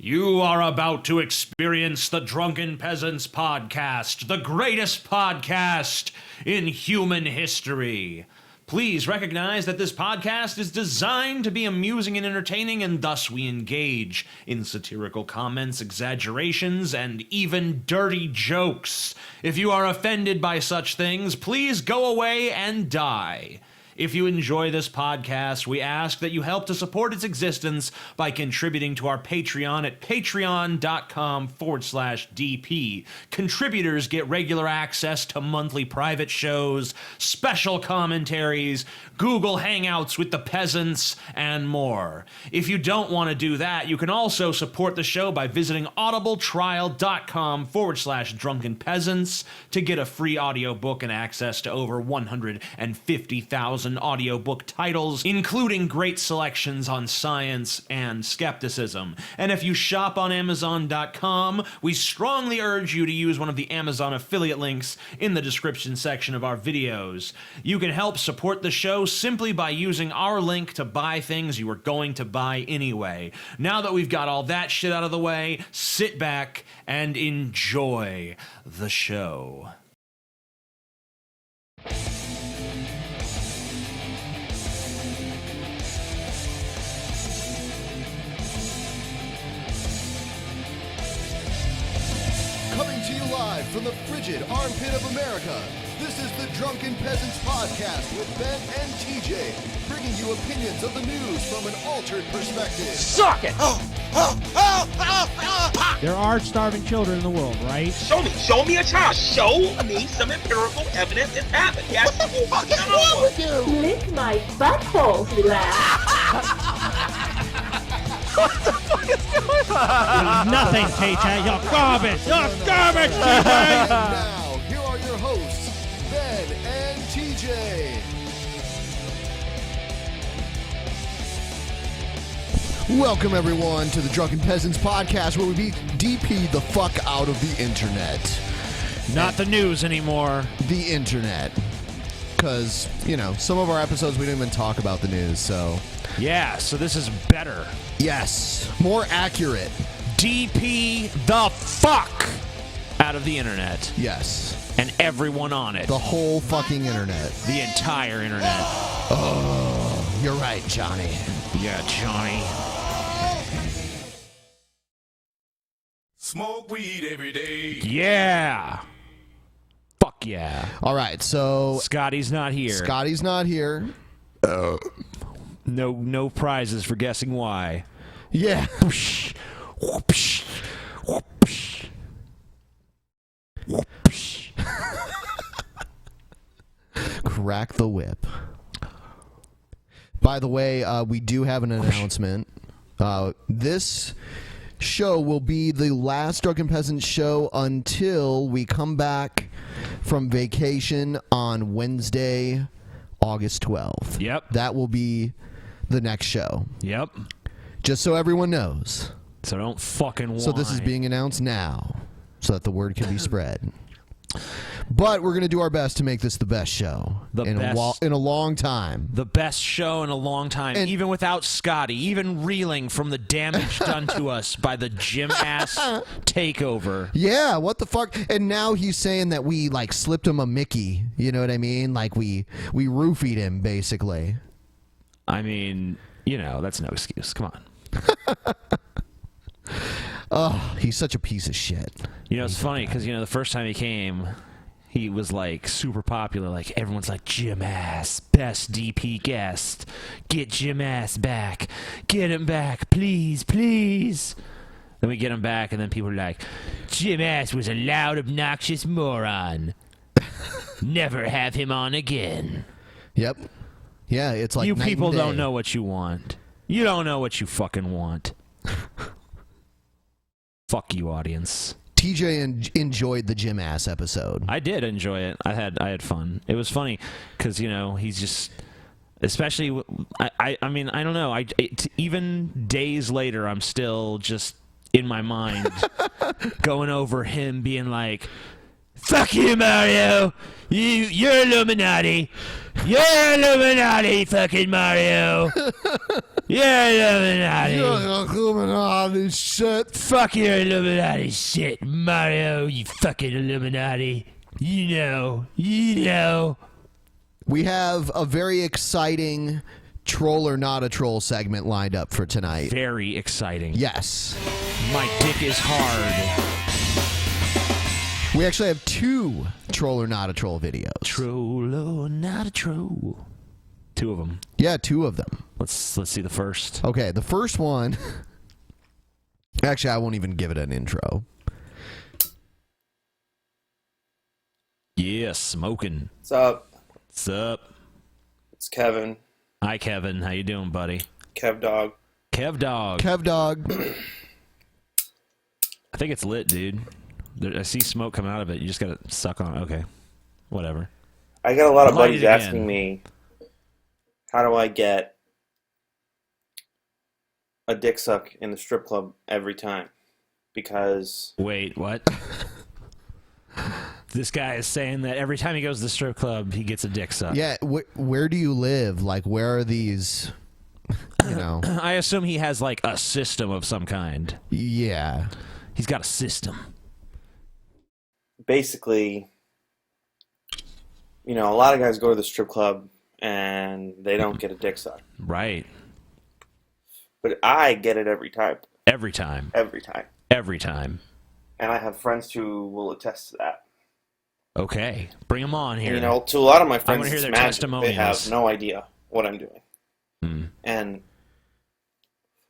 You are about to experience the Drunken Peasants podcast, the greatest podcast in human history. Please recognize that this podcast is designed to be amusing and entertaining, and thus we engage in satirical comments, exaggerations, and even dirty jokes. If you are offended by such things, please go away and die. If you enjoy this podcast, we ask that you help to support its existence by contributing to our Patreon at patreon.com/DP. Contributors get regular access to monthly private shows, special commentaries, Google Hangouts with the peasants, and more. If you don't want to do that, you can also support the show by visiting audibletrial.com/Drunken Peasants to get a free audiobook and access to over 150,000 audiobook titles, including great selections on science and skepticism. And if you shop on Amazon.com, we strongly urge you to use one of the Amazon affiliate links in the description section of our videos. You can help support the show simply by using our link to buy things you were going to buy anyway. Now that we've got all that shit out of the way, sit back and enjoy the show. Coming to you live from the frigid armpit of America, this is the Drunken Peasants podcast with Ben and TJ, bringing you opinions of the news from an altered perspective. Suck it! There are starving children in the world, right? Show me a child. Show me some empirical evidence it's happened. Yes, What is wrong with you? Lick my butthole, he laughed. what the fuck is going on? Nothing, TJ. You're garbage. You're garbage, TJ. And now, here are your hosts, Ben and TJ. Welcome, everyone, to the Drunken Peasants podcast, where we beat DP the fuck out of the internet. Not the news anymore. The internet. Because, you know, some of our episodes we didn't even talk about the news, so... Yeah, so this is better. Yes, more accurate. DP the fuck out of the internet. Yes. And everyone on it. The whole fucking internet. The entire internet. Oh, you're right, Johnny. Yeah, Johnny. Smoke weed every day. Yeah. Fuck yeah. All right, so... Scotty's not here. Scotty's not here. No prizes for guessing why. Yeah. Whoosh, whoosh, whoosh, whoosh. Crack the whip. By the way, we do have an announcement. This show will be the last Drunken Peasants show until we come back from vacation on Wednesday, August 12th. Yep. That will be the next show. Yep. Just so everyone knows. So don't fucking whine. So this is being announced now, so that the word can be spread. But we're going to do our best to make this the best show in a long time. The best show in a long time, And even without Scotty, even reeling from the damage done to us by the gym-ass takeover. Yeah, what the fuck? And now he's saying that we, like, slipped him a Mickey. You know what I mean? Like, we roofied him, basically. I mean, you know, that's no excuse. Come on. Oh, he's such a piece of shit. You know, it's funny because, you know, the first time he came, he was, like, super popular. Like, everyone's like, Jim Ass, best DP guest. Get Jim Ass back. Get him back, please, please. Then we get him back, and then people are like, Jim Ass was a loud, obnoxious moron. Never have him on again. Yep. Yeah, it's like you night people and day. don't know what you want. You don't know what you fucking want. Fuck you, audience. TJ enjoyed the Jim Ass episode. I did enjoy it. I had fun. It was funny because, you know, he's just, especially, I mean, I don't know. Even days later, I'm still just in my mind going over him being like, fuck you, Mario. You're Illuminati. You're Illuminati, fucking Mario. Yeah, Illuminati. Illuminati shit. Fuck your Illuminati shit, Mario, you fucking Illuminati. You know. We have a very exciting troll or not a troll segment lined up for tonight. Very exciting. Yes. My dick is hard. We actually have 2 troll or not a troll videos. Troll or not a troll. 2 of them. Yeah, 2 of them. Let's see the first. Okay, the first one. Actually, I won't even give it an intro. Yeah, smoking. What's up? What's up? It's Kevin. Hi, Kevin. How you doing, buddy? Kev Dog. Kev Dog. Kev Dog. I think it's lit, dude. I see smoke coming out of it. You just gotta suck on it. Okay. Whatever. I got a lot of Light buddies it again. asking me, how do I get a dick suck in the strip club every time? Because Wait, what? This guy is saying that every time he goes to the strip club, he gets a dick suck. Yeah, where do you live? Like, where are these, you know? I assume he has, like, a system of some kind. Yeah. He's got a system. basically, you know, a lot of guys go to the strip club and they don't get a dick suck. Right. But I get it every time. Every time. Every time. Every time. And I have friends who will attest to that. Okay. Bring them on here. And, you know, to a lot of my I friends, wanna hear it's their magic. testimonials. They have no idea what I'm doing. Mm.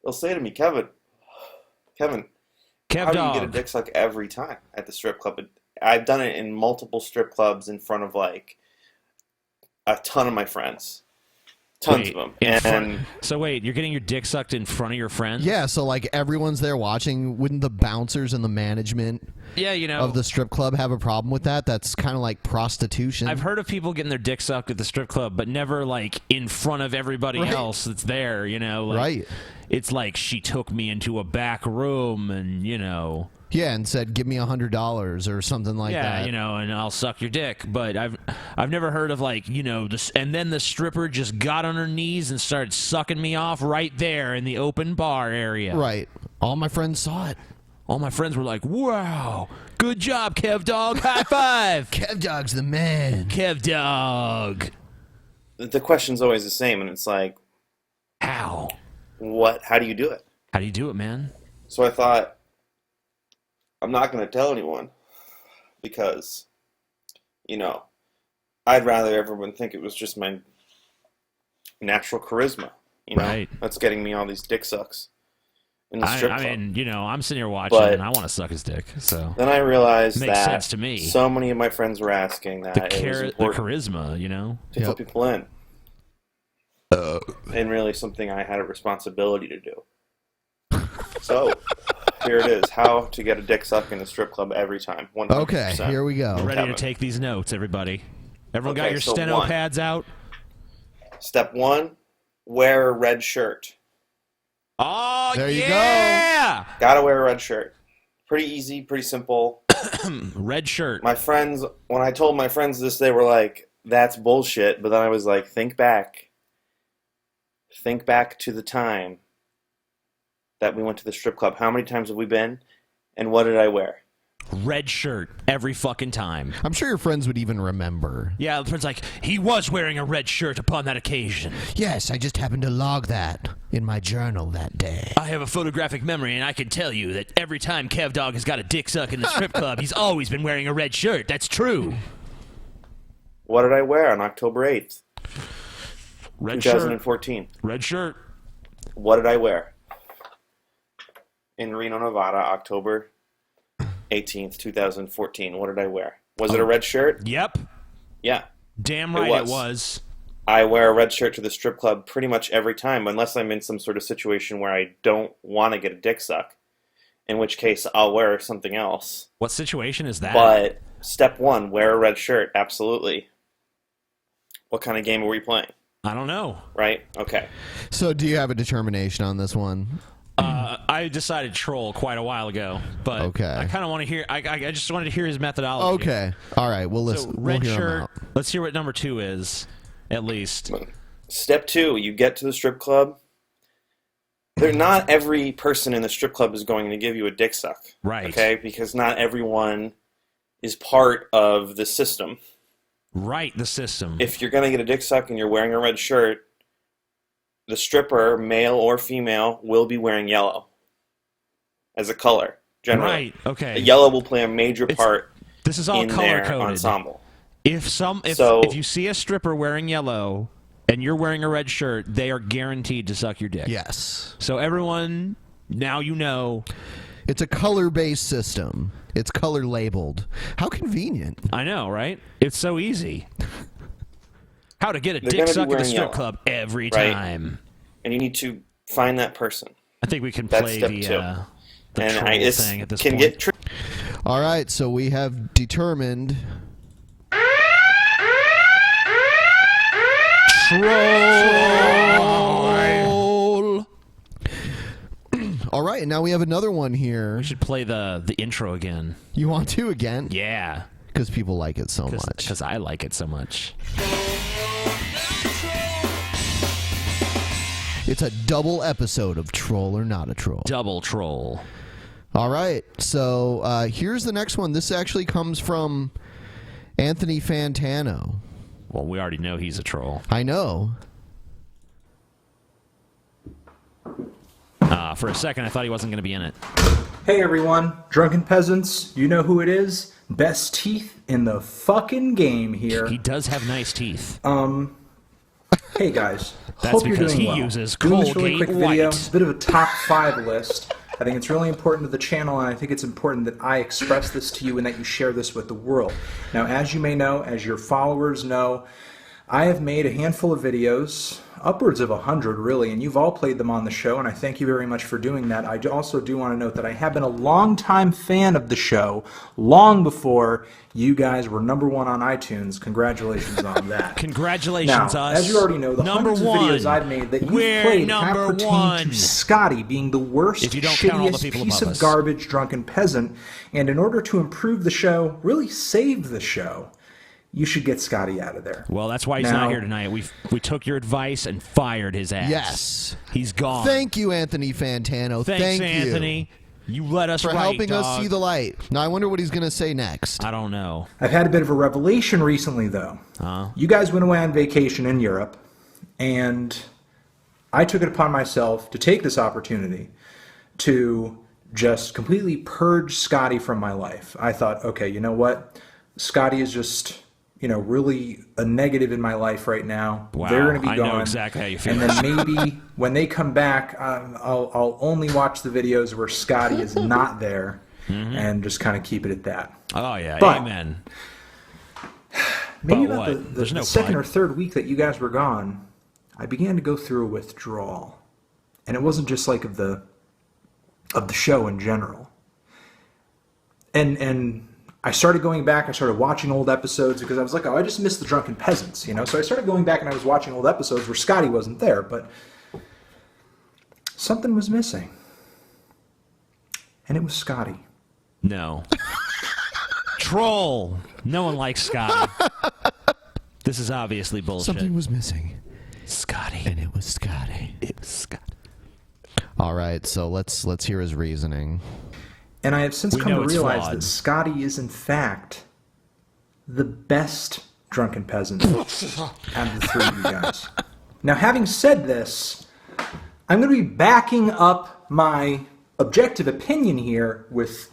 They'll say to me, Kevin, how Kev do you Dog. get a dick suck every time at the strip club? I've done it in multiple strip clubs in front of, like, a ton of my friends. Tons of them. So wait, you're getting your dick sucked in front of your friends? Yeah, so like everyone's there watching. Wouldn't the bouncers and the management Yeah, you know. of the strip club have a problem with that? That's kind of like prostitution. I've heard of people getting their dick sucked at the strip club, but never like in front of everybody Right. else that's there, you know? Like, Right. It's like she took me into a back room and, you know. Yeah, and said, "Give me $100" or something like that. Yeah, you know, and I'll suck your dick. But I've never heard of like, you know, this, and then the stripper just got on her knees and started sucking me off right there in the open bar area. Right. All my friends saw it. All my friends were like, "Wow, good job, Kev Dog! High five, Kev Dog's the man. Kev Dog." The question's always the same, and it's like, How? how do you do it? How do you do it, man? So I thought, I'm not going to tell anyone because, you know, I'd rather everyone think it was just my natural charisma, you know, Right. that's getting me all these dick sucks in the strip I club. mean, you know, I'm sitting here watching But- and I want to suck his dick. So Then I realized Makes that sense to me. so many of my friends were asking that the it was the important charisma, you know. to put Yep. people in. And really something I had a responsibility to do. So, here it is. How to get a dick suck in a strip club every time. 100%. Okay, here we go. Ready Kevin. to take these notes, everybody. Everyone got Okay, your so steno one. pads out? Step 1, wear a red shirt. Oh, There you yeah! Gotta wear a red shirt. Pretty easy, pretty simple. Red shirt. My friends, when I told my friends this, they were like, that's bullshit. But then I was like, think back. Think back to the time that we went to the strip club. How many times have we been? And what did I wear? Red shirt every fucking time. I'm sure your friends would even remember. Yeah, the friend's like, he was wearing a red shirt upon that occasion. Yes, I just happened to log that in my journal that day. I have a photographic memory, and I can tell you that every time Kev Dog has got a dick suck in the strip club, he's always been wearing a red shirt. That's true. What did I wear on October 8th, Red shirt. 2014? Red shirt. What did I wear? In Reno, Nevada, October 18th, 2014. What did I wear? Was it a red shirt? Yep. Yeah. Damn It right was. it was. I wear a red shirt to the strip club pretty much every time, unless I'm in some sort of situation where I don't want to get a dick suck, in which case I'll wear something else. What situation is that? But step 1, wear a red shirt. Absolutely. What kind of game are we playing? I don't know. Right? Okay. So, do you have a determination on this one? I decided troll quite a while ago, but Okay. I kind of want to hear. I just wanted to hear his methodology. Okay. All right. Well, So listen. red we'll hear 'em shirt. out. Let's hear what number 2 is, at least. Step 2, you get to the strip club not every person in the strip club is going to give you a dick suck. Right. Okay? Because not everyone is part of the system. Right, the system. If you're going to get a dick suck and you're wearing a red shirt, the stripper, male or female, will be wearing yellow as a color, generally. Right, okay. Yellow will play a major part this is all in color their coded. ensemble. If you see a stripper wearing yellow and you're wearing a red shirt, they are guaranteed to suck your dick. Yes. So everyone, now you know. It's a color-based system. It's color labeled. How convenient. I know, right? It's so easy. How to get a They're dick gonna be suck at the wearing strip yellow, club every right? time. And you need to find that person. I think we can That's play step the two. troll thing at this can point. get tricky. All right, so we have determined troll. All right, and now we have another one here. We should play the intro again. You want to again? Yeah. Because people like it so much. Because I like it so much. It's a double episode of Troll or Not a Troll. Double troll. All right, so here's the next one. This actually comes from Anthony Fantano. Well, we already know he's a troll. I know. For a second, I thought he wasn't going to be in it. Hey everyone, Drunken Peasants, you know who it is? Best teeth in the fucking game here. He does have nice teeth. Hey guys, That's hope you're because doing he well. uses Doing this really Colgate quick video, White. it's a bit of a top 5 list. I think it's really important to the channel, and I think it's important that I express this to you and that you share this with the world. Now, as you may know, as your followers know, I have made a handful of videos, upwards of 100 really, and you've all played them on the show, and I thank you very much for doing that. I also do want to note that I have been a longtime fan of the show, long before you guys were #1 on iTunes. Congratulations on that. Congratulations, Now, us. as you already know, the Number hundreds one. of videos I've made that you've We're played have number pertained one. to Scotty being the worst, If you don't count all the shittiest people piece above of us. garbage drunken peasant, and in order to improve the show, really save the show, you should get Scotty out of there. Well, that's why he's Now- not here tonight. We took your advice and fired his ass. Yes. He's gone. Thank you, Anthony Fantano. Thanks, Thank Anthony. You let us you for write, helping us dog. see the light. Now, I wonder what he's going to say next. I don't know. I've had a bit of a revelation recently, though. You guys went away on vacation in Europe, and I took it upon myself to take this opportunity to just completely purge Scotty from my life. I thought, okay, you know what? Scotty is just, really a negative in my life right now. Wow, They're going to be I gone. know exactly how you feel. And then maybe when they come back, I'll only watch the videos where Scotty is not there and just kind of keep it at that. Oh, yeah. But- Amen. Maybe But about what? the There's no second but. or third week that you guys were gone, I began to go through a withdrawal. And it wasn't just like of the show in general. And I started going back, I started watching old episodes because I was like, oh, I just missed the Drunken Peasants, So I started going back and I was watching old episodes where Scotty wasn't there, but something was missing. And it was Scotty. No. Troll. No one likes Scotty. This is obviously bullshit. Something was missing, Scotty. and it was Scotty. It was Scotty. All right, so let's hear his reasoning. And I have since We come know to it's realize flawed. that Scotty is, in fact, the best Drunken Peasant out of the three of you guys. Now, having said this, I'm going to be backing up my objective opinion here with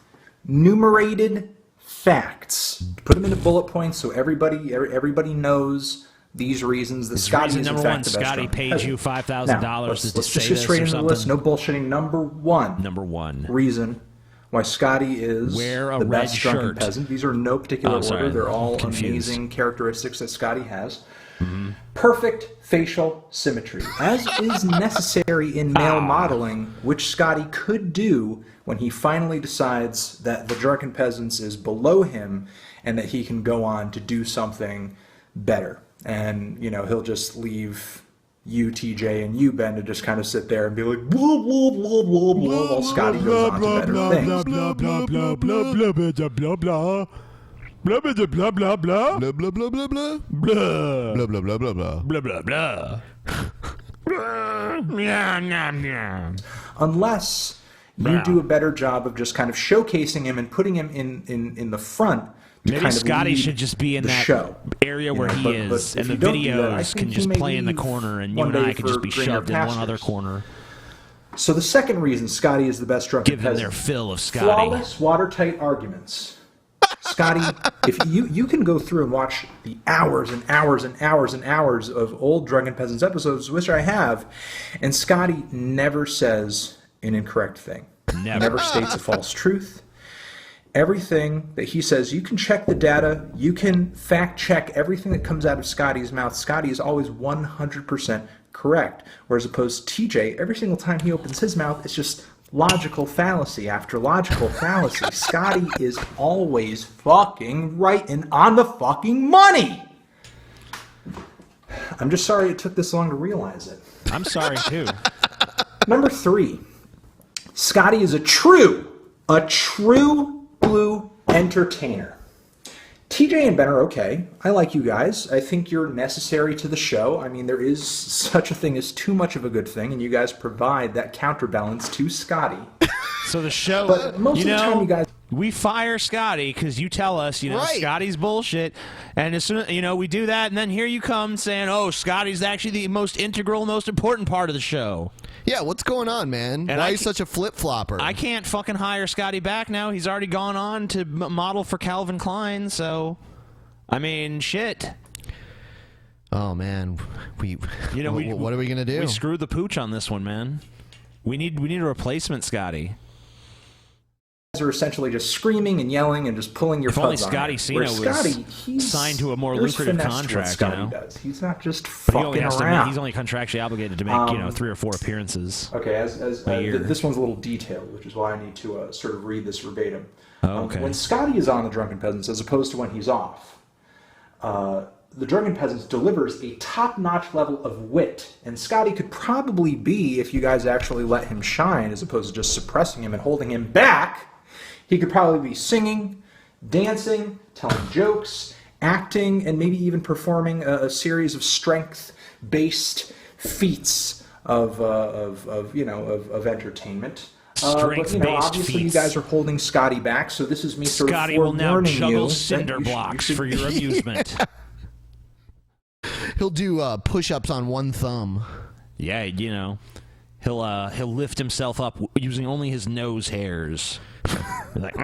numerated facts. Put them into bullet points so everybody knows these reasons that Scotty reason is, in number one, fact, the best Scotty Drunken paid Peasant. you $5,000 Now, to let's say just get this straight or into the list. something. No bullshitting. Number one. Number one. Reason why Scotty is Wear a the red best Drunken shirt. Peasant. These are in no particular Oh, sorry. order. They're all Confused. amazing characteristics that Scotty has. Perfect facial symmetry, as is necessary in male modeling, which Scotty could do when he finally decides that the Drunken Peasants is below him and that he can go on to do something better. And, he'll just leave you, TJ, and you, Ben, to just kind of sit there and be like, blah, blah, blah, blah, blah, while Scotty goes on to better things. Blah blah blah blah blah blah blah blah blah. Blah blah blah blah blah blah blah blah blah blah blah blah blah blah blah blah. Blah, blah, blah. unless you do a better job of just kind of showcasing him and putting him in the front. Maybe kind of Scotty should just be in that show. area where he is, and the videos can just play in the corner, and you and I can just be shoved in one other corner. So the second reason Scotty is the best drunken Give them peasant, their fill of Scotty. flawless, watertight arguments. Scotty, if you can go through and watch the hours and hours and hours and hours of old Drunken Peasants episodes, which I have, and Scotty never says an incorrect thing. Never states a false truth. Everything that he says, you can check the data, you can fact check everything that comes out of Scotty's mouth. Scotty is always 100% correct. Whereas opposed to TJ, every single time he opens his mouth, it's just logical fallacy after logical fallacy. Scotty is always fucking right and on the fucking money. I'm just sorry it took this long to realize it. I'm sorry too. Number 3, Scotty is a true blue entertainer. TJ and Ben are okay. I like you guys. I think you're necessary to the show. I mean, there is such a thing as too much of a good thing, and you guys provide that counterbalance to Scotty. So the show, But most of the time, you guys... we fire Scotty because you tell us, Right. Scotty's bullshit, and as soon as, we do that, and then here you come saying, oh, Scotty's actually the most integral, most important part of the show. Yeah, what's going on, man? And Why I are you ca- such a flip-flopper? I can't fucking hire Scotty back now. He's already gone on to model for Calvin Klein, so, I mean, shit. Oh, man. What are we going to do? We screwed the pooch on this one, man. We need a replacement Scotty. are essentially just screaming and yelling and just pulling your If only puds on Scotty it. Cena Where was Scotty, he's signed to a more there's lucrative finesse to what contract, Scotty does. He's not just But he only fucking has to around. he's only contractually obligated to make 3 or 4 appearances. Okay, a year. this one's a little detailed, which is why I need to sort of read this verbatim. Oh, okay. When Scotty is on the Drunken Peasants, as opposed to when he's off, the Drunken Peasants delivers a top-notch level of wit, and Scotty could probably be, if you guys actually let him shine, as opposed to just suppressing him and holding him back, he could probably be singing, dancing, telling jokes, acting, and maybe even performing a series of strength-based feats of entertainment. But Strength-based obviously you feats. guys are holding Scotty back, so this is me sort Scotty of will now forewarning you juggle that cinder you should- blocks you for should- your amusement. He'll do push-ups on one thumb. Yeah, he'll lift himself up using only his nose hairs. He's like,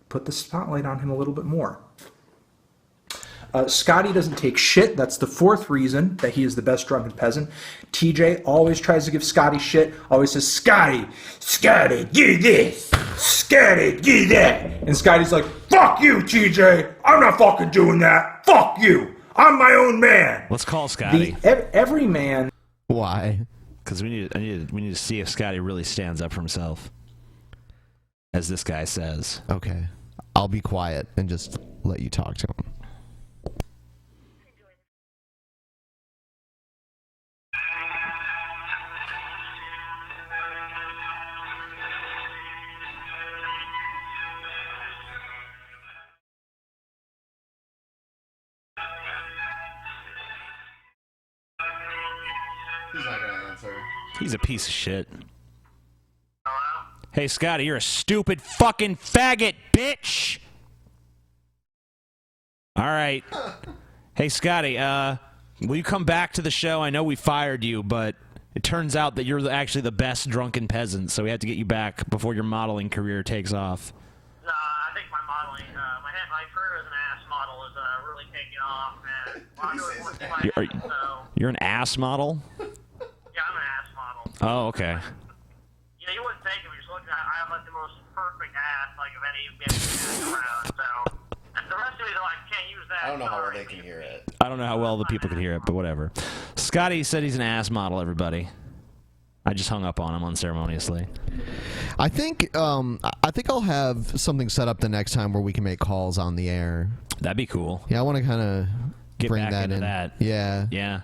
Put the spotlight on him a little bit more. Scotty doesn't take shit. That's the 4th reason that he is the best drunken peasant. TJ always tries to give Scotty shit. Always says, Scotty, do this. Scotty, do that. And Scotty's like, fuck you, TJ. I'm not fucking doing that. Fuck you. I'm my own man. let's call Scotty. Every man. Why? Because we need to see if Scotty really stands up for himself. As this guy says. Okay. I'll be quiet and just let you talk to him. He's not gonna answer. He's a piece of shit. Hey, Scotty, you're a stupid fucking faggot, bitch! All right. Hey, Scotty, will you come back to the show? I know we fired you, but it turns out that you're actually the best drunken peasant, so we have to get you back before your modeling career takes off. I think my modeling, my career as an ass model is really taking off, man. Well, I'm doing more than my head, so, You're an ass model? yeah, I'm an ass model. Oh, okay. You know, you wouldn't think if you're just looking at I have like the most perfect ass, like, of any ass around, so. And the rest of you are like, can't use that. I don't know how well sorry. they can hear it. I don't know how well the people can hear it, but whatever. Scotty said he's an ass model, everybody. I just hung up on him unceremoniously. I think I'll have something set up the next time where we can make calls on the air. That'd be cool. Yeah, I want to kind of Get bring back that into in. that. Yeah. Yeah.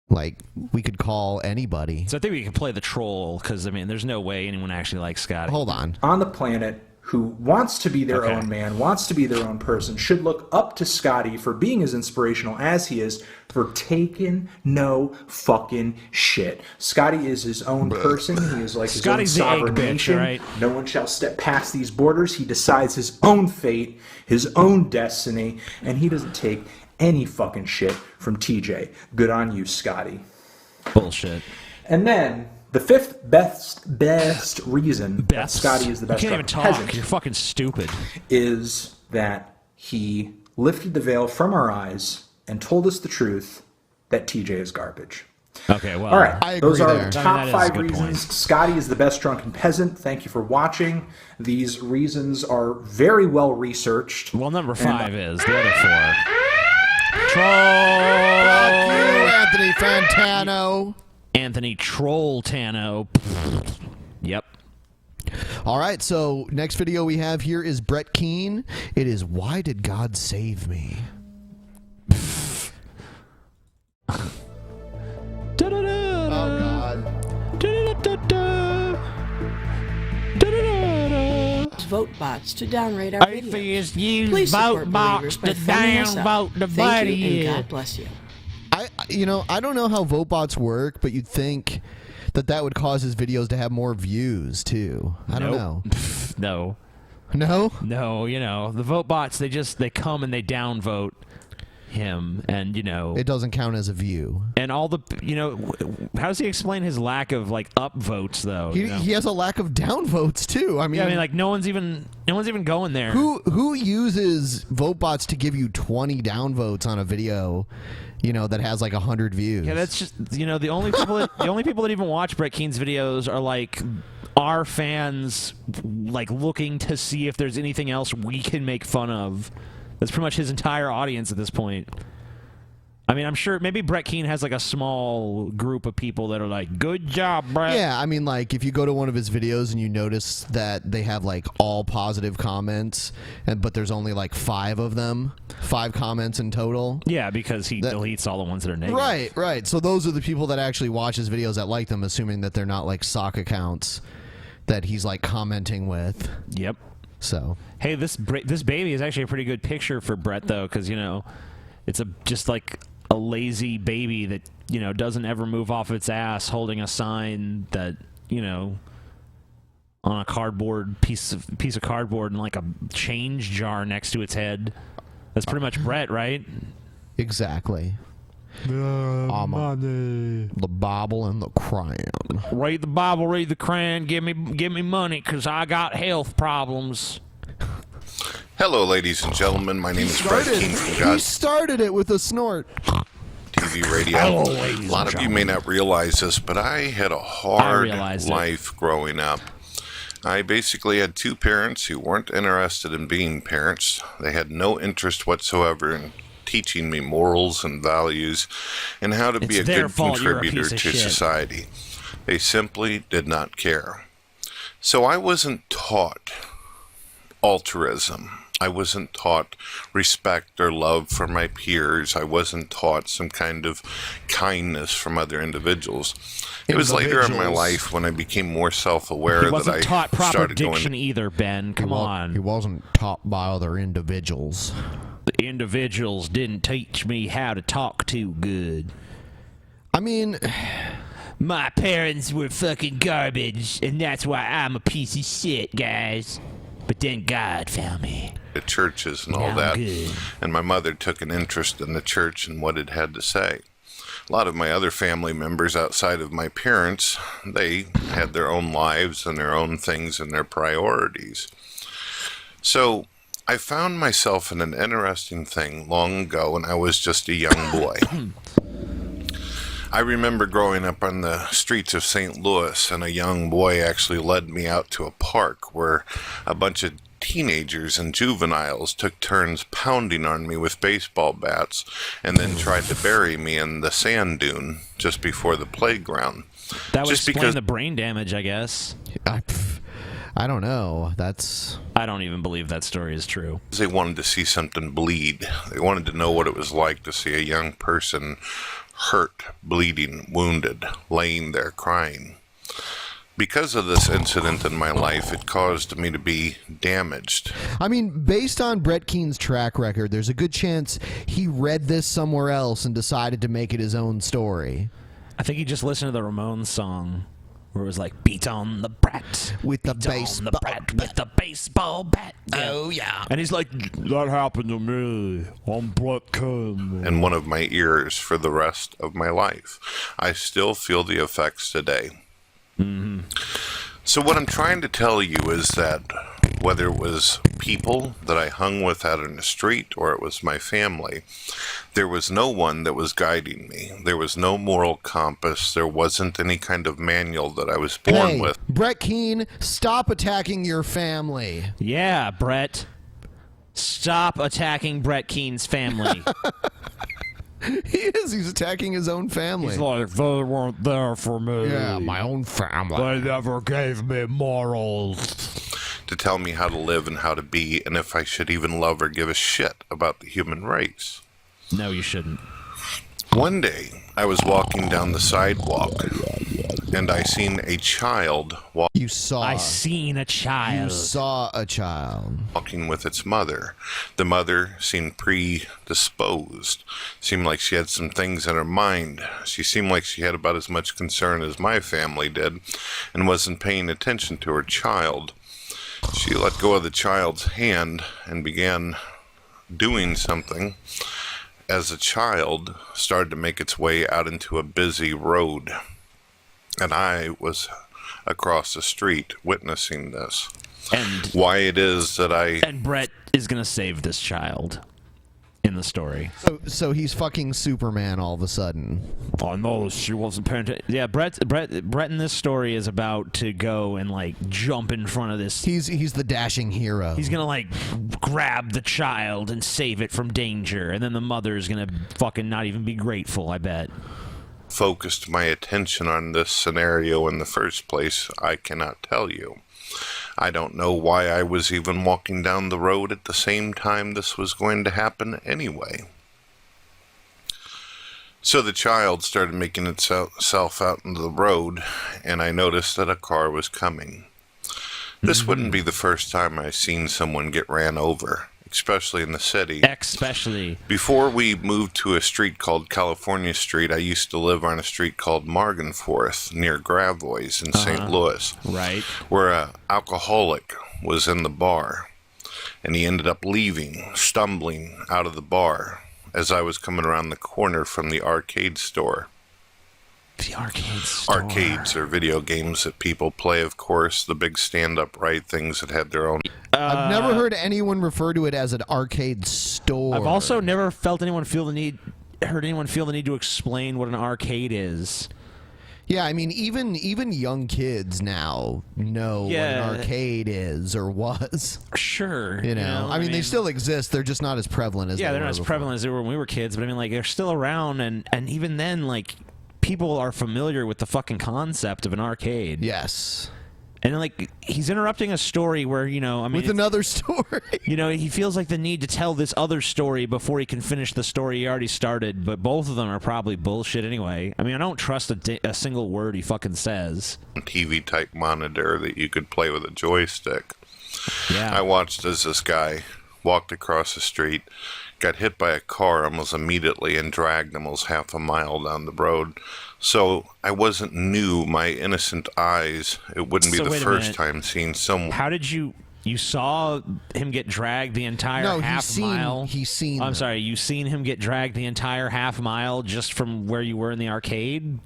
Like we could call anybody. So I think we can play the troll, because, I mean, there's no way anyone actually likes Scotty. Hold on. On the planet, who wants to be their own man, wants to be their own person, should look up to Scotty for being as inspirational as he is, for taking no fucking shit. Scotty is his own person. He is like Scotty's his own sovereign the egg bitch, nation. right? No one shall step past these borders. He decides his own fate, his own destiny, and he doesn't take any fucking shit from TJ. Good on you, Scotty. Bullshit. And then the fifth best reason that Scotty is the best You can't even drunken talk. peasant You're fucking stupid. is that he lifted the veil from our eyes and told us the truth that TJ is garbage. Okay, well, All right, I agree those are there. the I mean, top that is a 5 good reasons point. Scotty is the best drunken peasant. Thank you for watching. These reasons are very well researched. well, number 5 is the other 4. Troll. Anthony Fantano. Anthony Troll Tano. Yep. All right, so next video we have here is Brett Keane. It is Why Did God Save Me? Oh, God. Vote bots to downrate our videos. Atheists use Please support vote bots believers by to thumbing us up. downvote the Thank you, and video. God bless you. I don't know how vote bots work, but you'd think that would cause his videos to have more views too. I don't know. No. No? No, the vote bots, they come and they downvote him, and It doesn't count as a view. and all the how does he explain his lack of like upvotes though? He has a lack of downvotes too. I mean, like no one's even going there. who uses vote bots to give you 20 downvotes on a video, that has like 100 views? Yeah, that's just the only people that even watch Brett Keane's videos are like our fans, like looking to see if there's anything else we can make fun of. That's pretty much his entire audience at this point. I mean, I'm sure maybe Brett Keane has like a small group of people that are like, "Good job, Brett." Yeah, I mean, like if you go to one of his videos and you notice that they have like all positive comments, but there's only like 5 of them, 5 comments in total. Yeah, because he deletes all the ones that are negative. Right. So those are the people that actually watch his videos that like them, assuming that they're not like sock accounts that he's like commenting with. Yep. So hey, this baby is actually a pretty good picture for Brett though, because it's just like a lazy baby that doesn't ever move off its ass, holding a sign that on a cardboard piece of cardboard and like a change jar next to its head. That's pretty much Brett, right? exactly. The Bible and the crayon. Read the Bible, read the crayon, give me money, cause I got health problems. Hello, ladies and gentlemen. My name is Brett Keane from He God's started it with a snort. TV radio. A lot of you may not realize this, but I had a hard life growing up. I basically had 2 parents who weren't interested in being parents. They had no interest whatsoever in teaching me morals and values and how to be a good contributor to society. They simply did not care. So I wasn't taught altruism. I wasn't taught respect or love for my peers. I wasn't taught some kind of kindness from other individuals. It was later in my life when I became more self-aware that I wasn't taught proper started diction going. either, Ben. Come on. He wasn't taught by other individuals. The individuals didn't teach me how to talk too good. I mean, my parents were fucking garbage, and that's why I'm a piece of shit, guys. But then God found me. The churches and all that. And my mother took an interest in the church and what it had to say. A lot of my other family members outside of my parents, they had their own lives and their own things and their priorities. So I found myself in an interesting thing long ago when I was just a young boy. I remember growing up on the streets of St. Louis, and a young boy actually led me out to a park where a bunch of teenagers and juveniles took turns pounding on me with baseball bats and then tried to bury me in the sand dune just before the playground. That would explain the brain damage, I guess. I don't know. I don't even believe that story is true. They wanted to see something bleed. They wanted to know what it was like to see a young person hurt, bleeding, wounded, laying there crying. because of this incident in my life, it caused me to be damaged. I mean, based on Brett Keane's track record, there's a good chance he read this somewhere else and decided to make it his own story. I think he just listened to the Ramones song where it was like, beat on the brat. With the baseball bat. With the baseball bat. Yeah. Oh, yeah. And he's like, that happened to me. I'm Brett Keane. In one of my ears for the rest of my life. I still feel the effects today. Mm-hmm. So what I'm trying to tell you is that whether it was people that I hung with out in the street or it was my family, there was no one that was guiding me. There was no moral compass. There wasn't any kind of manual that I was born with. Brett Keane, stop attacking your family. Yeah, Brett. Stop attacking Brett Keane's family. He is. He's attacking his own family. He's like, they weren't there for me. Yeah, my own family. They never gave me morals. To tell me how to live and how to be, and if I should even love or give a shit about the human race. No, you shouldn't. One day, I was walking down the sidewalk, and I seen a child You saw. I seen a child. You saw a child. walking with its mother. The mother seemed predisposed. Seemed like she had some things in her mind. She seemed like she had about as much concern as my family did, and wasn't paying attention to her child. She let go of the child's hand and began doing something as the child started to make its way out into a busy road. And I was across the street witnessing this. And why it is that And Brett is going to save this child in the story. So he's fucking Superman all of a sudden. Oh no, she wasn't paying attention. Yeah, Brett in this story is about to go and like jump in front of this. He's the dashing hero. He's gonna like grab the child and save it from danger, and then the mother is gonna fucking not even be grateful, I bet. focused my attention on this scenario in the first place, I cannot tell you. I don't know why I was even walking down the road at the same time this was going to happen anyway. So the child started making itself out into the road, and I noticed that a car was coming. This wouldn't be the first time I've seen someone get ran over, especially in the city. Especially. Before we moved to a street called California Street, I used to live on a street called Morganforth near Gravois in St. Louis. Right. Where an alcoholic was in the bar, and he ended up leaving, stumbling out of the bar as I was coming around the corner from the arcade store. The arcade store. Arcades are video games that people play, of course, the big stand-upright things that had their own... I've never heard anyone refer to it as an arcade store. I've also never heard anyone feel the need to explain what an arcade is. Yeah, I mean, even young kids now know what an arcade is or was. Sure. You know, I mean, they still exist. They're just not as prevalent as they were they're not as before. prevalent as they were when we were kids. But I mean, like, they're still around, and even then, like, people are familiar with the fucking concept of an arcade. Yes. And like, he's interrupting a story where, you know, I mean, with another story. You know, he feels like the need to tell this other story before he can finish the story he already started, but both of them are probably bullshit anyway. I mean, I don't trust a single word he fucking says. TV type monitor that you could play with a joystick. Yeah. I watched as this guy walked across the street, got hit by a car almost immediately, and dragged almost half a mile down the road. So I wasn't new. My innocent eyes, it wouldn't be the first time seeing someone. How did you saw him get dragged the entire half mile? I'm sorry, you seen him get dragged the entire half mile just from where you were in the arcade?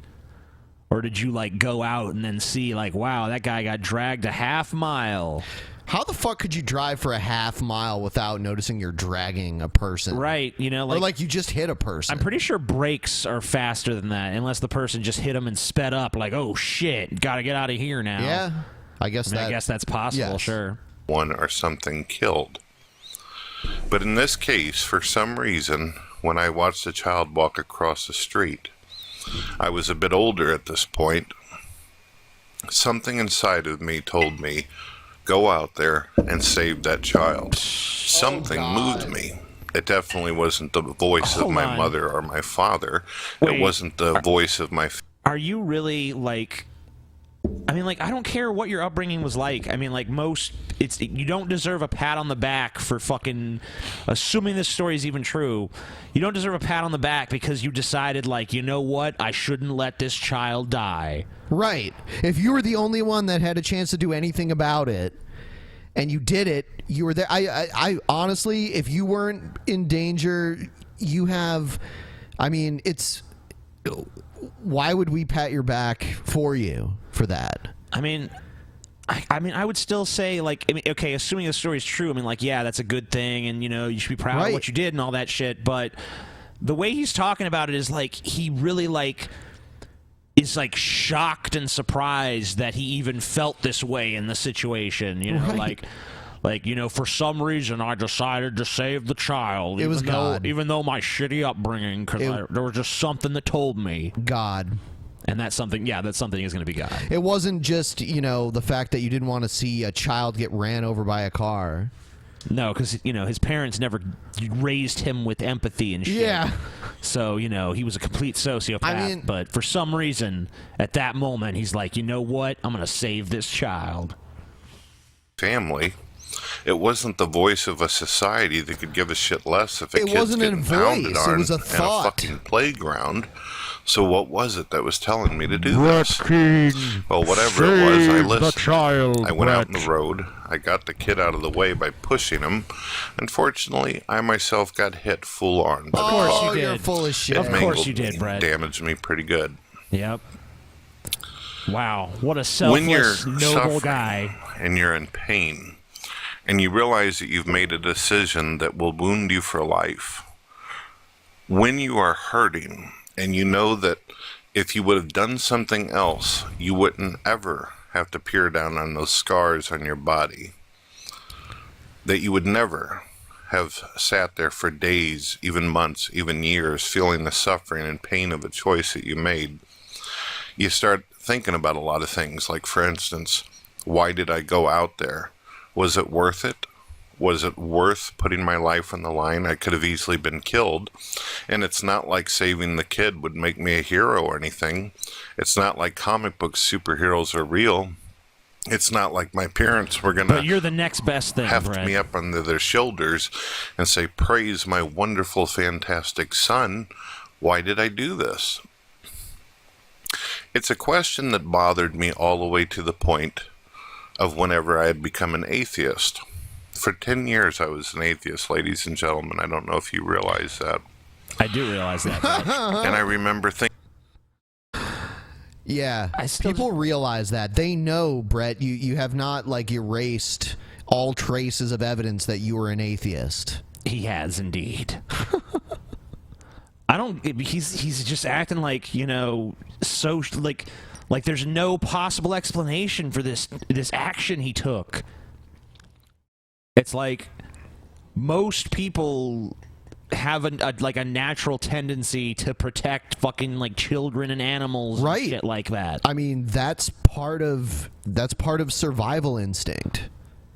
Or did you like go out and then see like, wow, that guy got dragged a half mile? How the fuck could you drive for a half mile without noticing you're dragging a person? Right, you know, or like you just hit a person. I'm pretty sure brakes are faster than that, unless the person just hit them and sped up, like, oh shit, gotta get out of here now. Yeah, I guess that's possible. Yes. Sure. One or something killed. But in this case, for some reason, when I watched a child walk across the street, I was a bit older at this point. Something inside of me told me, go out there and save that child. Something moved me. It definitely wasn't the voice of my mother or my father. It wasn't the voice of my... Are you really, like... I mean, like, I don't care what your upbringing was like. I mean, like, you don't deserve a pat on the back for fucking, assuming this story is even true, you don't deserve a pat on the back because you decided, like, you know what, I shouldn't let this child die. Right. If you were the only one that had a chance to do anything about it, and you did it, you were there. I honestly, if you weren't in danger, you have, I mean, why would we pat your back for you for that? I mean, I would still say, like, I mean, okay, assuming the story is true, I mean, like, yeah, that's a good thing, and, you know, you should be proud of what you did and all that shit, but the way he's talking about it is, like, he really, like, is, like, shocked and surprised that he even felt this way in the situation, you know, like, you know, for some reason I decided to save the child. It was God. Even though my shitty upbringing, because there was just something that told me. God. And that's something, yeah, that's something is going to be God. It wasn't just, you know, the fact that you didn't want to see a child get ran over by a car. No, because, you know, his parents never raised him with empathy and shit. Yeah. So, you know, he was a complete sociopath. I mean, but for some reason, at that moment, he's like, you know what? I'm going to save this child. Family. It wasn't the voice of a society that could give a shit less if a kid's wasn't a getting pounded voice. on It was a in thought. a fucking playground. So what was it that was telling me to do this? Keane, Well, whatever it was, I listened. the child, I went out in the road. I got the kid out of the way by pushing him. Unfortunately, I myself got hit full on. Of course you did. You're full of shit. Of course you did, Brett. Damaged me pretty good. Yep. Wow, what a selfless, noble guy. And you're in pain, and you realize that you've made a decision that will wound you for life. When you are hurting, and you know that if you would have done something else, you wouldn't ever have to peer down on those scars on your body, that you would never have sat there for days, even months, even years, feeling the suffering and pain of a choice that you made, you start thinking about a lot of things. Like, for instance, why did I go out there? Was it worth it? Was it worth putting my life on the line? I could have easily been killed. And it's not like saving the kid would make me a hero or anything. It's not like comic book superheroes are real. It's not like my parents were going to... But you're the next best thing, heft Brett. me up under their shoulders and say, praise my wonderful, fantastic son. Why did I do this? It's a question that bothered me all the way to the point of whenever I had become an atheist. For 10 years, I was an atheist, ladies and gentlemen. I don't know if you realize that. I do realize that. And I remember thinking... Yeah, people realize that. They know, Brett, you have not, like, erased all traces of evidence that you were an atheist. He has, indeed. I don't... He's just acting like, you know, so... Like there's no possible explanation for this action he took. It's like most people have a natural tendency to protect fucking, like, children and animals and shit like that. I mean, that's part of survival instinct.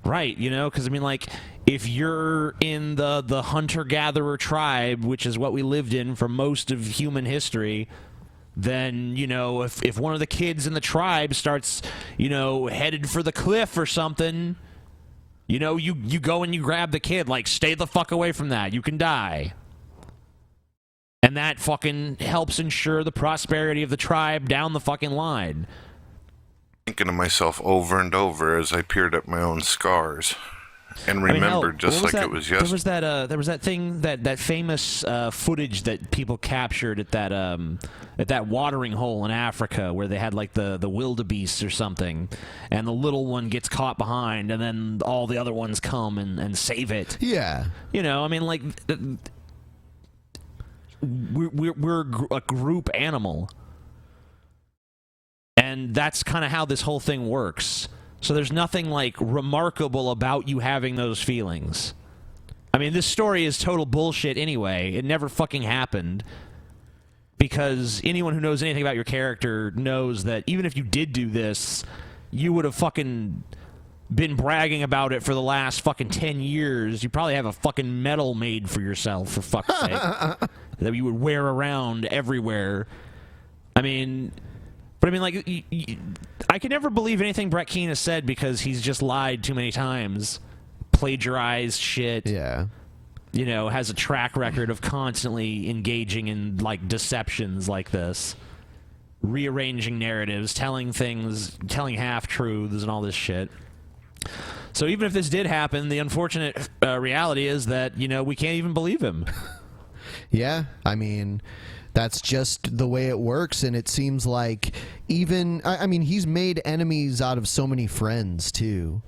Right, you know, because, I mean, like, if you're in the hunter-gatherer tribe, which is what we lived in for most of human history, then, you know, if one of the kids in the tribe starts, you know, headed for the cliff or something... You know, you go and you grab the kid, like, stay the fuck away from that. You can die. And that fucking helps ensure the prosperity of the tribe down the fucking line. Thinking to myself over and over as I peered at my own scars. And remembered, just like it was yesterday. There was that thing, that famous footage that people captured at that watering hole in Africa where they had, like, the wildebeest or something, and the little one gets caught behind, and then all the other ones come and save it. Yeah. You know, I mean, like, we're a group animal, and that's kind of how this whole thing works. So there's nothing, like, remarkable about you having those feelings. I mean, this story is total bullshit anyway. It never fucking happened. Because anyone who knows anything about your character knows that even if you did do this, you would have fucking been bragging about it for the last fucking 10 years. You probably have a fucking medal made for yourself, for fuck's sake, that you would wear around everywhere. I mean... But I mean, like, I can never believe anything Brett Keane has said because he's just lied too many times, plagiarized shit. Yeah. You know, has a track record of constantly engaging in like deceptions like this, rearranging narratives, telling half truths, and all this shit. So even if this did happen, the unfortunate reality is that we can't even believe him. Yeah, I mean, that's just the way it works, and it seems like even he's made enemies out of so many friends too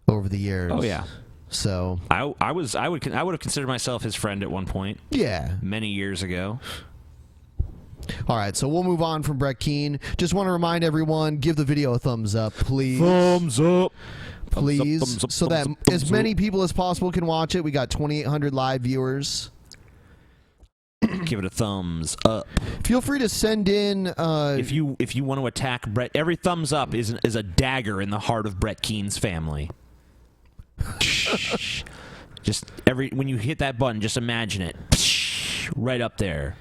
over the years. Oh yeah. So I would have considered myself his friend at one point. Yeah, many years ago. All right, so we'll move on from Brett Keane. Just want to remind everyone, give the video a thumbs up, please. Thumbs up. Please, thumbs up, so that thumbs as many people as possible can watch it. We got 2,800 live viewers. Give it a thumbs up. Feel free to send in if you want to attack Brett. Every thumbs up is a dagger in the heart of Brett Keane's family. Just when you hit that button, just imagine it right up there.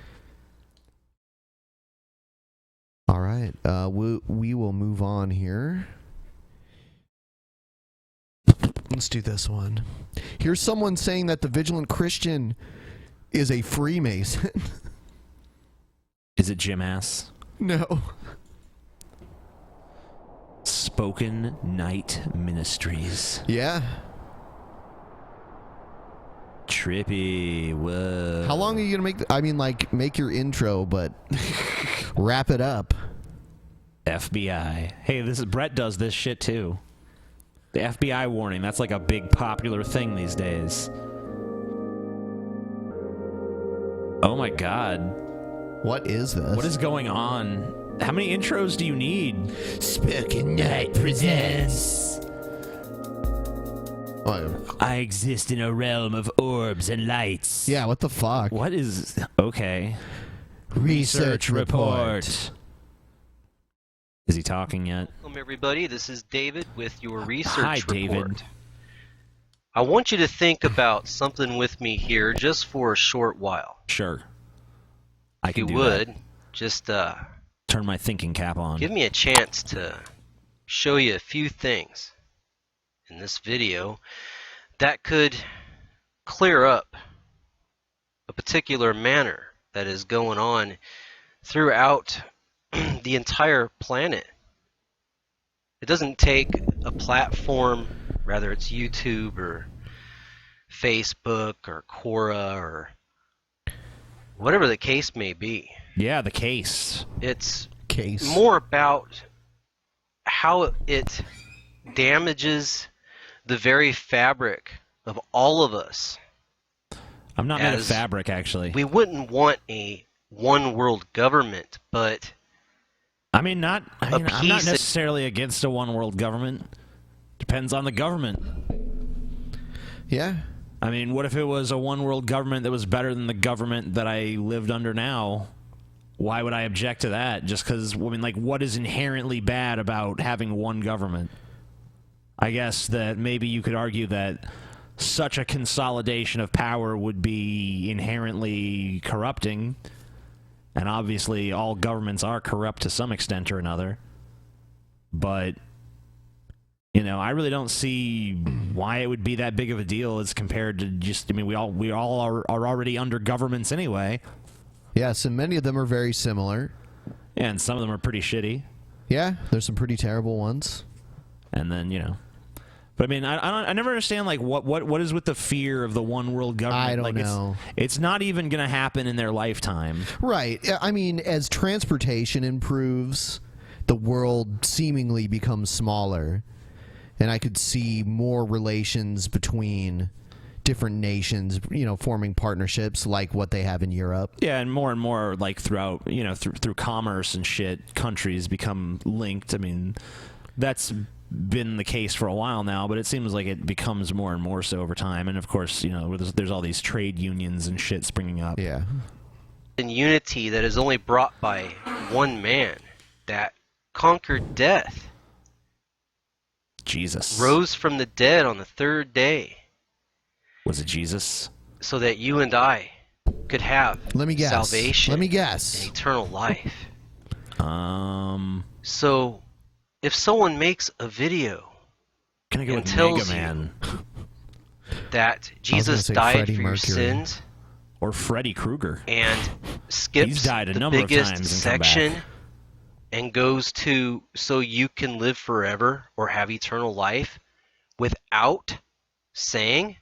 All right, we will move on here. Let's do this one. Here's someone saying that the Vigilant Christian is a Freemason. Is it Jim Ass? No. Spoken Night Ministries. Yeah. Trippy. Whoa. How long are you gonna make? Make your intro, but wrap it up. FBI. Hey, Brett does this shit too. The FBI warning. That's like a big popular thing these days. Oh my God. What is this? What is going on? How many intros do you need? Spoken Night presents. I exist in a realm of orbs and lights. Yeah, what the fuck? What is... Okay. Research report. Is he talking yet? Welcome everybody, this is David with your research Hi, report. David. I want you to think about something with me here just for a short while. Sure. I can if you do would, that. just turn my thinking cap on. give me a chance to show you a few things in this video that could clear up a particular manner that is going on throughout the entire planet. It doesn't take a platform, rather it's YouTube or Facebook or Quora or whatever the case may be. Yeah, the case. It's more about how it damages the very fabric of all of us. I'm not made of fabric, actually. We wouldn't want a one world government, but I'm not necessarily against a one world government. Depends on the government. Yeah. I mean, what if it was a one world government that was better than the government that I lived under now? Why would I object to that? Just because, what is inherently bad about having one government? I guess that maybe you could argue that such a consolidation of power would be inherently corrupting. And obviously, all governments are corrupt to some extent or another. But, I really don't see why it would be that big of a deal as compared to just, we all are already under governments anyway. Yes, and many of them are very similar. Yeah, and some of them are pretty shitty. Yeah, there's some pretty terrible ones. And then, But I never understand what is with the fear of the one world government. I don't know. It's not even going to happen in their lifetime. Right. As transportation improves, the world seemingly becomes smaller, and I could see more relations between different nations, forming partnerships like what they have in Europe. Yeah, and more throughout, through commerce and shit, countries become linked. That's been the case for a while now, but it seems like it becomes more and more so over time. And of course, there's all these trade unions and shit springing up. Yeah. In unity that is only brought by one man that conquered death. Jesus. Rose from the dead on the third day. Was it Jesus? So that you and I could have salvation. Let me guess. And eternal life. So if someone makes a video Can I go and with tells Mega Man that I was gonna Jesus say died Freddie for your Mercury. sins or Freddy Krueger? and skips He's died a the number of biggest times and come back. section and goes to so you can live forever or have eternal life without saying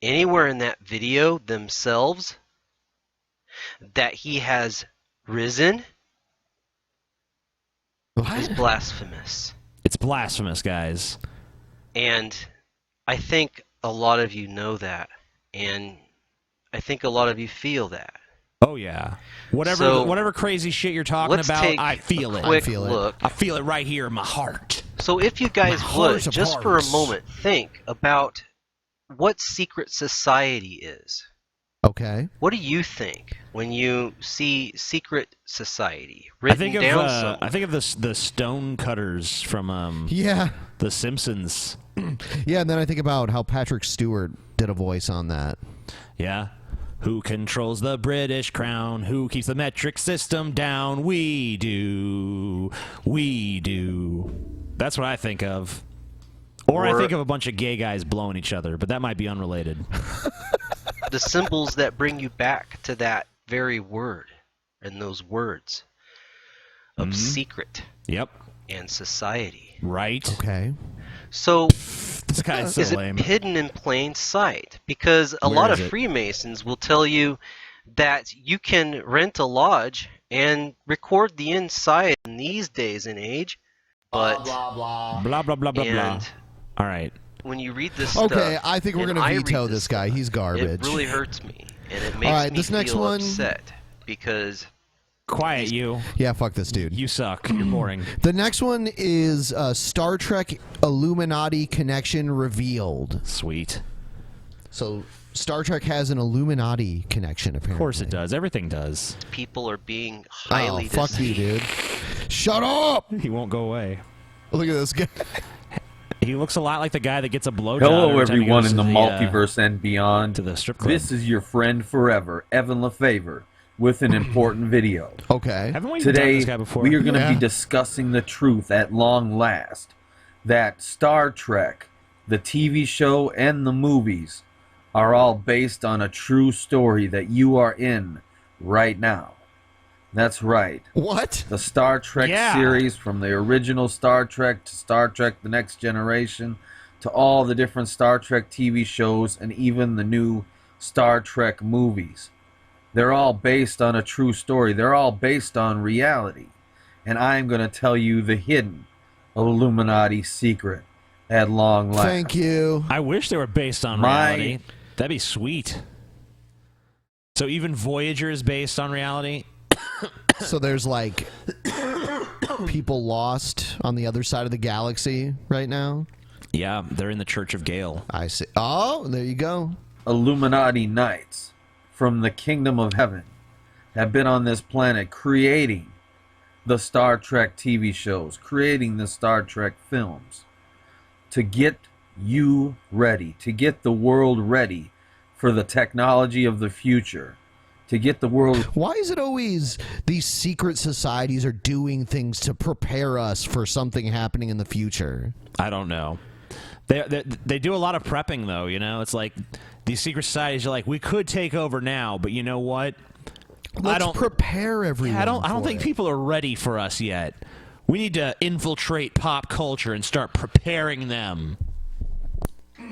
anywhere in that video themselves that he has risen is blasphemous. It's blasphemous, guys. And I think a lot of you know that, and I think a lot of you feel that. Oh yeah. Whatever crazy shit you're talking let's about, take I feel a it. quick I feel it. look. I feel it right here in my heart. So if you guys heart would, of just for a hearts. moment, think about what secret society is. Okay. What do you think when you see secret society I written think down of somewhere? I think of the stone cutters from Yeah. The Simpsons. Yeah, and then I think about how Patrick Stewart did a voice on that. Yeah. Who controls the British crown? Who keeps the metric system down? We do. We do. That's what I think of. Or I think of a bunch of gay guys blowing each other, but that might be unrelated. The symbols that bring you back to that very word and those words of secret Yep. and society. Right. Okay. So This guy's so is lame. it hidden in plain sight? Because a Where lot is of it? Freemasons will tell you that you can rent a lodge and record the inside in these days and age, but Blah, blah, blah, blah, blah. and All right. when you read this Okay, stuff, I think we're and going I to read veto this guy. stuff, He's garbage. It really hurts me, and it makes right, me this next feel one- upset because Quiet, you. Yeah, fuck this dude. You suck. You're boring. The next one is Star Trek Illuminati connection revealed. Sweet. So Star Trek has an Illuminati connection, apparently. Of course it does. Everything does. people are being highly Oh, fuck you, deceived. dude. Shut up! He won't go away. Look at this guy. He looks a lot like the guy that gets a blowjob. Hello, every time he everyone goes in the to multiverse and beyond. to the strip club. This is your friend forever, Evan LaFavor, with an important video. Okay. Haven't we done Today, this guy before? we are going to Yeah. be discussing the truth at long last that Star Trek, the TV show, and the movies are all based on a true story that you are in right now. That's right. What? The Star Trek Yeah. series, from the original Star Trek to Star Trek The Next Generation to all the different Star Trek TV shows and even the new Star Trek movies. They're all based on a true story. They're all based on reality. And I'm going to tell you the hidden Illuminati secret at long last. Thank you. I wish they were based on reality. That'd be sweet. So even Voyager is based on reality? So there's like people lost on the other side of the galaxy right now. Yeah, they're in the Church of Gale. I see. Oh, there you go. Illuminati knights from the kingdom of heaven have been on this planet creating the Star Trek TV shows, creating the Star Trek films to get you ready, to get the world ready for the technology of the future, to get the world. Why is it always these secret societies are doing things to prepare us for something happening in the future? I don't know. They do a lot of prepping, though, you know? It's like these secret societies are like, we could take over now, but you know what? Let's prepare everyone. Yeah, I don't for think it. people are ready for us yet. We need to infiltrate pop culture and start preparing them. You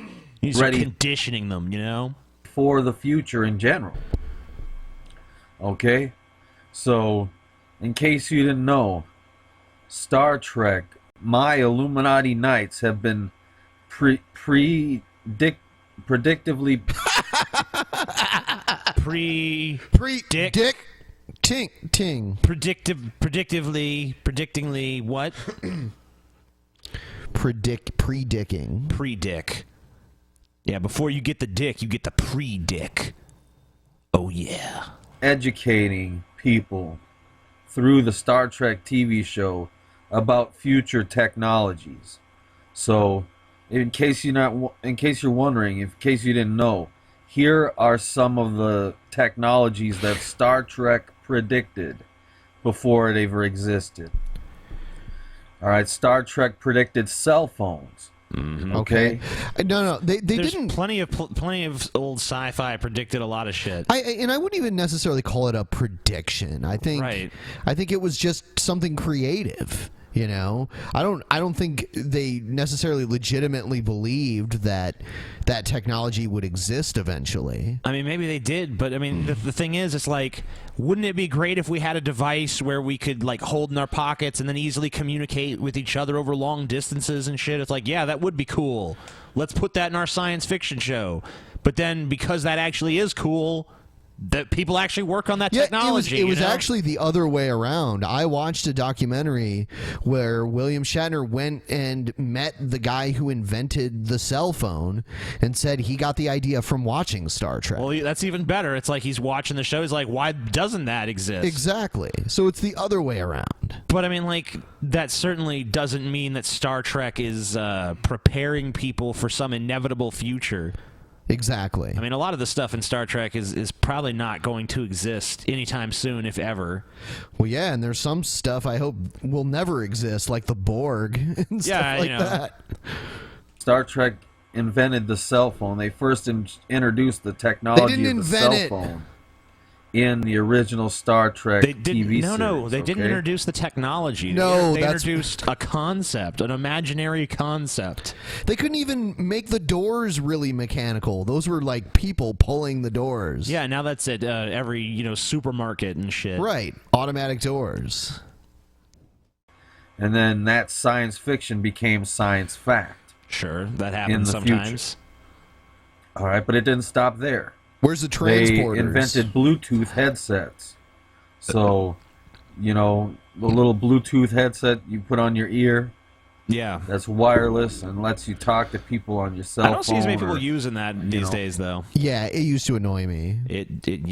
need to start Ready. conditioning them, you know? For the future in general. Okay? So, in case you didn't know, Star Trek, my Illuminati Knights have been predictively predictingly what? Predict. Yeah, before you get the dick, you get the pre-dick. Oh yeah. educating people through the Star Trek TV show about future technologies. So, in case you're wondering, in case you didn't know, here are some of the technologies that Star Trek predicted before it ever existed. All right, Star Trek predicted cell phones. Okay. No, they There's didn't. plenty of old sci-fi predicted a lot of shit. And I wouldn't even necessarily call it a prediction. I think it was just something creative. You know, I don't think they necessarily legitimately believed that technology would exist eventually. I mean, maybe they did, but I mean, the thing is, it's like, wouldn't it be great if we had a device where we could like hold in our pockets and then easily communicate with each other over long distances and shit? It's like, yeah, that would be cool. Let's put that in our science fiction show. But then, because that actually is cool, that people actually work on that technology. It was actually the other way around. I watched a documentary where William Shatner went and met the guy who invented the cell phone and said he got the idea from watching Star Trek. Well, that's even better. It's like he's watching the show. He's like, why doesn't that exist? Exactly. So it's the other way around. But I mean, like, that certainly doesn't mean that Star Trek is preparing people for some inevitable future. Exactly. I mean, a lot of the stuff in Star Trek is probably not going to exist anytime soon, if ever. Well, yeah, and there's some stuff I hope will never exist, like the Borg and stuff like that. Star Trek invented the cell phone. They first introduced the technology of the cell phone in the original Star Trek TV series. No, they didn't introduce the technology. No, they introduced a concept, an imaginary concept. They couldn't even make the doors really mechanical. Those were like people pulling the doors. Yeah, now that's at every supermarket and shit. Right, automatic doors. And then that science fiction became science fact. Sure, that happens sometimes. Future. All right, but it didn't stop there. Where's the transporters? They invented Bluetooth headsets. So, the little Bluetooth headset you put on your ear. Yeah. That's wireless and lets you talk to people on your cell phone. I don't see as many people using that these days, though. Yeah, it used to annoy me. It did.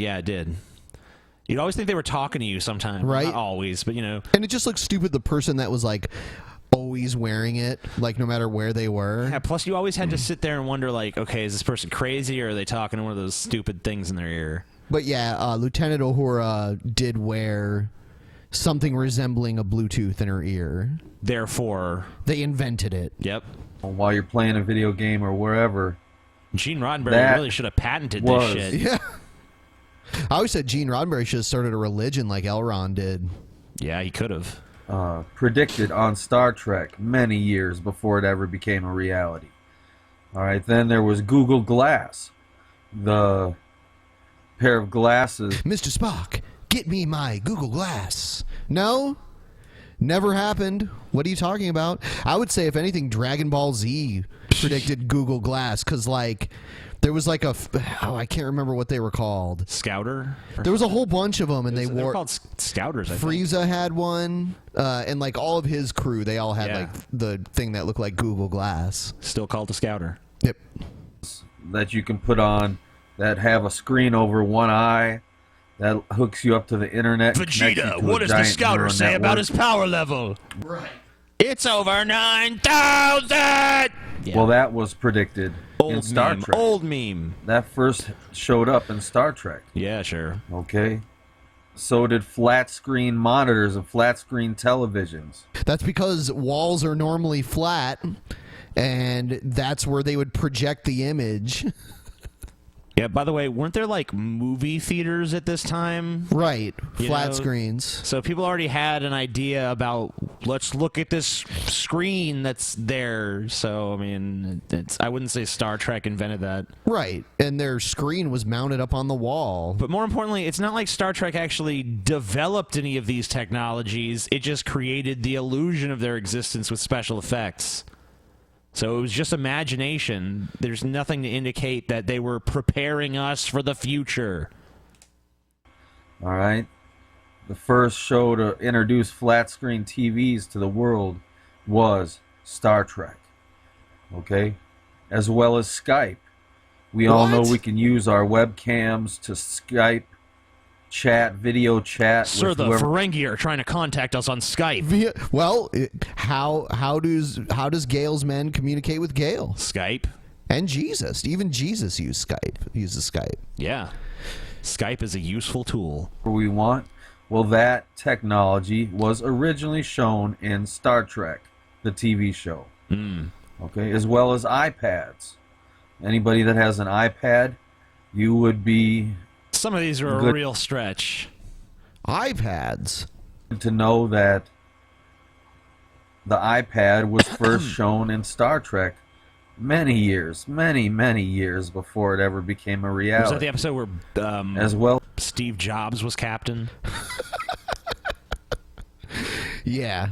You'd always think they were talking to you sometimes. Right. Not always, but And it just looks stupid, the person that was like always wearing it, like no matter where they were. Yeah, plus you always had to sit there and wonder, like, okay, is this person crazy, or are they talking to one of those stupid things in their ear? But yeah, Lieutenant Uhura did wear something resembling a Bluetooth in her ear. Therefore, they invented it. Yep. While you're playing a video game or wherever. Gene Roddenberry really should have patented this shit. Yeah. I always said Gene Roddenberry should have started a religion like Elrond did. Yeah, he could have. Predicted on Star Trek many years before it ever became a reality. All right, then there was Google Glass, the pair of glasses. Mr. Spock, get me my Google Glass. No, never happened. What are you talking about? I would say, if anything, Dragon Ball Z predicted Google Glass, because like there was like I can't remember what they were called. Scouter? There was a whole bunch of them, and they wore called Scouters. I think. Frieza had one, and like all of his crew, they all had like the thing that looked like Google Glass. Still called a Scouter. Yep. That you can put on that have a screen over one eye that hooks you up to the internet. Vegeta, what does the Scouter say about his power level? Right. It's over 9,000! Yeah. Well, that was predicted in Star Trek. Old meme. That first showed up in Star Trek. Yeah, sure. Okay. So did flat screen monitors and flat screen televisions. That's because walls are normally flat, and that's where they would project the image. Yeah, by the way, weren't there like movie theaters at this time? Right, flat screens. So people already had an idea about, let's look at this screen that's there. So, I mean, I wouldn't say Star Trek invented that. Right, and their screen was mounted up on the wall. But more importantly, it's not like Star Trek actually developed any of these technologies. It just created the illusion of their existence with special effects. So it was just imagination. There's nothing to indicate that they were preparing us for the future. All right. The first show to introduce flat screen TVs to the world was Star Trek. Okay? As well as Skype. We all know we can use our webcams to Skype, video chat. Sir, the Ferengi are trying to contact us on Skype. Well, how does Gale's men communicate with Gale? Skype. And Jesus. Even Jesus uses Skype. Yeah. Skype is a useful tool. We want. Well, that technology was originally shown in Star Trek, the TV show. Okay, as well as iPads. Anybody that has an iPad, you would be... Some of these are a real stretch. iPads? To know that the iPad was first shown in Star Trek many years before it ever became a reality. Was that the episode where as well Steve Jobs was captain? Yeah.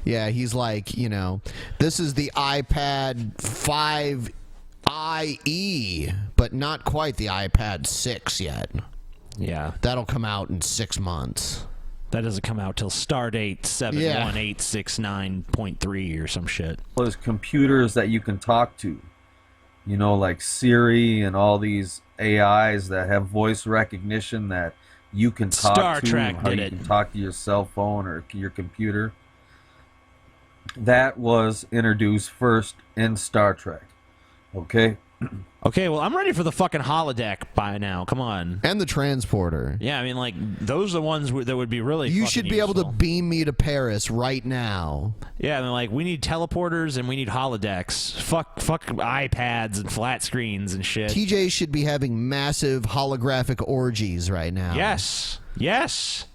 Yeah, he's like, you know, this is the iPad 5IE, but not quite the iPad 6 yet. Yeah. That'll come out in 6 months. That doesn't come out till Stardate 71869.3 or some shit. There's computers that you can talk to. You know, like Siri and all these AIs that have voice recognition that you can talk Star to. Trek how did you it. can talk to your cell phone or your computer. That was introduced first in Star Trek. Okay? Okay, well, I'm ready for the fucking holodeck by now. Come on. And the transporter. Yeah, I mean, like, those are the ones that would be really You fucking should be able to useful. beam me to Paris right now. Yeah, I mean, like, we need teleporters and we need holodecks. Fuck iPads and flat screens and shit. TJ should be having massive holographic orgies right now. Yes. Yes.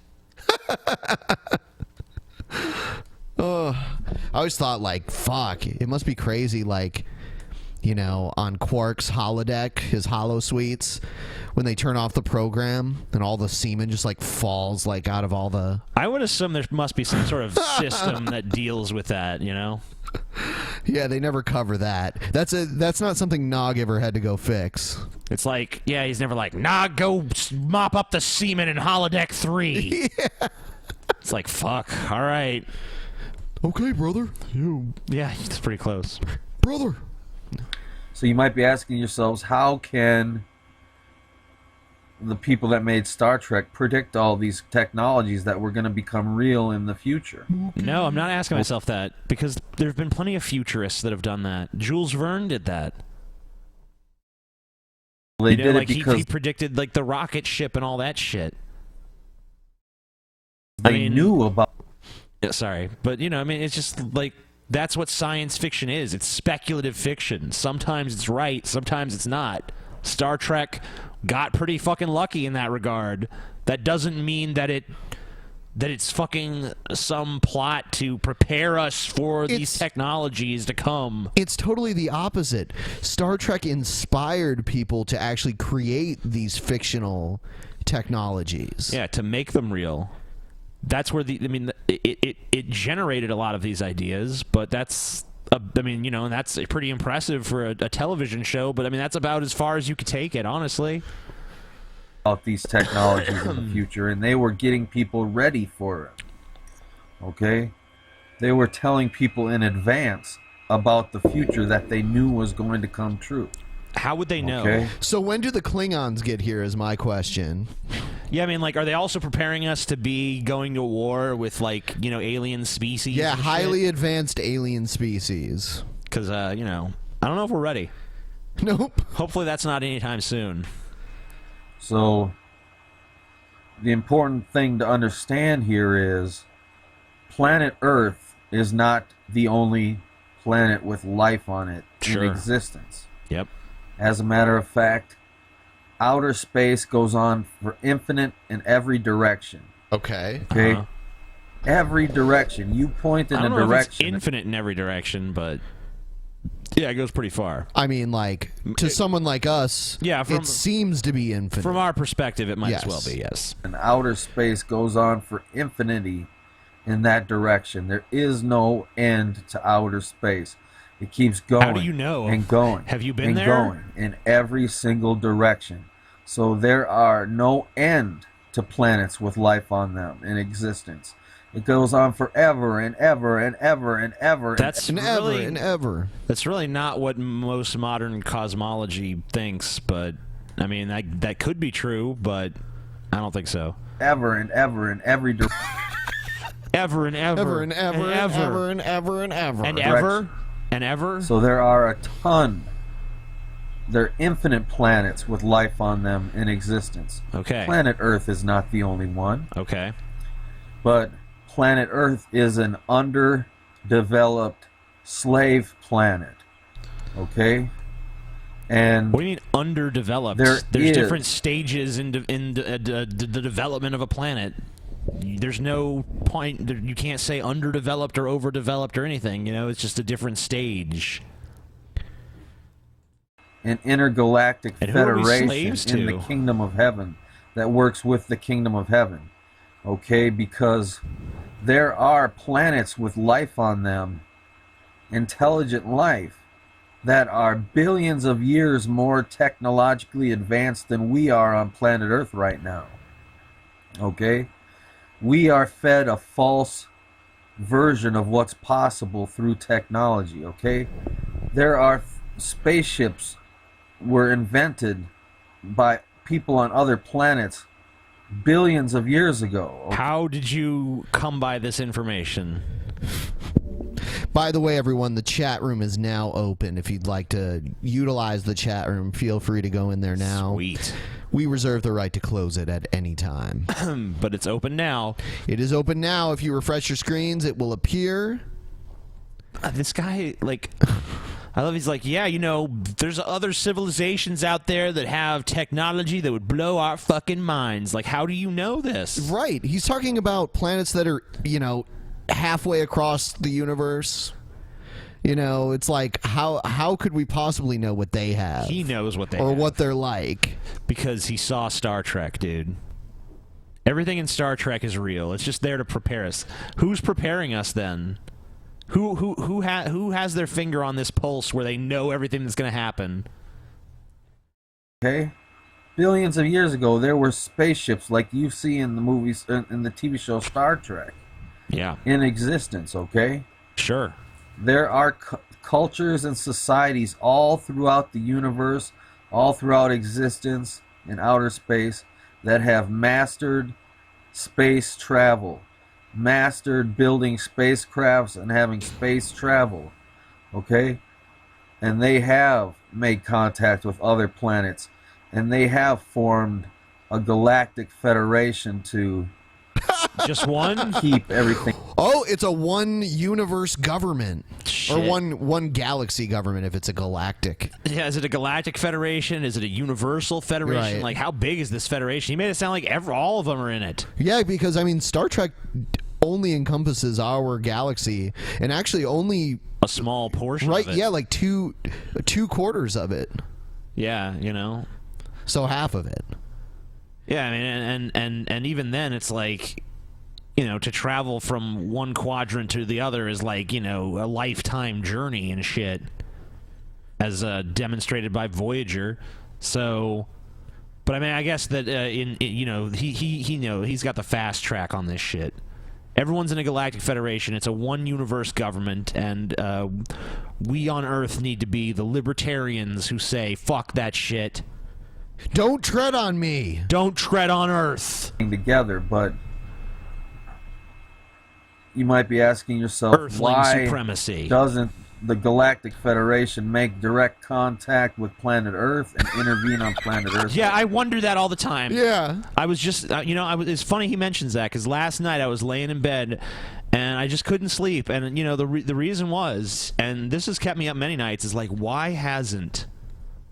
I always thought, like, fuck, it must be crazy, like, you know, on Quark's holodeck, his holo suites, when they turn off the program and all the semen just, like, falls, like, out of all the... I would assume there must be some sort of system that deals with that, you know? Yeah, they never cover that. That's not something Nog ever had to go fix. It's like, yeah, he's never like, nah, go mop up the semen in holodeck 3. Yeah. It's like, fuck, all right. Okay, brother. Yeah, it's pretty close. Brother. So you might be asking yourselves, how can the people that made Star Trek predict all these technologies that were going to become real in the future? No, I'm not asking myself that, because there have been plenty of futurists that have done that. Jules Verne did that. Well, they did like it because he predicted like the rocket ship and all that shit. they knew about... Yeah, sorry, but you know, I mean, it's just like that's what science fiction is. It's speculative fiction. Sometimes it's right, sometimes it's not. Star Trek got pretty fucking lucky in that regard. That doesn't mean that it's fucking some plot to prepare us for these technologies to come. It's totally the opposite. Star Trek inspired people to actually create these fictional technologies. Yeah, to make them real. That's where it generated a lot of these ideas, but that's that's pretty impressive for a television show, but I mean that's about as far as you could take it, honestly. About these technologies in the future, and they were getting people ready for it. Okay? They were telling people in advance about the future that they knew was going to come true. How would they know? Okay? So when do the Klingons get here is my question. Yeah, I mean, like, are they also preparing us to be going to war with, like, you know, alien species? Yeah, and highly shit? advanced alien species. Because, you know, I don't know if we're ready. Nope. Hopefully that's not anytime soon. So, the important thing to understand here is planet Earth is not the only planet with life on it in existence. Yep. As a matter of fact, outer space goes on for infinite in every direction. Okay. Okay? Every direction. You point in I don't a know if it's direction. infinite in every direction, but yeah, it goes pretty far. I mean, like, to someone like us, it seems to be infinite. From our perspective, it might Yes. as well be, yes. And outer space goes on for infinity in that direction. There is no end to outer space. It keeps going. How do you know? And going. Have you been and there? Going in every single direction. So there are no end to planets with life on them in existence. It goes on forever and ever and ever and ever. That's and really, and ever. That's really not what most modern cosmology thinks, but I mean that could be true, but I don't think so. Ever and ever in every direction. Ever and ever. Ever and ever and ever and ever and ever. And ever and ever. So there are a ton There are infinite planets with life on them in existence. Okay. Planet Earth is not the only one. Okay. But planet Earth is an underdeveloped slave planet. Okay? And what do you mean underdeveloped? There's different stages in the development of a planet. There's no point. You can't say underdeveloped or overdeveloped or anything. You know, it's just a different stage. An intergalactic And who are we federation slaves in to? the kingdom of heaven that works with the kingdom of heaven. Okay? Because there are planets with life on them, intelligent life, that are billions of years more technologically advanced than we are on planet Earth right now. Okay? We are fed a false version of what's possible through technology, okay? There are spaceships were invented by people on other planets billions of years ago. Okay? How did you come by this information? By the way, everyone, the chat room is now open. If you'd like to utilize the chat room, feel free to go in there now. Sweet. We reserve the right to close it at any time. But it's open now. It is open now. If you refresh your screens, it will appear. This guy, like, I love he's like, yeah, you know, there's other civilizations out there that have technology that would blow our fucking minds. Like, how do you know this? Right. He's talking about planets that are, you know, halfway across the universe. You know, it's like, how could we possibly know what they have? He knows what they or have. what they're like. Because he saw Star Trek, dude. Everything in Star Trek is real. It's just there to prepare us. Who's preparing us then? Who has their finger on this pulse where they know everything that's going to happen? Okay? Billions of years ago, there were spaceships like you see in the movies, in the TV show Star Trek. Yeah. In existence, okay? Sure. There are cultures and societies all throughout the universe, all throughout existence in outer space that have mastered space travel, mastered building spacecrafts and having space travel, okay? And they have made contact with other planets, and they have formed a galactic federation to just one keep everything. Oh, it's a one universe government. Shit. Or one galaxy government if it's a galactic. Yeah, is it a galactic federation? Is it a universal federation? Right. Like, how big is this federation? He made it sound like all of them are in it. Yeah, because, I mean, Star Trek only encompasses our galaxy, and actually only a small portion right, of it. Yeah, like two quarters of it. Yeah, you know. So half of it. Yeah, I mean, and even then, it's like, you know, to travel from one quadrant to the other is like, you know, a lifetime journey and shit, as demonstrated by Voyager. So, but I mean, I guess that you know, he's got the fast track on this shit. Everyone's in a galactic federation. It's a one universe government, and we on Earth need to be the libertarians who say fuck that shit. Don't tread on me. Don't tread on Earth. Together, but you might be asking yourself, Earthling why supremacy. Doesn't the Galactic Federation make direct contact with planet Earth and intervene on planet Earth? Yeah, I wonder that all the time. Yeah. I was just, you know, it's funny he mentions that, because last night I was laying in bed and I just couldn't sleep. And, you know, the reason was, and this has kept me up many nights, is like, why hasn't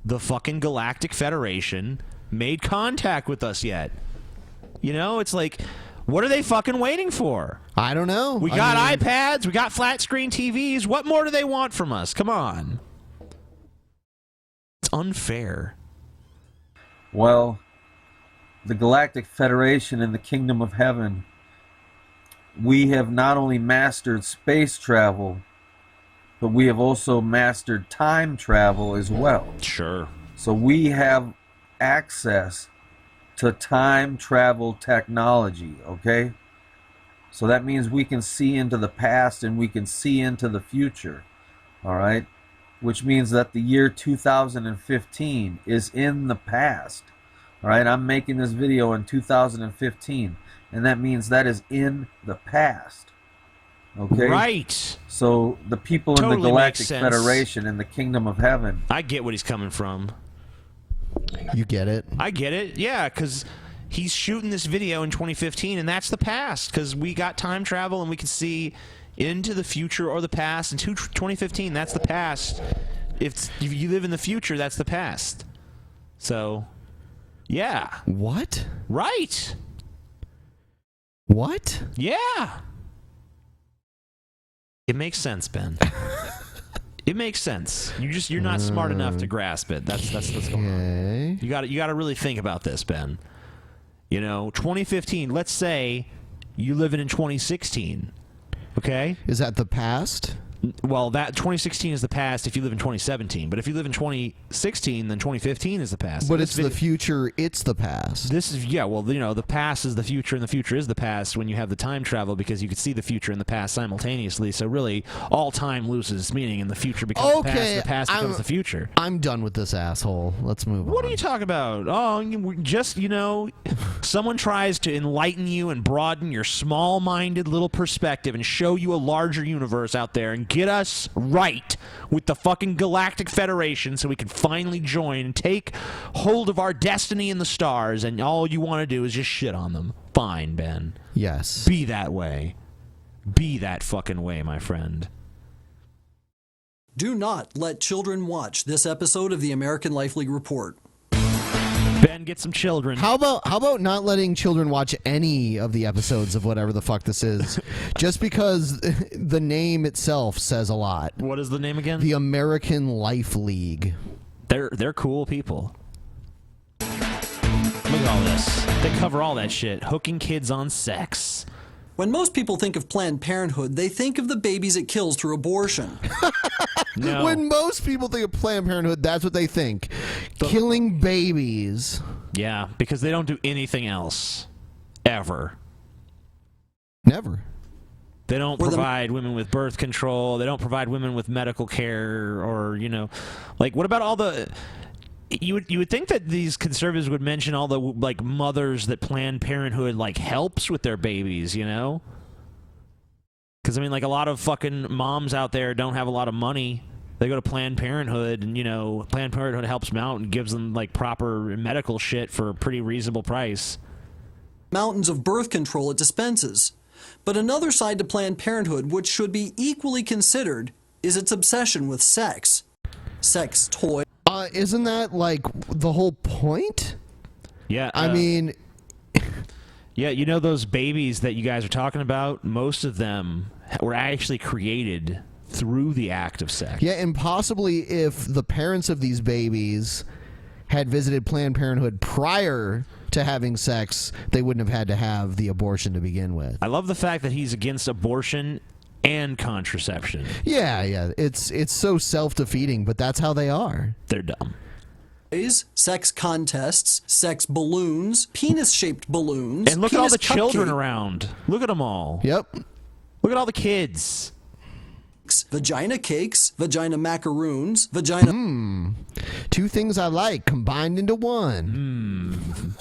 the fucking Galactic Federation made contact with us yet? You know, it's like, what are they fucking waiting for? I don't know. We got iPads, we got flat screen TVs. What more do they want from us? Come on. It's unfair. Well, the Galactic Federation and the Kingdom of Heaven, we have not only mastered space travel, but we have also mastered time travel as well. Sure. So we have access to time travel technology, okay? So that means we can see into the past and we can see into the future, all right? Which means that the year 2015 is in the past, all right? I'm making this video in 2015, and that means that is in the past, okay? Right. So the people in the Galactic Federation and the Kingdom of Heaven, I get what he's coming from. You get it? I get it. Yeah, because he's shooting this video in 2015, and that's the past. Because we got time travel, and we can see into the future or the past. And 2015, that's the past. If you live in the future, that's the past. So, yeah. What? Right. What? Yeah. It makes sense, Ben. It makes sense. You're not smart enough to grasp it. That's what's going on. You got to really think about this, Ben. 2015. Let's say you live in 2016. Okay? Is that the past? Well, that 2016 is the past if you live in 2017. But if you live in 2016, then 2015 is the past. But it's the future, it's the past. This is, the past is the future, and the future is the past when you have the time travel, because you can see the future and the past simultaneously. So really, all time loses its meaning, and the future becomes the past becomes the future. I'm done with this asshole. Let's move on. What are you talking about? Oh, just, someone tries to enlighten you and broaden your small-minded little perspective and show you a larger universe out there and get us right with the fucking Galactic Federation so we can finally join and take hold of our destiny in the stars, and all you want to do is just shit on them. Fine, Ben. Yes. Be that way. Be that fucking way, my friend. Do not let children watch this episode of the American Life League Report. Ben, get some children. How about not letting children watch any of the episodes of whatever the fuck this is, just because the name itself says a lot. What is the name again? The American Life League. They're cool people. Look at all this. They cover all that shit. Hooking kids on sex. When most people think of Planned Parenthood, they think of the babies it kills through abortion. No. When most people think of Planned Parenthood, that's what they think. Killing babies. Yeah, because they don't do anything else. Ever. Never. They don't provide women with birth control. They don't provide women with medical care, or, what about all the... You would think that these conservatives would mention all the mothers that Planned Parenthood helps with their babies, Because a lot of fucking moms out there don't have a lot of money. They go to Planned Parenthood, and Planned Parenthood helps them out and gives them proper medical shit for a pretty reasonable price. Mountains of birth control it dispenses. But another side to Planned Parenthood, which should be equally considered, is its obsession with sex. Sex toys. Isn't that the whole point? Yeah. I mean... Yeah, those babies that you guys are talking about, most of them were actually created through the act of sex. Yeah, and possibly if the parents of these babies had visited Planned Parenthood prior to having sex, they wouldn't have had to have the abortion to begin with. I love the fact that he's against abortion and contraception. Yeah. It's so self-defeating, but that's how they are. They're dumb. Sex contests, sex balloons, penis-shaped balloons. And look at all the children around. Look at them all. Yep. Look at all the kids. Vagina cakes, vagina macaroons, vagina... Two things I like combined into one.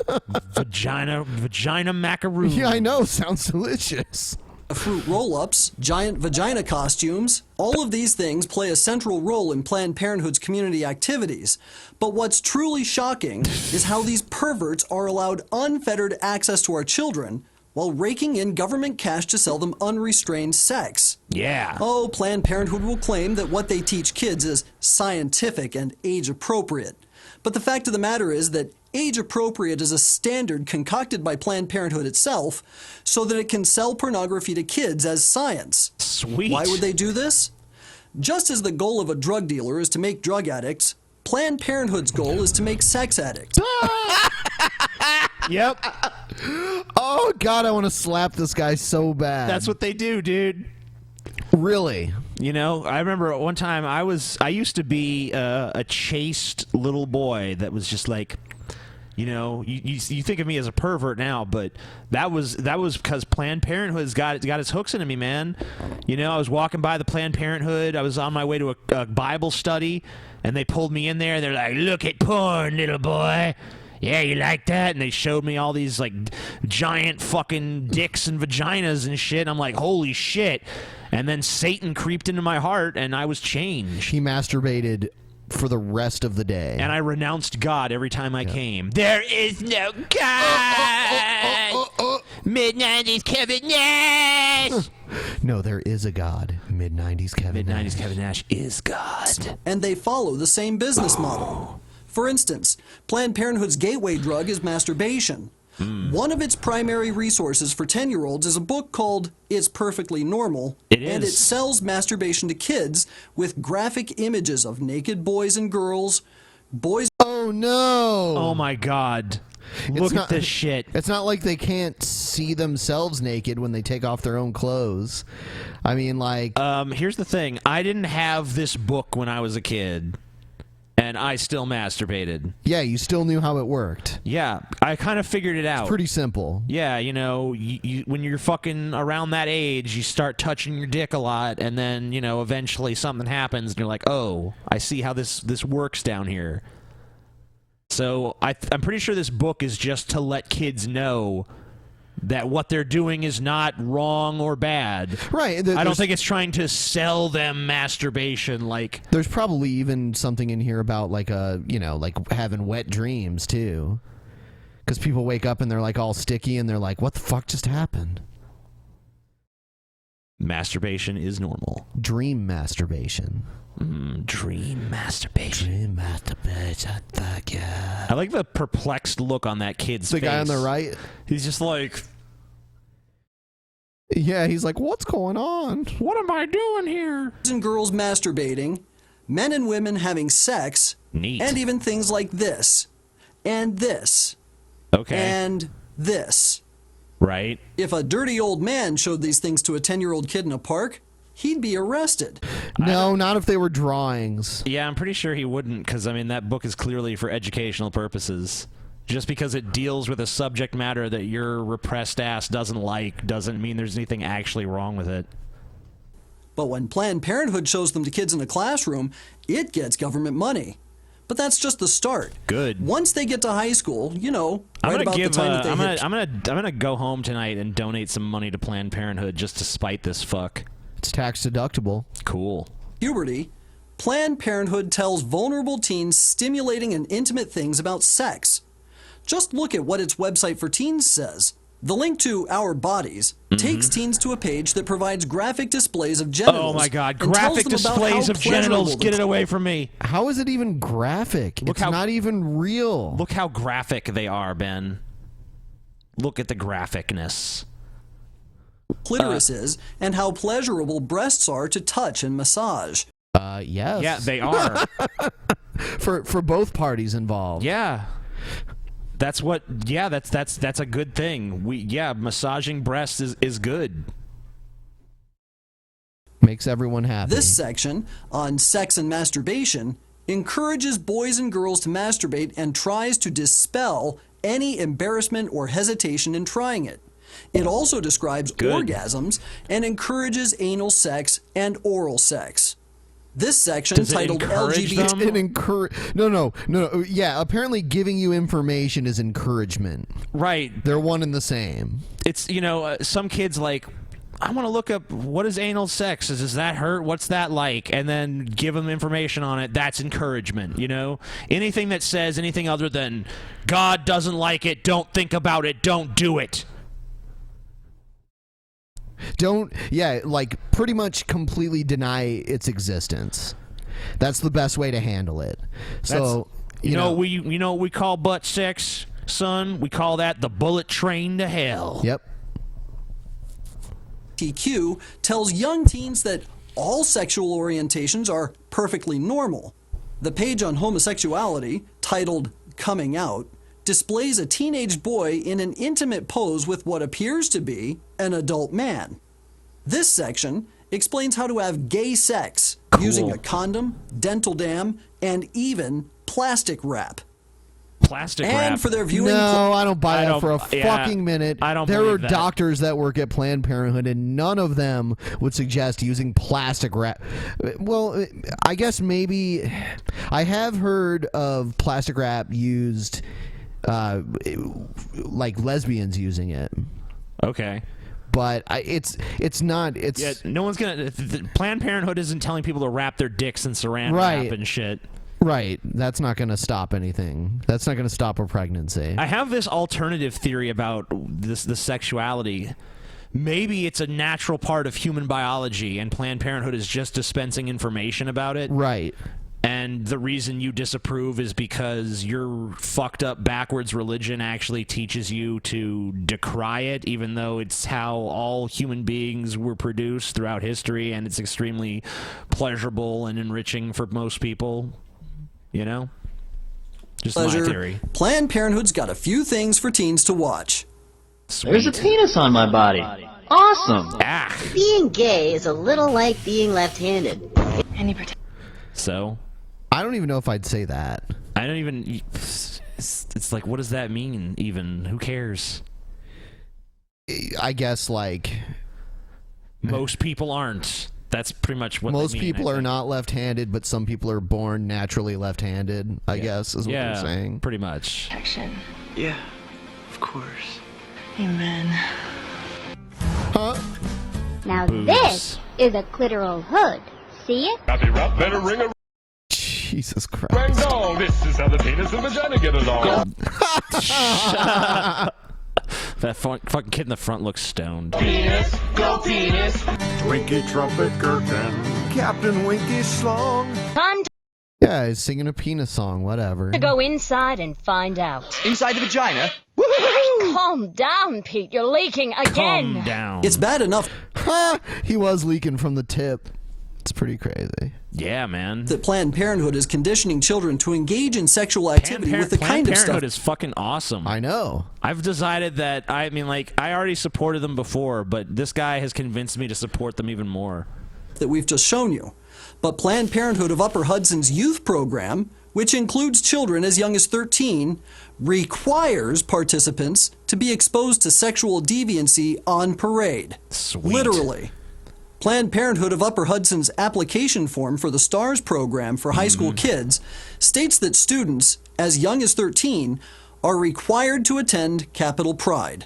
Vagina macaroons. Yeah, I know. Sounds delicious. Fruit roll-ups, giant vagina costumes. All of these things play a central role in Planned Parenthood's community activities. But what's truly shocking is how these perverts are allowed unfettered access to our children while raking in government cash to sell them unrestrained sex. Yeah. Oh, Planned Parenthood will claim that what they teach kids is scientific and age-appropriate. But the fact of the matter is that age-appropriate is a standard concocted by Planned Parenthood itself so that it can sell pornography to kids as science. Sweet. Why would they do this? Just as the goal of a drug dealer is to make drug addicts, Planned Parenthood's goal is to make sex addicts. Yep. Oh, God, I want to slap this guy so bad. That's what they do, dude. Really? I remember one time I used to be a chaste little boy that was just you think of me as a pervert now, but that was because Planned Parenthood's got its hooks into me, man. I was walking by the Planned Parenthood. I was on my way to a Bible study, and they pulled me in there. They're like, "Look at porn, little boy. Yeah, you like that?" And they showed me all these giant fucking dicks and vaginas and shit. I'm like, holy shit. And then Satan creeped into my heart, and I was changed. He masturbated for the rest of the day. And I renounced God every time I came. There is no God! Mid-90s Kevin Nash! No, there is a God. Mid-90s Kevin Nash. Mid-90s Kevin Nash is God. And they follow the same business model. For instance, Planned Parenthood's gateway drug is masturbation. One of its primary resources for 10-year-olds is a book called It's Perfectly Normal, and it sells masturbation to kids with graphic images of naked boys and girls, boys... Oh, no! Oh, my God. Look at this shit. It's not like they can't see themselves naked when they take off their own clothes. I mean, like... Here's the thing. I didn't have this book when I was a kid. And I still masturbated. Yeah, you still knew how it worked. Yeah, I kind of figured it out. It's pretty simple. Yeah, you know, when you're fucking around that age, you start touching your dick a lot, and then, you know, eventually something happens, and you're like, oh, I see how this works down here. So I'm pretty sure this book is just to let kids know that what they're doing is not wrong or bad. Right. I don't think it's trying to sell them masturbation. Like, there's probably even something in here about like having wet dreams too, because people wake up and they're like all sticky and they're like, "What the fuck just happened?" Masturbation is normal. Dream masturbation. Dream masturbation. Dream masturbation. Fuck yeah. I like the perplexed look on that kid's face. The guy on the right. He's just like... Yeah, he's like, what's going on? What am I doing here? And girls masturbating, men and women having sex, Neat. And even things like this, and this, okay, and this. Right. If a dirty old man showed these things to a 10-year-old kid in a park, he'd be arrested. No, not if they were drawings. Yeah, I'm pretty sure he wouldn't, because, I mean, that book is clearly for educational purposes. Just because it deals with a subject matter that your repressed ass doesn't like doesn't mean there's anything actually wrong with it. But when Planned Parenthood shows them to kids in a classroom, it gets government money. But that's just the start. Good. Once they get to high school, you know, right about the time that they hit... I'm gonna go home tonight and donate some money to Planned Parenthood just to spite this fuck. It's tax deductible. Cool. Puberty, Planned Parenthood tells vulnerable teens stimulating and intimate things about sex. Just look at what its website for teens says. The link to Our Bodies takes teens to a page that provides graphic displays of genitals. Oh my god, graphic displays of genitals, get it away from me. How is it even graphic? It's not even real. Look how graphic they are, Ben. Look at the graphicness. Clitoris is, and how pleasurable breasts are to touch and massage. Yes. Yeah, they are. for both parties involved. Yeah. That's what, yeah, that's a good thing. Massaging breasts is good. Makes everyone happy. This section, on sex and masturbation, encourages boys and girls to masturbate and tries to dispel any embarrassment or hesitation in trying it. It also describes orgasms and encourages anal sex and oral sex. This section, titled LGBT... No. Yeah, apparently giving you information is encouragement. Right. They're one and the same. It's, some kids like, I want to look up, what is anal sex? Does that hurt? What's that like? And then give them information on it. That's encouragement, Anything that says anything other than, God doesn't like it, don't think about it, don't do it. Pretty much completely deny its existence. That's the best way to handle it. So, you know what we call butt sex, son? We call that the bullet train to hell. Yep. TQ tells young teens that all sexual orientations are perfectly normal. The page on homosexuality, titled Coming Out, displays a teenage boy in an intimate pose with what appears to be an adult man. This section explains how to have gay sex using a condom, dental dam, and even plastic wrap. Plastic wrap? And for their viewing... No, I don't buy that for a fucking minute. I don't There are believe that. doctors that work at Planned Parenthood, and none of them would suggest using plastic wrap. Well, I guess maybe... I have heard of plastic wrap used... like lesbians using it. Okay. But it's not. No one's gonna. Planned Parenthood isn't telling people to wrap their dicks in saran wrap and shit. Right. That's not going to stop anything. That's not going to stop a pregnancy. I have this alternative theory about the sexuality. Maybe it's a natural part of human biology, and Planned Parenthood is just dispensing information about it. Right. And the reason you disapprove is because your fucked up backwards religion actually teaches you to decry it, even though it's how all human beings were produced throughout history, and it's extremely pleasurable and enriching for most people. You know? Just my theory. Planned Parenthood's got a few things for teens to watch. Sweet. There's a penis on my body. Awesome. Being gay is a little like being left-handed. So? I don't even know if I'd say that. I don't even... It's like, what does that mean, even? Who cares? I guess, like... Most people aren't. That's pretty much what most they mean, people I are think. not left-handed, but some people are born naturally left-handed, I guess, is what they're saying. Pretty much. Yeah, of course. Amen. Huh? Now Boobs. this is a clitoral hood. See it? Better ring a Jesus Christ. ring dong. This is how the penis and vagina get along. That fucking kid in the front looks stoned. Penis, go penis. Winky trumpet curtain, Captain Winky Schlong. Time Yeah, he's singing a penis song, whatever. to go inside and find out. Inside the vagina? Calm down, Pete. You're leaking again. Calm down. It's bad enough He was leaking from the tip. It's pretty crazy. Yeah, man. that Planned Parenthood is conditioning children to engage in sexual activity with the kind Planned of Parenthood stuff is fucking awesome. I know. I've decided that, I mean, like, I already supported them before, but this guy has convinced me to support them even more. that we've just shown you. But Planned Parenthood of Upper Hudson's youth program, which includes children as young as 13, requires participants to be exposed to sexual deviancy on parade. Sweet. Literally. Planned Parenthood of Upper Hudson's application form for the STARS program for high school kids states that students as young as 13 are required to attend Capitol Pride.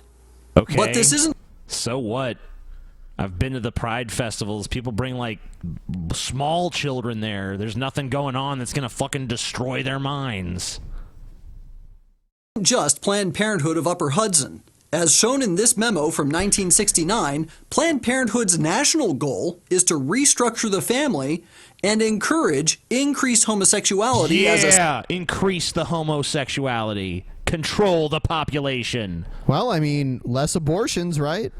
Okay. But this isn't... So what? I've been to the Pride festivals. People bring, like, small children there. There's nothing going on that's going to fucking destroy their minds. just Planned Parenthood of Upper Hudson. As shown in this memo from 1969, Planned Parenthood's national goal is to restructure the family and encourage increased homosexuality as a... increase the homosexuality. Control the population. Well, I mean, less abortions, right?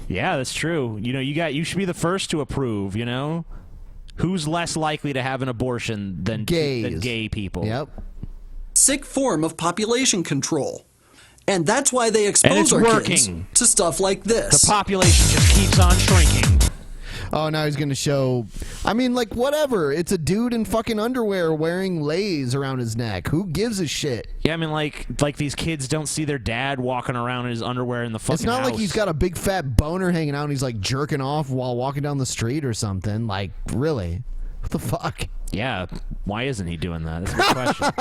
Yeah, that's true. You know, you should be the first to approve, you know? Who's less likely to have an abortion than gay people? Yep. sick form of population control. And that's why they expose our kids to stuff like this. The population just keeps on shrinking. Oh, now he's going to show... I mean, like, whatever. It's a dude in fucking underwear wearing lays around his neck. Who gives a shit? Yeah, I mean, like these kids don't see their dad walking around in his underwear in the fucking It's not house. like he's got a big fat boner hanging out and he's, like, jerking off while walking down the street or something. Like, really? What the fuck? Yeah, why isn't he doing that? That's a good question.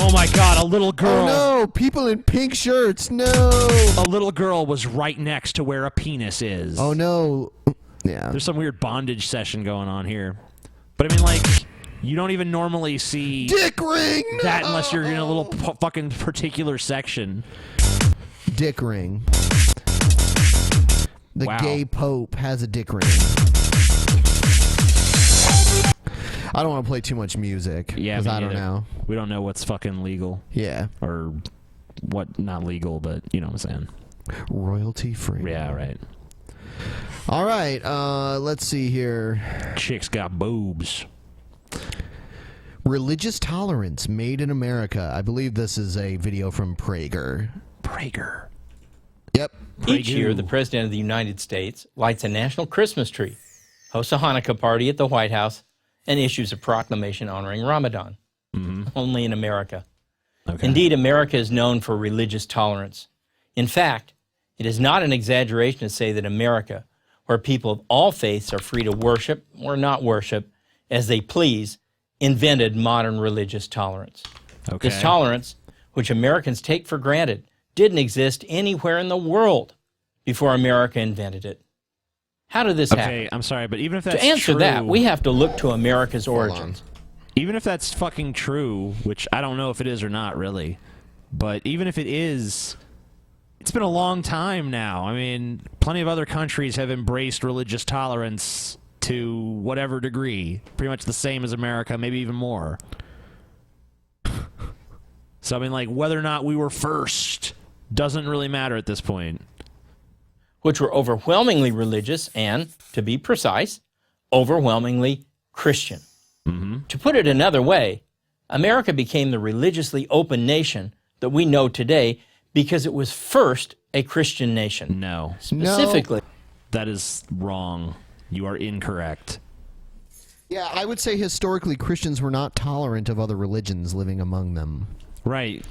Oh my god, a little girl. Oh no, people in pink shirts, no. A little girl was right next to where a penis is. Oh no. Yeah. There's some weird bondage session going on here. But I mean, like, you don't even normally see dick ring that unless you're in a little fucking particular section. Dick ring. The Wow. gay pope has a dick ring. I don't want to play too much music. Yeah, because me I don't neither. know. We don't know what's fucking legal. Yeah. Or what not legal, but you know what I'm saying. Royalty free. Yeah, right. All right, let's see here. Chicks got boobs. Religious tolerance made in America. I believe this is a video from Prager. Prager. Yep. Each year, the President of the United States lights a national Christmas tree, hosts a Hanukkah party at the White House, and issues a proclamation honoring Ramadan. Only in America. Okay. Indeed, America is known for religious tolerance. In fact, it is not an exaggeration to say that America, where people of all faiths are free to worship or not worship as they please, invented modern religious tolerance. Okay. This tolerance, which Americans take for granted, didn't exist anywhere in the world before America invented it. How did this happen? Okay, I'm sorry, but even if that's to answer true, that, we have to look to America's origins. Even if that's fucking true, which I don't know if it is or not, really, but even if it is, it's been a long time now. I mean, plenty of other countries have embraced religious tolerance to whatever degree. Pretty much the same as America, maybe even more. So, I mean, like, whether or not we were first doesn't really matter at this point. Which were overwhelmingly religious and, to be precise, overwhelmingly Christian. To put it another way, America became the religiously open nation that we know today because it was first a Christian nation. No. Specifically. That is wrong. You are incorrect. Yeah, I would say historically Christians were not tolerant of other religions living among them. Right.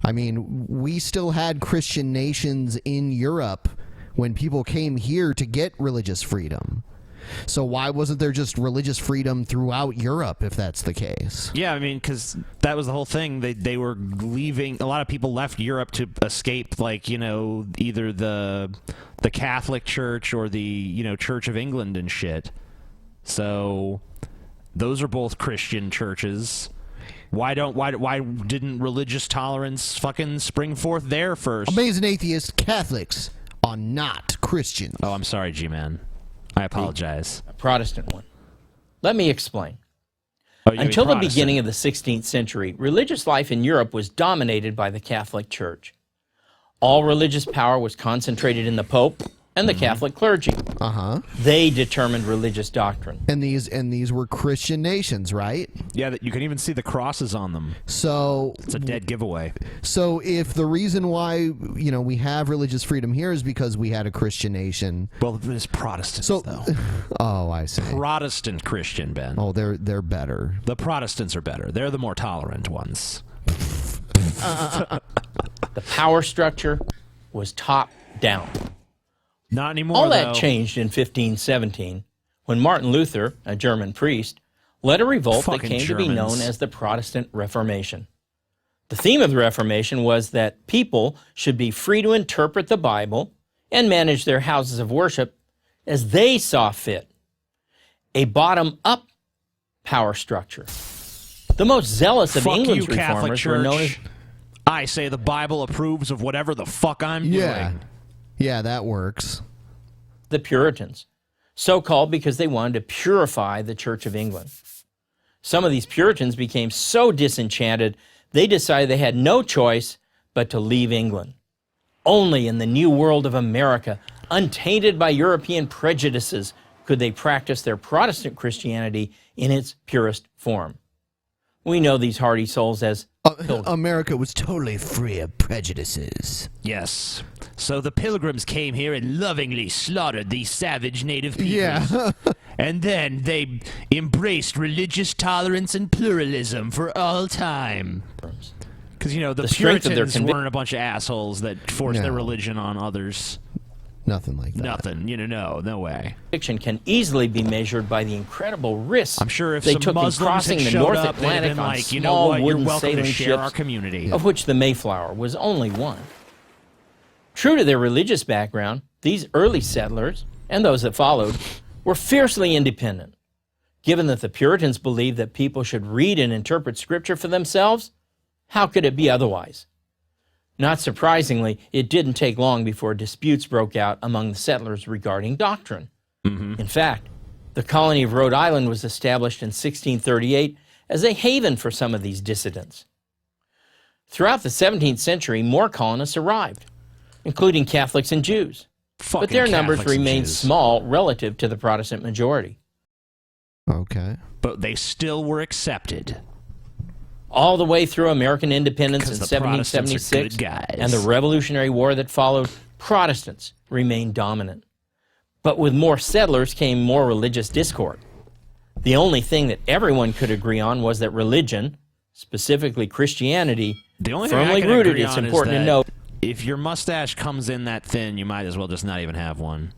I mean, we still had Christian nations in Europe when people came here to get religious freedom. So why wasn't there just religious freedom throughout Europe if that's the case? Yeah, I mean, because that was the whole thing. They were leaving. A lot of people left Europe to escape, like, you know, either the Catholic Church or the, you know, Church of England and shit. So those are both Christian churches. Why didn't religious tolerance fucking spring forth there first? Amazing atheists, Catholics are not Christians. Oh, I'm sorry, G-Man. I apologize. A Protestant one. Let me explain. Oh, you mean Until the Protestant. beginning of the 16th century, religious life in Europe was dominated by the Catholic Church. All religious power was concentrated in the Pope and the Catholic clergy. They determined religious doctrine. And these were Christian nations, right? Yeah, that you can even see the crosses on them. So it's a dead giveaway. So if the reason why, you know, we have religious freedom here is because we had a Christian nation. Well, it's Protestants, though. Oh, I see. Protestant Christian, Ben. Oh, they're better. The Protestants are better. They're the more tolerant ones. The power structure was top down. Not anymore, All that though. changed in 1517 when Martin Luther, a German priest, led a revolt that Fucking came to be known Germans. as the Protestant Reformation. The theme of the Reformation was that people should be free to interpret the Bible and manage their houses of worship as they saw fit. A bottom-up power structure. The most zealous of Fuck England's you, Catholic reformers were known as Church. I say the Bible approves of whatever the fuck I'm doing. Yeah, that works. the Puritans, so called because they wanted to purify the Church of England. Some of these Puritans became so disenchanted, they decided they had no choice but to leave England. Only in the new world of America, untainted by European prejudices, could they practice their Protestant Christianity in its purest form. We know these hardy souls as America was totally free of prejudices. Yes. So the Pilgrims came here and lovingly slaughtered these savage native peoples. Yeah. And then they embraced religious tolerance and pluralism for all time. Because, you know, the strength of their Puritans weren't a bunch of assholes that forced their religion on others. Nothing like that. Nothing. You know, no way. Conviction can easily be measured by the incredible risks I'm sure if they some took in Muslims crossing had the showed North up, they'd have Atlantic been on like, you know small what, you're wooden welcome to sailing share our ships, community. of which the Mayflower was only one. True to their religious background, these early settlers, and those that followed, were fiercely independent. Given that the Puritans believed that people should read and interpret Scripture for themselves, how could it be otherwise? Not surprisingly, it didn't take long before disputes broke out among the settlers regarding doctrine. In fact, the colony of Rhode Island was established in 1638 as a haven for some of these dissidents. Throughout the 17th century, more colonists arrived, including Catholics and Jews. But their numbers Catholics and remained Jews. small relative to the Protestant majority. Okay. But they still were accepted. All the way through American independence in 'Cause the Protestants are 1776 good guys. and the Revolutionary War that followed, Protestants remained dominant. But with more settlers came more religious discord. The only thing that everyone could agree on was that religion, specifically Christianity, The only thing I firmly can rooted, agree it's on important is to that note, if your mustache comes in that thin, you might as well just not even have one.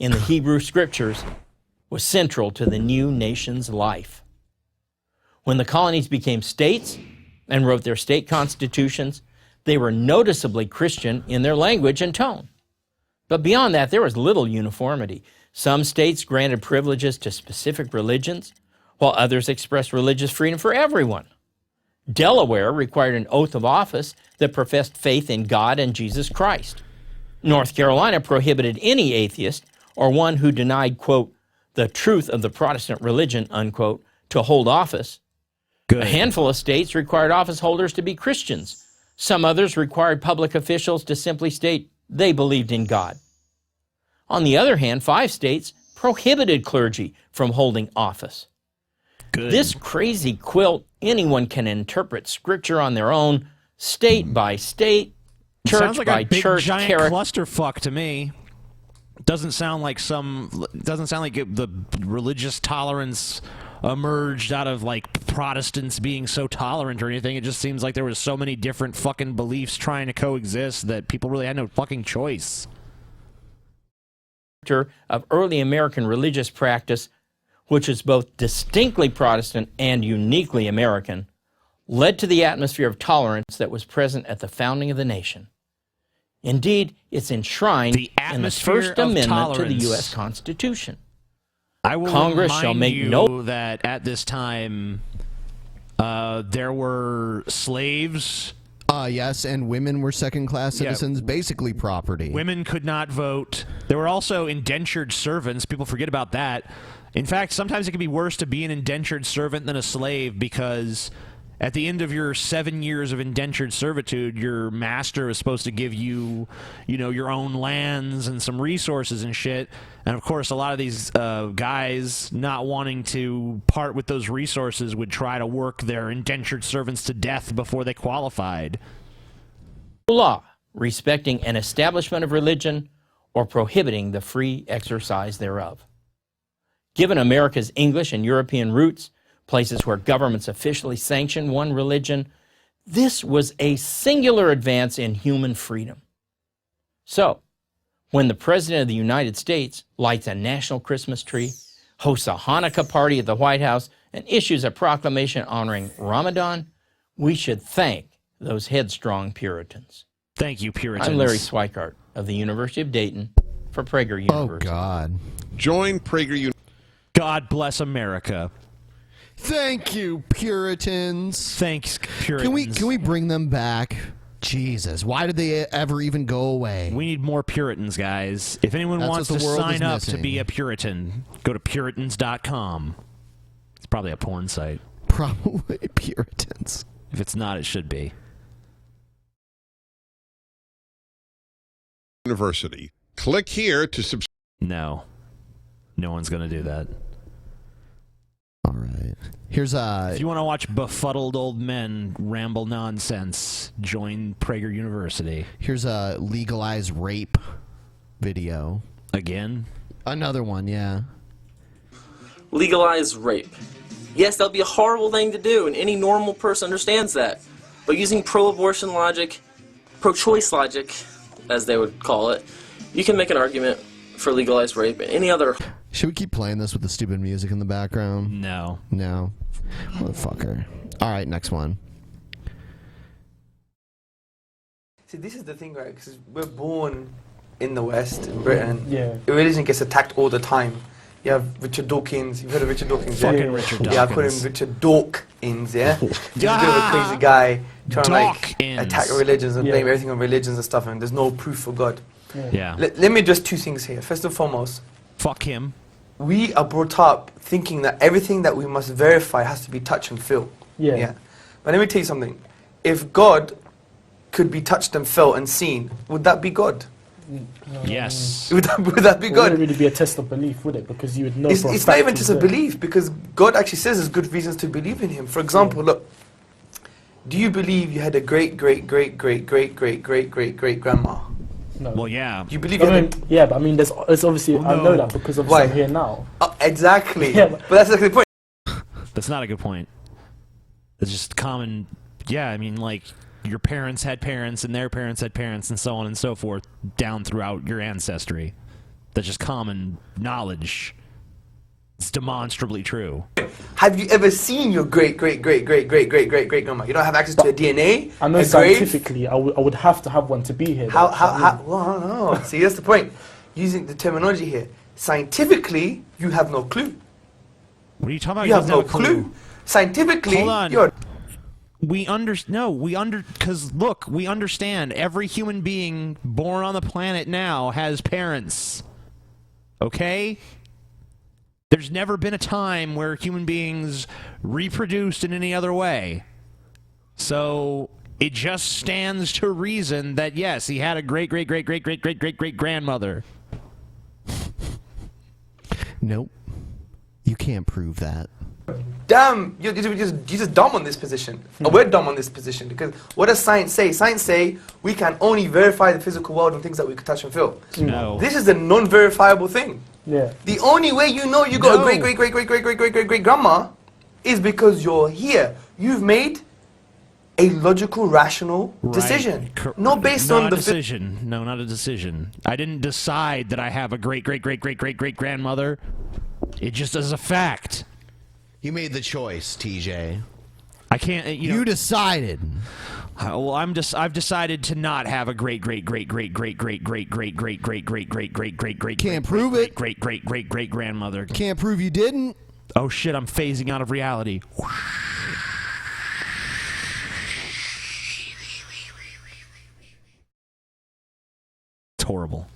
in the Hebrew Scriptures, was central to the new nation's life. When the colonies became states and wrote their state constitutions, they were noticeably Christian in their language and tone. But beyond that, there was little uniformity. Some states granted privileges to specific religions, while others expressed religious freedom for everyone. Delaware required an oath of office that professed faith in God and Jesus Christ. North Carolina prohibited any atheist or one who denied, quote, the truth of the Protestant religion, unquote, to hold office. Good. A handful of states required office holders to be Christians. Some others required public officials to simply state they believed in God. On the other hand, 5 states prohibited clergy from holding office. Good. This crazy quilt, anyone can interpret Scripture on their own, state by state, church Sounds like by a big church, giant clusterfuck to me. Doesn't sound like the religious tolerance emerged out of like Protestants being so tolerant or anything. It just seems like there was so many different fucking beliefs trying to coexist that people really had no fucking choice. Of early American religious practice, which is both distinctly Protestant and uniquely American, led to the atmosphere of tolerance that was present at the founding of the nation. Indeed, it's enshrined in the First Amendment to the U.S. Constitution. I will Congress shall make no that at this time there were slaves. Yes, and women were second-class citizens, basically property. Women could not vote. There were also indentured servants. People forget about that. In fact, sometimes it can be worse to be an indentured servant than a slave, because at the end of your 7 years of indentured servitude, your master is supposed to give you, your own lands and some resources and shit. And of course, a lot of these guys not wanting to part with those resources would try to work their indentured servants to death before they qualified. Law respecting an establishment of religion or prohibiting the free exercise thereof. Given America's English and European roots, places where governments officially sanction one religion, this was a singular advance in human freedom. So, when the President of the United States lights a national Christmas tree, hosts a Hanukkah party at the White House, and issues a proclamation honoring Ramadan, we should thank those headstrong Puritans. Thank you, Puritans. I'm Larry Swikart of the University of Dayton for Prager University. Oh, God. Join Prager University. God bless America. Thank you, Puritans. Thanks, Puritans. Can we bring them back? Jesus, why did they ever even go away? We need more Puritans, guys. If anyone wants to sign up to be a Puritan, go to Puritans.com. It's probably a porn site. Probably Puritans. If it's not, it should be. University. Click here to subscribe. No. No one's going to do that. All right. Here's If you want to watch befuddled old men ramble nonsense, join Prager University. Here's a legalized rape video. Again? Another one, yeah. Legalize rape. Yes, that'll be a horrible thing to do, and any normal person understands that. But using pro-abortion logic, pro-choice logic, as they would call it, you can make an argument for legalized rape and any other. Should we keep playing this with the stupid music in the background? No. No. Motherfucker. All right, next one. See, this is the thing, right? Because we're born in the West, in Britain. Yeah. Religion gets attacked all the time. You have Richard Dawkins. You've heard of Richard Dawkins? Fucking Richard Dawkins. Yeah, I call him Richard Dawkins, yeah? He's a bit of a crazy guy trying to like attack religions and blame everything on religions and stuff, and there's no proof for God. Yeah. Let me address two things here. First and foremost, fuck him. We are brought up thinking that everything that we must verify has to be touch and feel. Yeah. But let me tell you something. If God could be touched and felt and seen, would that be God? Yes. Would that be It God? wouldn't really be a test of belief, would it? Because you would know. It's for a not fact even he's just a there. belief, because God actually says there's good reasons to believe in Him. For example, look, do you believe you had a great grandma? No. Well, yeah. You believe yeah, but I mean, there's obviously I know that because obviously I'm here now. Exactly. Yeah, but that's exactly the point. That's not a good point. It's just common. Yeah, I mean, like, your parents had parents and their parents had parents and so on and so forth down throughout your ancestry. That's just common knowledge. It's demonstrably true. Have you ever seen your great-great-great-great-great-great-great-great-grandma? You don't have access to her DNA? I know her scientifically, I would have to have one to be here. Well, I don't know. See, that's the point. Using the terminology here. Scientifically, you have no clue. What are you talking about? You have no clue. Scientifically, hold on. you're... Because look, we understand every human being born on the planet now has parents. Okay? There's never been a time where human beings reproduced in any other way. So it just stands to reason that yes, he had a great-great-great-great-great-great-great-great-grandmother. Nope. You can't prove that. Damn, you're just dumb on this position. We're dumb on this position because what does science say? Science say we can only verify the physical world and things that we can touch and feel. No. This is a non-verifiable thing. Yeah. The only way you know you got a great-great-great-great-great-great-great-great-grandma is because you're here. You've made a logical, rational decision. Not based on the... Not a decision. No, not a decision. I didn't decide that I have a great-great-great-great-great-great-grandmother. It just is a fact. You made the choice, TJ. I can't. You decided. Well, I've decided to not have a great-great-great-great-great-great-great-great-great-great-great-great-great. Can't prove it. Great-great-great-great-grandmother. Can't prove you didn't. Oh shit! I'm phasing out of reality. It's horrible.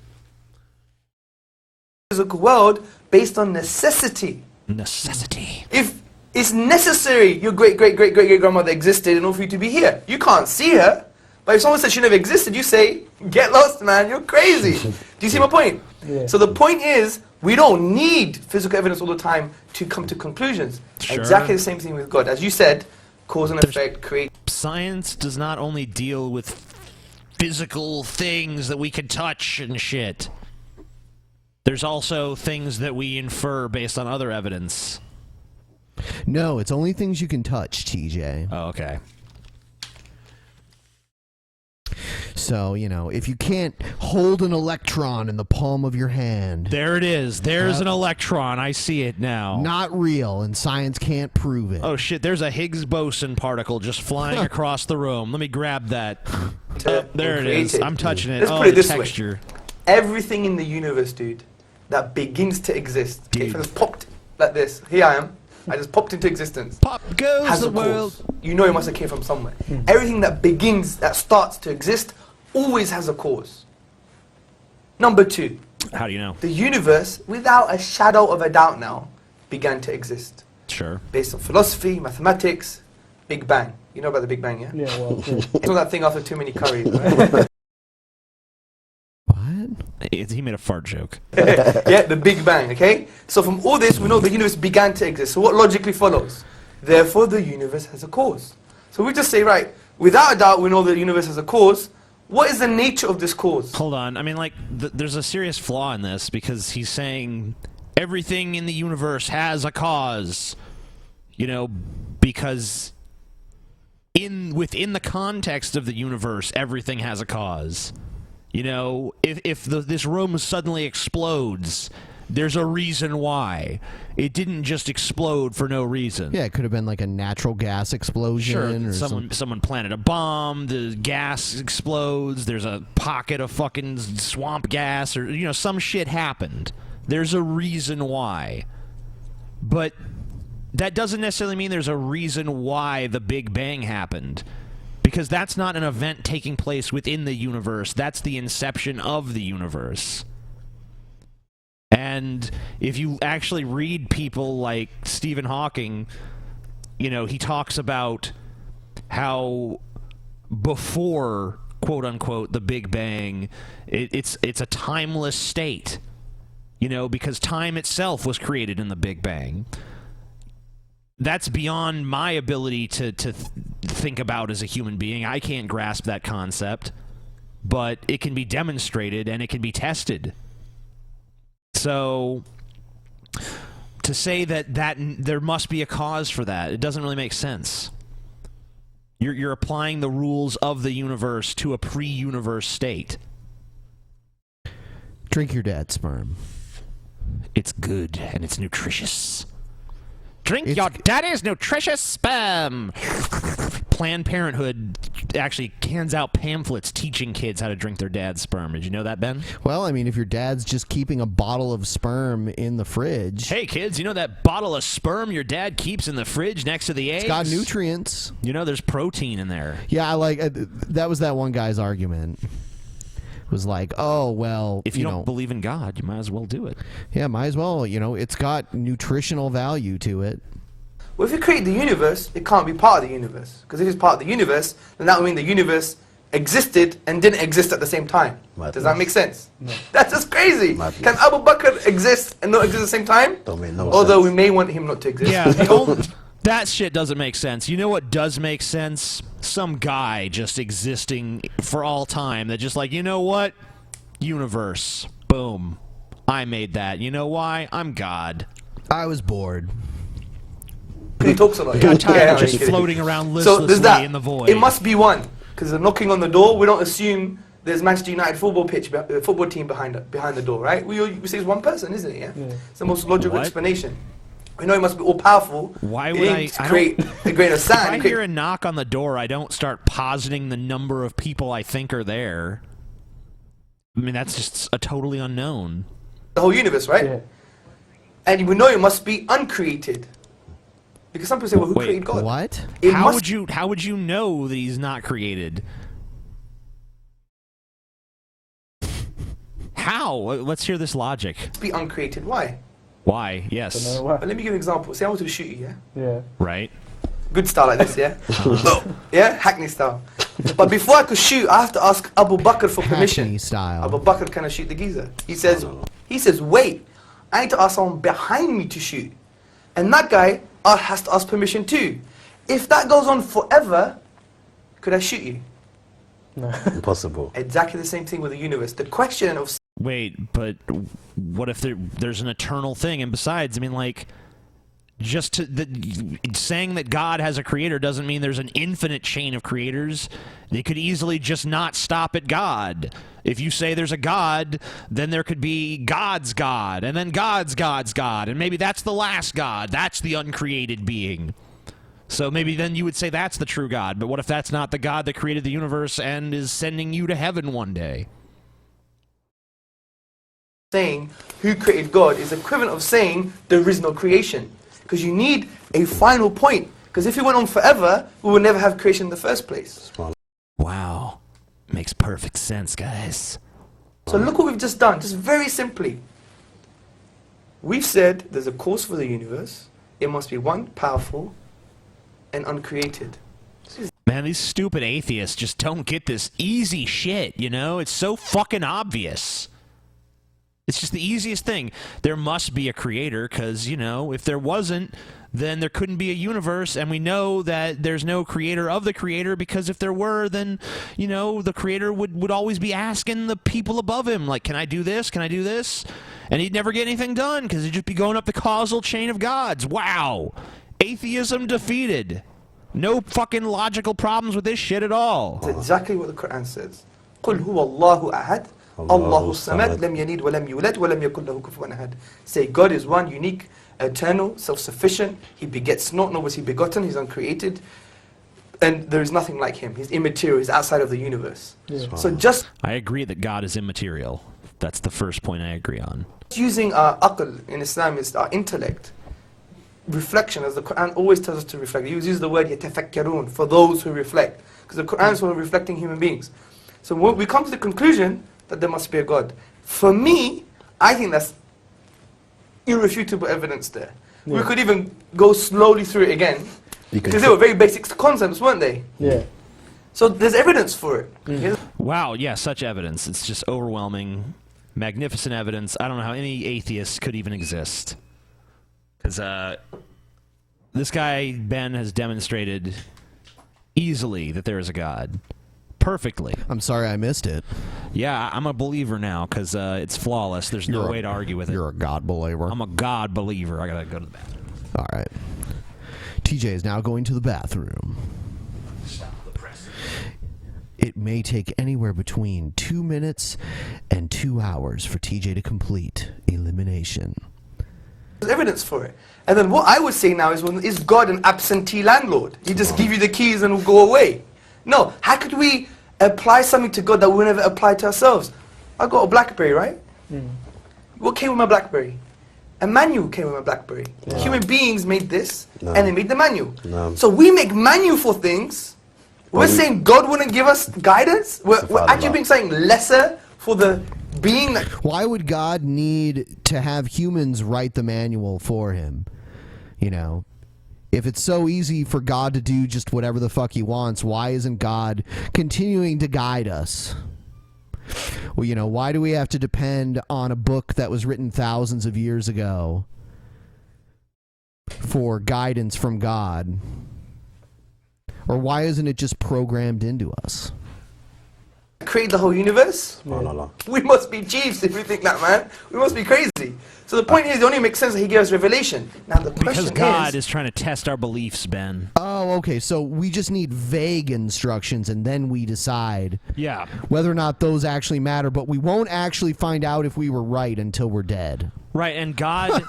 Physical world based on necessity. Necessity. If it's necessary your great-great-great-great-grandmother existed in order for you to be here. You can't see her, but if someone says she never existed, you say, get lost, man, you're crazy. Do you see my point? Yeah. So the point is, we don't need physical evidence all the time to come to conclusions. Sure. Exactly the same thing with God. As you said, cause and effect, create... Science does not only deal with physical things that we can touch and shit. There's also things that we infer based on other evidence. No, it's only things you can touch, TJ. Oh, okay. So, you know, if you can't hold an electron in the palm of your hand... There it is. There's an electron. I see it now. Not real, and science can't prove it. Oh, shit. There's a Higgs boson particle just flying across the room. Let me grab that. There it is. I'm touching it. Let's oh, put it the this texture. way. Everything in the universe, dude, that begins to exist. Okay, if I just popped like this, here I am. I just popped into existence. Pop goes has the a cause. world. You know it must have came from somewhere. Everything that begins, that starts to exist, always has a cause. Number two. How do you know? The universe, without a shadow of a doubt now, began to exist. Sure. Based on philosophy, mathematics, Big Bang. You know about the Big Bang, yeah? Yeah, well, It's not that thing after too many curries, right? He made a fart joke. Yeah, the Big Bang, okay? So from all this, we know the universe began to exist. So what logically follows? Therefore, the universe has a cause. So we just say, right, without a doubt, we know the universe has a cause. What is the nature of this cause? Hold on. I mean, like, there's a serious flaw in this because he's saying everything in the universe has a cause. You know, because within the context of the universe, everything has a cause. You know, if this room suddenly explodes, there's a reason why. It didn't just explode for no reason. Yeah, it could have been like a natural gas explosion. Sure, or someone planted a bomb, the gas explodes, there's a pocket of fucking swamp gas, or, you know, some shit happened. There's a reason why. But that doesn't necessarily mean there's a reason why the Big Bang happened. Because that's not an event taking place within the universe. That's the inception of the universe. And if you actually read people like Stephen Hawking, you know, he talks about how before, quote-unquote, the Big Bang, it's a timeless state. You know, because time itself was created in the Big Bang. That's beyond my ability to think about as a human being. I can't grasp that concept, but it can be demonstrated and it can be tested. So to say that there must be a cause for that, it doesn't really make sense. You're applying the rules of the universe to a pre-universe state. Drink your dad's sperm. It's good and it's nutritious. Drink your daddy's nutritious sperm. Planned Parenthood actually hands out pamphlets teaching kids how to drink their dad's sperm. Did you know that, Ben? Well, I mean, if your dad's just keeping a bottle of sperm in the fridge. Hey, kids, you know that bottle of sperm your dad keeps in the fridge next to the eggs? It's got nutrients. You know, there's protein in there. Yeah, that was that one guy's argument. It was like, oh, well, if you don't believe in God, you might as well do it. Yeah, might as well. You know, it's got nutritional value to it. Well, if you create the universe, it can't be part of the universe. Because if it's part of the universe, then that would mean the universe existed and didn't exist at the same time. Does that make sense? No. That's just crazy. Can Abu Bakr exist and not exist at the same time? Don't make no Although sense. we may want him not to exist. Yeah, that shit doesn't make sense. You know what does make sense? Some guy just existing for all time that just like, you know what? Universe. Boom. I made that. You know why? I'm God. I was bored. He talks a lot. Got tired of just floating around So there's listlessly that. in the void. It must be one. Because they're knocking on the door. We don't assume there's Manchester United football team behind the door, right? We say it's one person, isn't it? Yeah. It's the most logical explanation. We know he must be all powerful. Why would I create a grain of sand? If I hear a knock on the door, I don't start positing the number of people I think are there. I mean, that's just a totally unknown. The whole universe, right? Yeah. And we know it must be uncreated. Because some people say, well, who created God? What? How would you know that he's not created? How? Let's hear this logic. Be uncreated. Why? Why? Yes. But let me give you an example. Say I want to shoot you, yeah? Yeah. Right. Good style like this, yeah? Yeah? Hackney style. But before I could shoot, I have to ask Abu Bakr for permission. Hackney style. Abu Bakr, can I shoot the geezer? He says, wait, I need to ask someone behind me to shoot. And that guy has to ask permission too. If that goes on forever, could I shoot you? No. Impossible. Exactly the same thing with the universe. The question of... Wait, but what if there's an eternal thing? And besides, I mean, like, saying that God has a creator doesn't mean there's an infinite chain of creators. They could easily just not stop at God. If you say there's a God, then there could be God's God, and then God's God, and maybe that's the last God. That's the uncreated being. So maybe then you would say that's the true God. But what if that's not the God that created the universe and is sending you to heaven one day? Saying who created God is equivalent of saying there is no creation. Because you need a final point. Because if it went on forever, we would never have creation in the first place. Wow. Makes perfect sense, guys. So look what we've just done, just very simply. We've said there's a cause for the universe. It must be one, powerful, and uncreated. Man, these stupid atheists just don't get this easy shit, you know? It's so fucking obvious. It's just the easiest thing. There must be a creator, because, you know, if there wasn't, then there couldn't be a universe, and we know that there's no creator of the creator, because if there were, then, you know, the creator would always be asking the people above him, like, can I do this? Can I do this? And he'd never get anything done, because he'd just be going up the causal chain of gods. Wow. Atheism defeated. No fucking logical problems with this shit at all. That's exactly what the Quran says. قُلْ هُوَ اللَّهُ أَحَدٌ Allahu Samad, lam yalid wa lam yulad wa lam yakul lahu kufuwan ahad. Say God is one, unique, eternal, self-sufficient. He begets not, nor was he begotten. He's uncreated, and there is nothing like him. He's immaterial. He's outside of the universe. Yeah. So just I agree that God is immaterial. That's the first point I agree on. Using our aql in Islam is our intellect, reflection, as the Quran always tells us to reflect. He uses the word yatafakkarun, for those who reflect, because the Quran is for reflecting human beings. So when we come to the conclusion that there must be a God. For me, I think that's irrefutable evidence there. Yeah. We could even go slowly through it again, because they were very basic concepts, weren't they? Yeah. So there's evidence for it. Mm. Wow, yeah, such evidence. It's just overwhelming, magnificent evidence. I don't know how any atheist could even exist. Because this guy, Ben, has demonstrated easily that there is a God. Perfectly. I'm sorry I missed it. Yeah, I'm a believer now because it's flawless. There's no way to argue with it. You're a God believer. I'm a God believer. I gotta go to the bathroom. All right. TJ is now going to the bathroom. Stop the press. It may take anywhere between 2 minutes and 2 hours for TJ to complete elimination. evidence for it. And then what I would say now is God an absentee landlord? He just give you the keys and will go away. No, how could we apply something to God that we never apply to ourselves? I got a BlackBerry, right? What came with my BlackBerry? A manual came with my BlackBerry. Human beings made this, and they made the manual. So we make manual for things. We're saying God wouldn't give us guidance? We're actually being something lesser for the being that... Why would God need to have humans write the manual for him? You know, if it's so easy for God to do just whatever the fuck he wants, why isn't God continuing to guide us? Well, you know, why do we have to depend on a book that was written thousands of years ago for guidance from God? Or why isn't it just programmed into us? Create the whole universe? No. We must be chiefs if we think that, man. We must be crazy. So the point is, it only makes sense that he gave us revelation. Now the question because God is trying to test our beliefs, Ben. Oh, okay. So we just need vague instructions, and then we decide whether or not those actually matter. But we won't actually find out if we were right until we're dead. Right, and God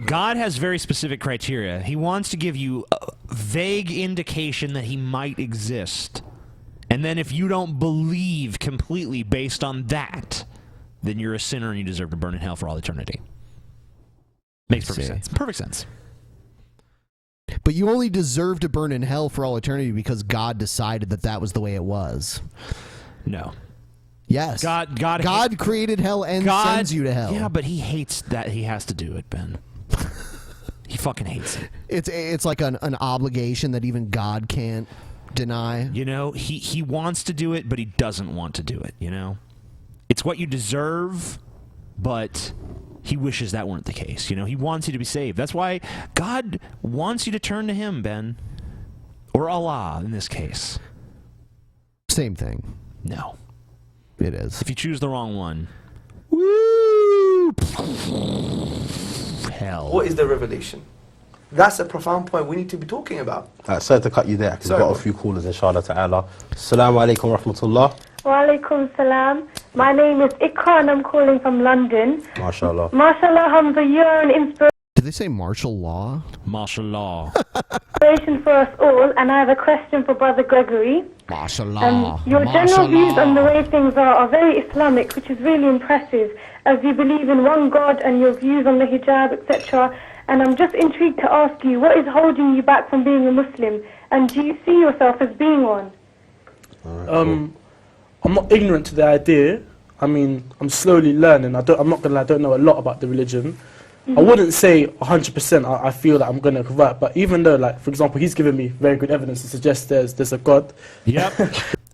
has very specific criteria. He wants to give you a vague indication that he might exist. And then if you don't believe completely based on that, then you're a sinner and you deserve to burn in hell for all eternity. Makes perfect sense. Perfect sense. But you only deserve to burn in hell for all eternity because God decided that that was the way it was. No. Yes. God created hell and sends you to hell. Yeah, but he hates that he has to do it, Ben. He fucking hates it. It's like an obligation that even God can't deny. You know, he wants to do it, but he doesn't want to do it, you know? It's what you deserve, but he wishes that weren't the case, you know? He wants you to be saved. That's why God wants you to turn to him, Ben. Or Allah, in this case. Same thing. No. It is. If you choose the wrong one, woo! Hell. What is the revelation? That's a profound point we need to be talking about. Sorry to cut you there, because we've got a few callers, inshallah ta'ala. Assalamu alaikum wa rahmatullah. Wa alaikum salam. My name is Ikra and I'm calling from London. MashaAllah. MashaAllah, Hamza, you're an inspiration. Did they say martial law? Martial law. Inspiration for us all, and I have a question for Brother Gregory. Martial law. Your general views on the way things are very Islamic, which is really impressive, as you believe in one God and your views on the hijab, etc. And I'm just intrigued to ask you, what is holding you back from being a Muslim? And do you see yourself as being one? I'm not ignorant to the idea. I mean, I'm slowly learning. I'm not gonna lie, I don't know a lot about the religion. I wouldn't say 100% I feel that I'm going to convert, but even though, like, for example, he's given me very good evidence to suggest there's a God. Yep.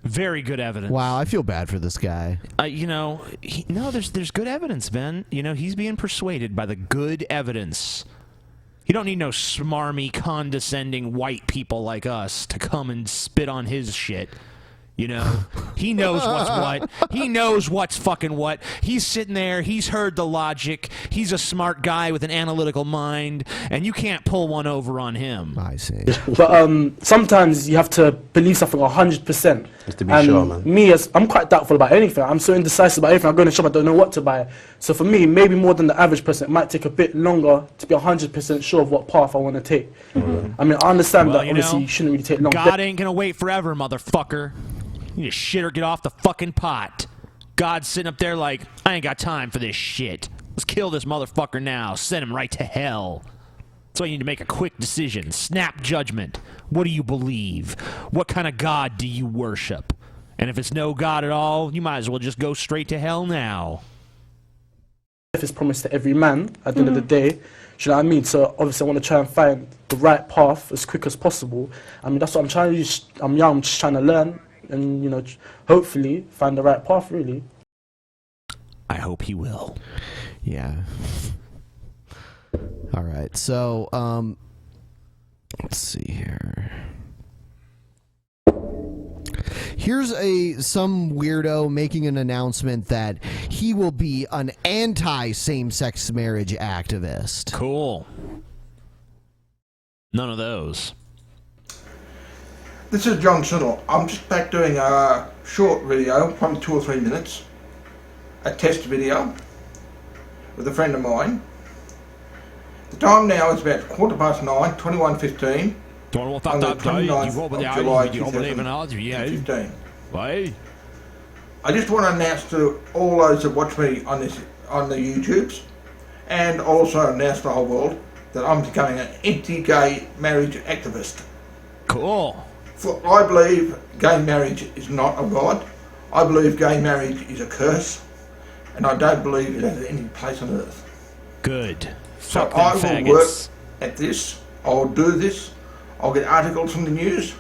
Very good evidence. Wow, I feel bad for this guy. You know, there's good evidence, Ben. You know, he's being persuaded by the good evidence. You don't need no smarmy, condescending white people like us to come and spit on his shit. You know, he knows what's what. He knows what's fucking what. He's sitting there. He's heard the logic. He's a smart guy with an analytical mind, and you can't pull one over on him. I see. But sometimes you have to believe something 100%. Just to be sure, man. Me, I'm quite doubtful about anything. I'm so indecisive about everything. I go in the shop, I don't know what to buy. So for me, maybe more than the average person, it might take a bit longer to be 100% sure of what path I want to take. I mean, I understand that obviously you shouldn't really take long. God ain't gonna wait forever, motherfucker. You just shit or get off the fucking pot. God's sitting up there like, I ain't got time for this shit. Let's kill this motherfucker now. Send him right to hell. That's why you need to make a quick decision. Snap judgment. What do you believe? What kind of God do you worship? And if it's no God at all, you might as well just go straight to hell now. Life is promised to every man at the end of the day. Do you know what I mean? So obviously I want to try and find the right path as quick as possible. I mean, that's what I'm trying to do. I'm young, I'm just trying to learn. And, you know, hopefully find the right path, really. I hope he will. Yeah. All right. So, let's see here. Here's some weirdo making an announcement that he will be an anti-same-sex marriage activist. Cool. None of those. This is John Siddle. I'm just back doing a short video, probably 2 or 3 minutes, a test video with a friend of mine. The time now is about 9:15, 21:15. On the 29th of July 2015. I just want to announce to all those that watch me on the YouTubes, and also announce to the whole world, that I'm becoming an anti-gay marriage activist. Cool. For I believe gay marriage is not of God. I believe gay marriage is a curse, and I don't believe it has any place on earth. Good. So Fuck I them will work faggots. at this. I'll do this. I'll get articles from the news,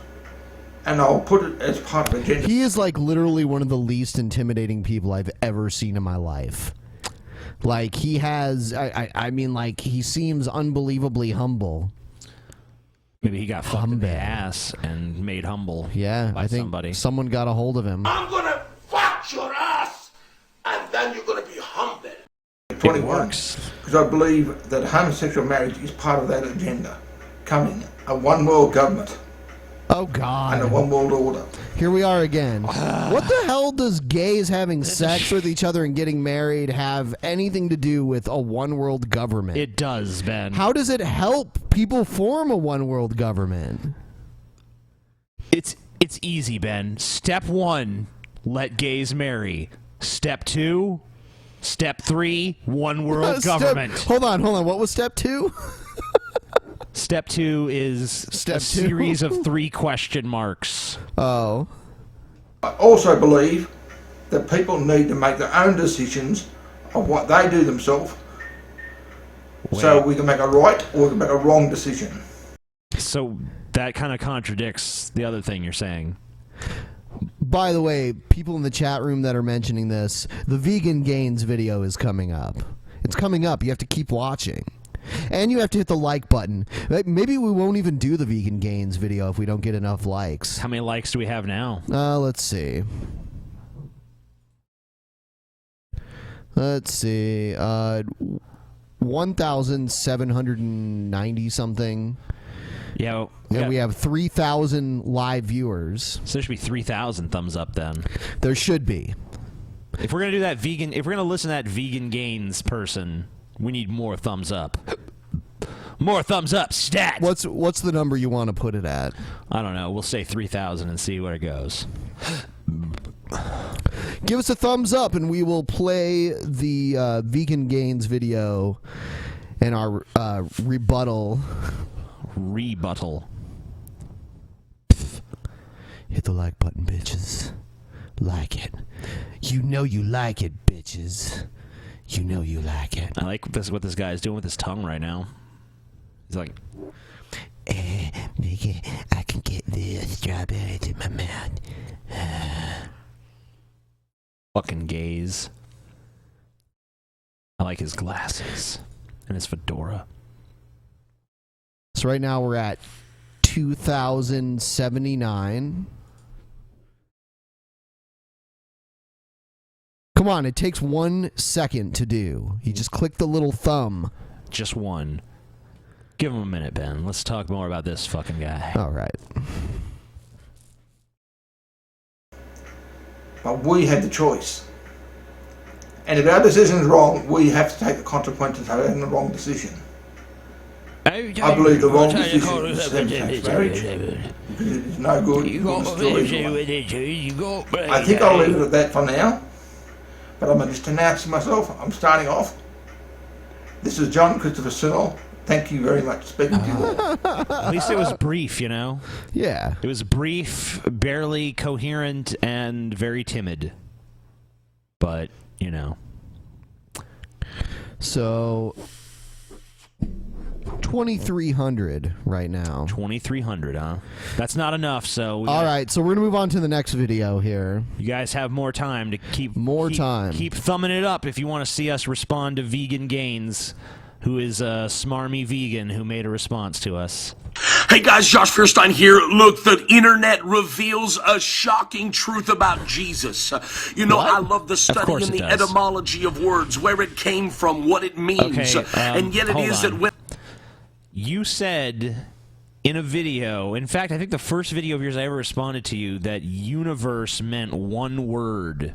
and I'll put it as part of the agenda. He is like literally one of the least intimidating people I've ever seen in my life. Like he has, I mean, like he seems unbelievably humble. Maybe he got fucked in the ass and made humble. Yeah, by I think somebody. someone got a hold of him. I'm gonna fuck your ass, and then you're gonna be humble. 21, because I believe that homosexual marriage is part of that agenda. Coming, a one world government. Oh God. And a one world order. Here we are again. What the hell does gays having sex with each other and getting married have anything to do with a one world government? It does, Ben. How does it help people form a one world government? It's easy, Ben. Step 1, let gays marry. Step 2, Step 3, one world government. Hold on. What was step 2? Step 2 is a series of 3 question marks. Oh. I also believe that people need to make their own decisions of what they do themselves, so we can make a right or we can make a wrong decision. So that kind of contradicts the other thing you're saying. By the way, people in the chat room that are mentioning this, the VeganGains video is coming up. It's coming up. You have to keep watching. And you have to hit the like button. Maybe we won't even do the VeganGains video if we don't get enough likes. How many likes do we have now? Let's see. 1,790 something. Yeah. And we have 3,000 live viewers. So there should be 3,000 thumbs up then. There should be. If we're gonna do that if we're gonna listen to that VeganGains person, we need more thumbs up. More thumbs up, stat! What's the number you want to put it at? I don't know. We'll say 3,000 and see where it goes. Give us a thumbs up and we will play the VeganGains video and our rebuttal. Hit the like button, bitches. Like it. You know you like it, bitches. You know you like it. I like what this guy is doing with his tongue right now. He's like, nigga, I can get this strawberries in my mouth. fucking gays. I like his glasses and his fedora. So right now we're at 2,079. Come on, it takes 1 second to do. You just click the little thumb. Just one. Give him a minute, Ben. Let's talk more about this fucking guy. All right. But we had the choice. And if our decision is wrong, we have to take the consequences of having the wrong decision. I believe the wrong decision is same-sex marriage. Because it is no good. It will destroy everyone. I think I'll leave it at that for now. But I'm going to just announce myself. I'm starting off. This is John Christopher Sinnell. Thank you very much for speaking to you. At least it was brief, you know? Yeah. It was brief, barely coherent, and very timid. But, you know. So, 2,300 right now. 2,300, huh? That's not enough, so... All right, so we're going to move on to the next video here. You guys have more time to keep keep thumbing it up if you want to see us respond to VeganGains, who is a smarmy vegan who made a response to us. Hey guys, Josh Fierstein here. Look, the internet reveals a shocking truth about Jesus. You know, I love the study and the etymology of words, where it came from, what it means, and yet it is that when... You said in a video, in fact, I think the first video of yours I ever responded to you, that universe meant one word.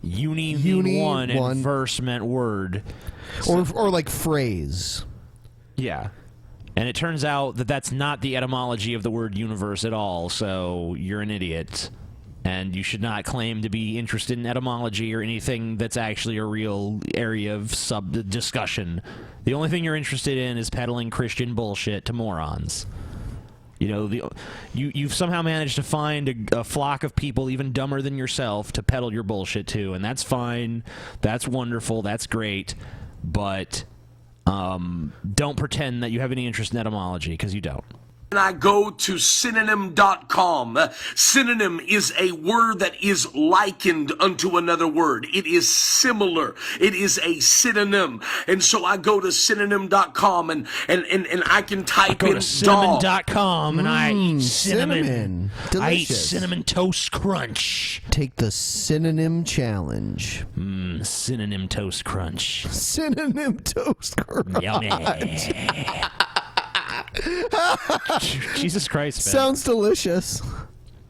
Uni mean one, and verse meant word. Or like phrase. Yeah. And it turns out that that's not the etymology of the word universe at all, so you're an idiot. And you should not claim to be interested in etymology or anything that's actually a real area of discussion. The only thing you're interested in is peddling Christian bullshit to morons. You know, you've somehow managed to find a flock of people even dumber than yourself to peddle your bullshit to, and that's fine. That's wonderful. That's great. But don't pretend that you have any interest in etymology, because you don't. And I go to synonym.com. Synonym is a word that is likened unto another word. It is similar. It is a synonym. And so I go to synonym.com and I can type in dog. Cinnamon.com and I eat cinnamon. I eat Delicious. Cinnamon Toast Crunch. Take the synonym challenge. Synonym Toast Crunch. Synonym Toast Crunch. Yummy. Jesus Christ, man. Sounds delicious.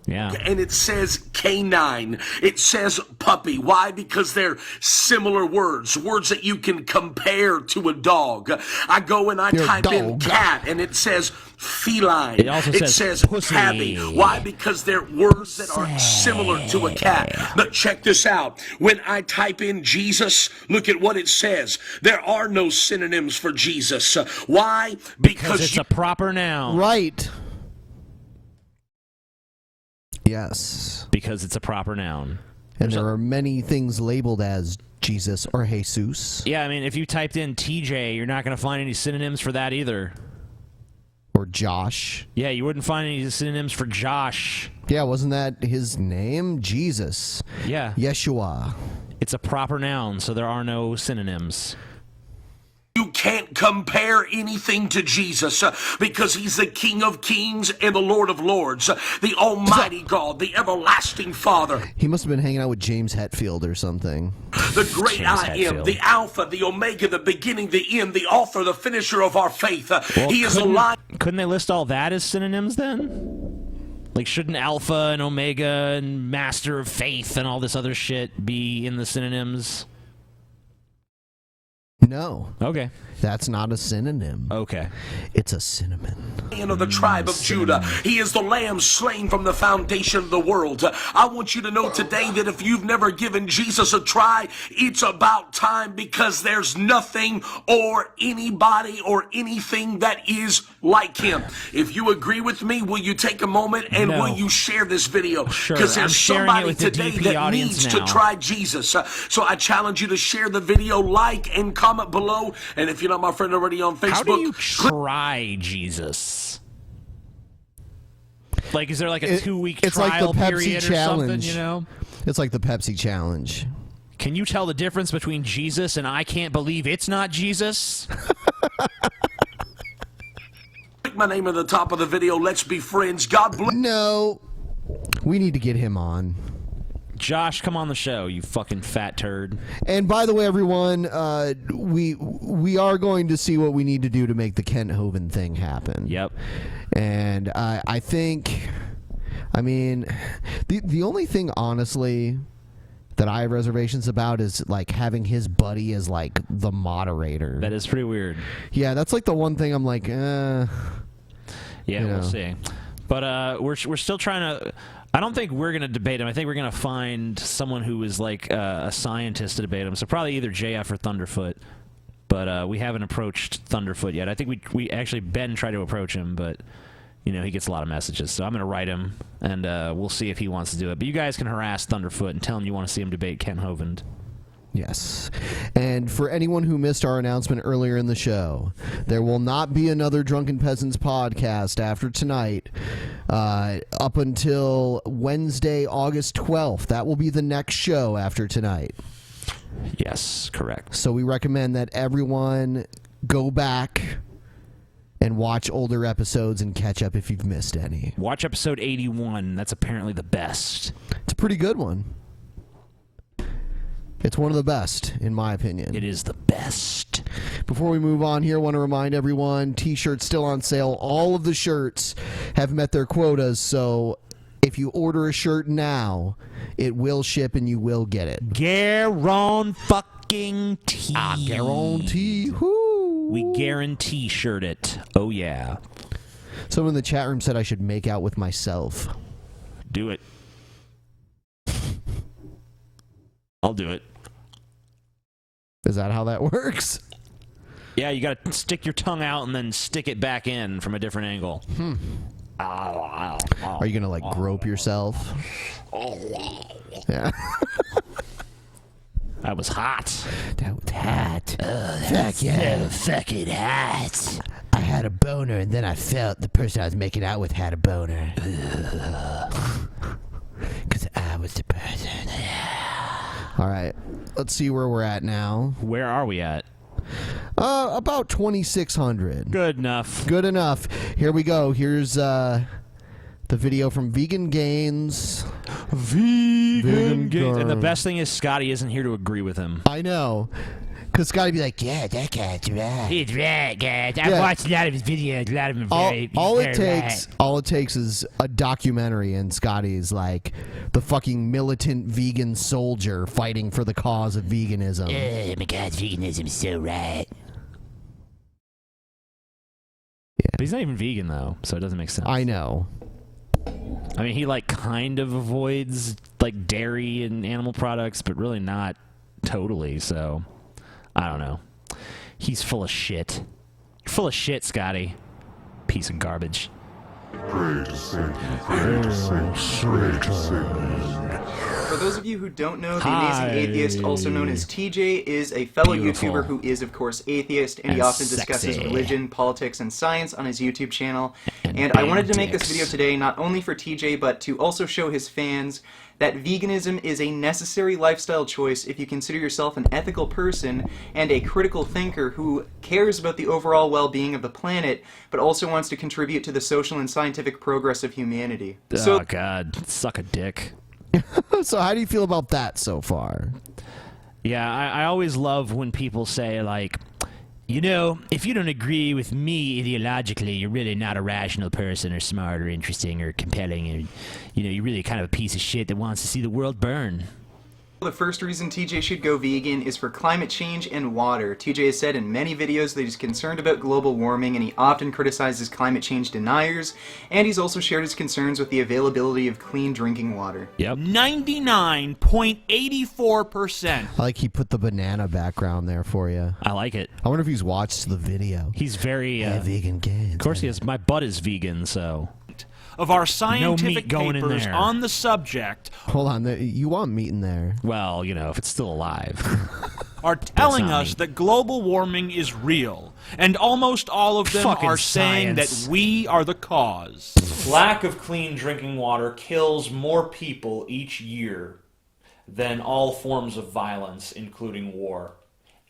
Yeah. And it says canine. It says puppy. Why? Because they're similar words. Words that you can compare to a dog. I go and I type in cat and it says feline. It also says pussy. tabby. Why? Because they're words that are similar to a cat. But check this out. When I type in Jesus, look at what it says. There are no synonyms for Jesus. Why? Because it's a proper noun. Right. Yes. Because it's a proper noun. And there are many things labeled as Jesus or Jesus. Yeah, I mean, if you typed in TJ, you're not going to find any synonyms for that either. Or Josh. Yeah, you wouldn't find any synonyms for Josh. Yeah, wasn't that his name? Jesus. Yeah. Yeshua. It's a proper noun, so there are no synonyms. You can't compare anything to Jesus because he's the King of Kings and the Lord of Lords, the Almighty God, the everlasting Father. He must have been hanging out with James Hetfield or something. The great I am, the Alpha, the Omega, the beginning, the end, the author, the finisher of our faith. He is alive. Couldn't they list all that as synonyms then? Like, shouldn't Alpha and Omega and Master of Faith and all this other shit be in the synonyms? No. Okay. That's not a synonym. Okay. It's a cinnamon. Of the tribe of Judah. He is the lamb slain from the foundation of the world. I want you to know today that if you've never given Jesus a try, it's about time, because there's nothing or anybody or anything that is like him. If you agree with me, will you take a moment and will you share this video? Sure. Because I'm there's sharing it somebody with the today DP that audience needs now. to try Jesus. So I challenge you to share the video, like and comment below. And if you're not my friend already on Facebook, how do you try Jesus? Like, is there like a 2-week It's like the trial Pepsi period or challenge. something, you know? It's like the Pepsi challenge. Can you tell the difference between Jesus and I can't believe it's not Jesus? click my name at the top of the video. Let's be friends. God bless. No. We need to get him on. Josh, come on the show, you fucking fat turd. And by the way, everyone, we are going to see what we need to do to make the Kent Hovind thing happen. Yep. And I think, I mean, the only thing, honestly, that I have reservations about is like having his buddy as like the moderator. That is pretty weird. Yeah, that's like the one thing I'm like, yeah, we'll see. But we're still trying to. I don't think we're going to debate him. I think we're going to find someone who is like a scientist to debate him. So probably either JF or Thunderfoot. But we haven't approached Thunderfoot yet. I think we actually, Ben tried to approach him, but you know, he gets a lot of messages. So I'm going to write him, and we'll see if he wants to do it. But you guys can harass Thunderfoot and tell him you want to see him debate Kent Hovind. Yes. And for anyone who missed our announcement earlier in the show, there will not be another Drunken Peasants podcast after tonight up until Wednesday, August 12th. That will be the next show after tonight. Yes, correct. So we recommend that everyone go back and watch older episodes and catch up if you've missed any. Watch episode 81. That's apparently the best. It's a pretty good one. It's one of the best, in my opinion. It is the best. Before we move on here, I want to remind everyone, T-shirts still on sale. All of the shirts have met their quotas, so if you order a shirt now, it will ship and you will get it. Guarantee. I guarantee. Whoo. We guarantee shirt it. Oh, yeah. Someone in the chat room said I should make out with myself. Do it. I'll do it. Is that how that works? Yeah, you gotta stick your tongue out and then stick it back in from a different angle. Are you gonna like grope yourself? Yeah. That was hot. That was hot. Fuck yeah, fucking hot. I had a boner and then I felt the person I was making out with had a boner. Because I was the person. All right, let's see where we're at now. Where are we at? About 2,600. Good enough. Good enough. Here we go. Here's the video from VeganGains. VeganGains. And the best thing is Scotty isn't here to agree with him. I know. Because Scotty be like, yeah, that guy's right. He's right, guys. I've watched a lot of his videos. A lot of them are very, all very it takes is a documentary, and Scotty's like the fucking militant vegan soldier fighting for the cause of veganism. Oh my God, veganism is so right. Yeah. But he's not even vegan though, so it doesn't make sense. I know. I mean, he like kind of avoids like dairy and animal products, but really not totally. So I don't know. He's full of shit. You're full of shit, Scotty. Piece of garbage. Pray to Satan, pray to Satan, pray to Satan. For those of you who don't know, the Amazing Atheist, also known as TJ, is a fellow YouTuber who is, of course, atheist, and he often discusses religion, politics, and science on his YouTube channel. And I wanted to make this video today not only for TJ, but to also show his fans that veganism is a necessary lifestyle choice if you consider yourself an ethical person and a critical thinker who cares about the overall well-being of the planet, but also wants to contribute to the social and scientific progress of humanity. Oh, God. Suck a dick. So how do you feel about that so far? Yeah, I always love when people say, like, you know, if you don't agree with me ideologically, you're really not a rational person or smart or interesting or compelling. Or, you know, you're really kind of a piece of shit that wants to see the world burn. The first reason TJ should go vegan is for climate change and water. TJ has said in many videos that he's concerned about global warming, and he often criticizes climate change deniers, and he's also shared his concerns with the availability of clean drinking water. Yep. 99.84%. I like he put the banana background there for you. I like it. I wonder if he's watched the video. He's very VeganGains. Of course he is. My butt is vegan, so of our scientific going in papers there. on the subject Hold on, you want meat in there? Well, you know, if it's still alive. are telling us that global warming is real, and almost all of them Fucking are saying science. that we are the cause. Lack of clean drinking water kills more people each year than all forms of violence, including war.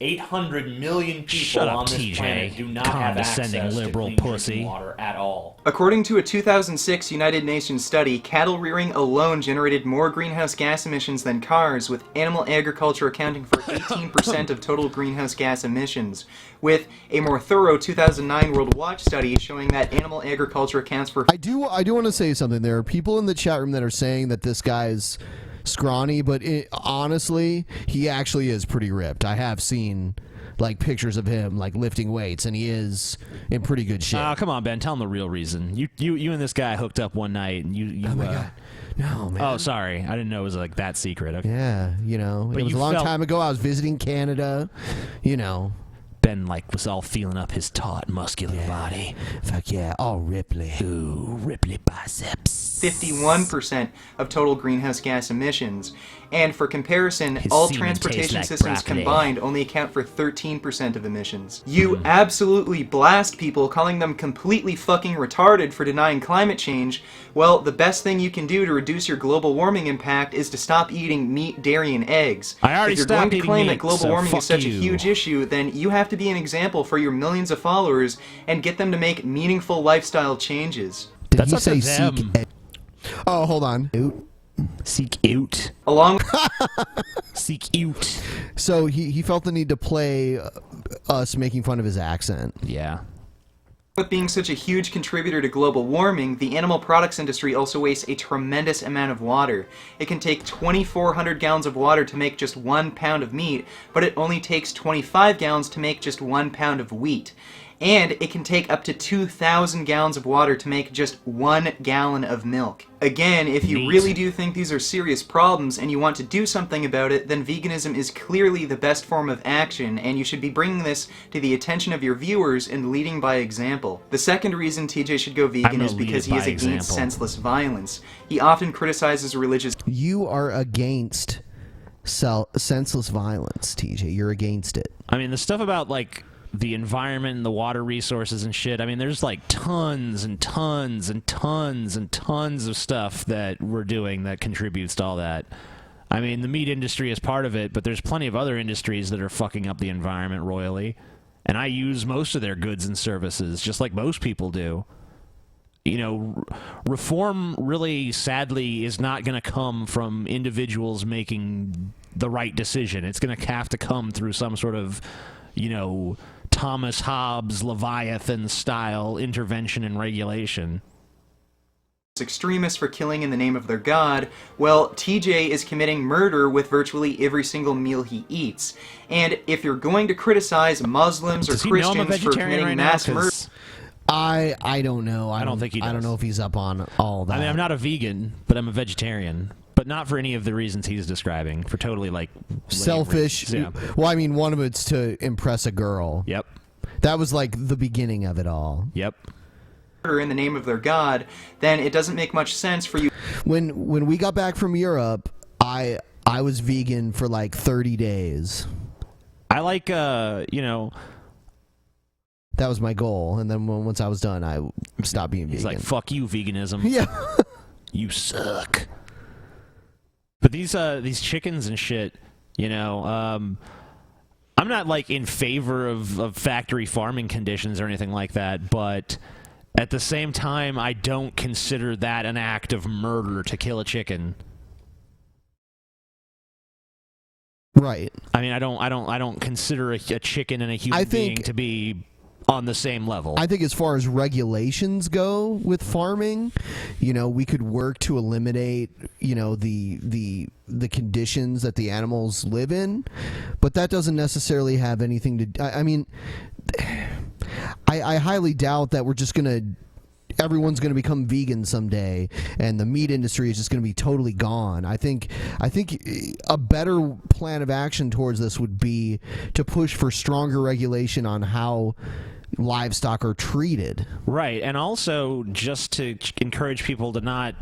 800 million people Shut up, on this TJ. planet do not have access Condescending to liberal clean pussy. drinking water at all. According to a 2006 United Nations study, cattle rearing alone generated more greenhouse gas emissions than cars, with animal agriculture accounting for 18% of total greenhouse gas emissions, with a more thorough 2009 World Watch study showing that animal agriculture accounts for... I do want to say something. There are people in the chat room that are saying that this guy's scrawny, but honestly, he actually is pretty ripped. I have seen like pictures of him like lifting weights, and he is in pretty good shape. Oh, come on, Ben. Tell him the real reason. You and this guy hooked up one night, and you. Oh my God. No, man. Oh, sorry. I didn't know it was like that secret. Okay. Yeah, you know, But it was you a long felt- time ago. I was visiting Canada, you know. Ben like was all feeling up his taut, muscular body. Fuck yeah, all Ripley. Ooh, Ripley biceps. 51% of total greenhouse gas emissions. And for comparison, His all semen transportation tastes like systems broccoli. combined only account for 13% of emissions. You absolutely blast people, calling them completely fucking retarded for denying climate change. Well, the best thing you can do to reduce your global warming impact is to stop eating meat, dairy, and eggs. I already If you're stopped going to eating claim meat, that global so warming fuck is such a you. huge issue, then you have to be an example for your millions of followers and get them to make meaningful lifestyle changes. Did That's he up to say them. seek? Oh, hold on. Seek out. Along Seek out. So he felt the need to play us making fun of his accent. Yeah. With being such a huge contributor to global warming, the animal products industry also wastes a tremendous amount of water. It can take 2,400 gallons of water to make just 1 pound of meat, but it only takes 25 gallons to make just 1 pound of wheat. And it can take up to 2,000 gallons of water to make just 1 gallon of milk. Again, if you really do think these are serious problems and you want to do something about it, then veganism is clearly the best form of action, and you should be bringing this to the attention of your viewers and leading by example. The second reason TJ should go vegan is because he is against senseless violence. He often criticizes religious... You are against senseless violence, TJ. You're against it. I mean, the stuff about, like, the environment and the water resources and shit, I mean, there's like tons and tons and tons and tons of stuff that we're doing that contributes to all that. I mean, the meat industry is part of it, but there's plenty of other industries that are fucking up the environment royally. And I use most of their goods and services, just like most people do. You know, reform really, sadly, is not going to come from individuals making the right decision. It's going to have to come through some sort of, you know, Thomas Hobbes, Leviathan-style intervention and regulation. Extremists for killing in the name of their god, well, TJ is committing murder with virtually every single meal he eats. And if you're going to criticize Muslims or Christians for committing mass murder... I don't know. I don't think he does. I don't know if he's up on all that. I mean, I'm not a vegan, but I'm a vegetarian. But not for any of the reasons he's describing. For totally, like... selfish. Yeah. Well, I mean, one of it's to impress a girl. Yep. That was, like, the beginning of it all. Yep. In the name of their god, then it doesn't make much sense for you... When we got back from Europe, I was vegan for, like, 30 days. I like, you know... That was my goal, and then once I was done, I stopped being vegan. He's like, fuck you, veganism. Yeah. You suck. But these chickens and shit, you know, I'm not, like, in favor of factory farming conditions or anything like that, but at the same time, I don't consider that an act of murder to kill a chicken. Right. I mean, I don't consider a chicken and a human being to be on the same level. I think as far as regulations go with farming, you know, we could work to eliminate, you know, the conditions that the animals live in, but that doesn't necessarily have anything to... I mean, I highly doubt that we're just going to... everyone's going to become vegan someday and the meat industry is just going to be totally gone. I think a better plan of action towards this would be to push for stronger regulation on how livestock are treated. Right, and also just to encourage people to not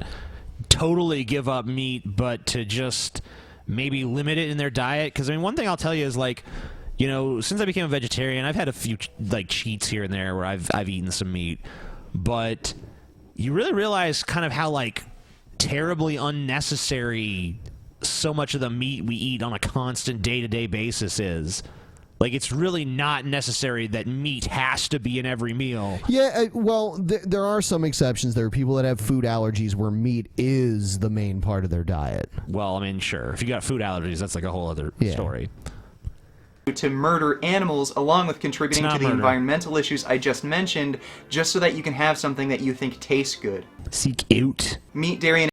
totally give up meat, but to just maybe limit it in their diet. Because, I mean, one thing I'll tell you is, like, you know, since I became a vegetarian, I've had a few, like, cheats here and there where I've eaten some meat. But you really realize kind of how, like, terribly unnecessary so much of the meat we eat on a constant day-to-day basis is. Like, it's really not necessary that meat has to be in every meal. Yeah, well, there are some exceptions. There are people that have food allergies where meat is the main part of their diet. Well, I mean, sure. If you got food allergies, that's like a whole other story. To murder animals, along with contributing to the environmental issues I just mentioned, just so that you can have something that you think tastes good. Seek out. Meat, dairy, and...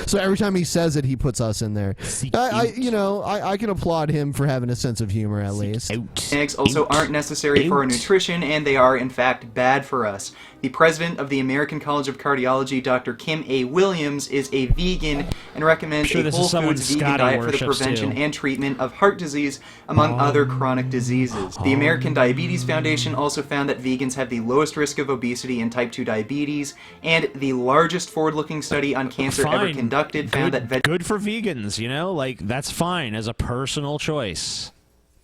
So every time he says it, he puts us in there. I can applaud him for having a sense of humor, at least. Eggs also aren't necessary for our nutrition, and they are, in fact, bad for us. The president of the American College of Cardiology, Dr. Kim A. Williams, is a vegan and recommends a whole foods vegan diet for the prevention and treatment of heart disease, among other chronic diseases. The American Diabetes Foundation also found that vegans have the lowest risk of obesity and type 2 diabetes, and the largest forward-looking study on cancer ever conducted found that... Good for vegans, you know? Like, that's fine as a personal choice.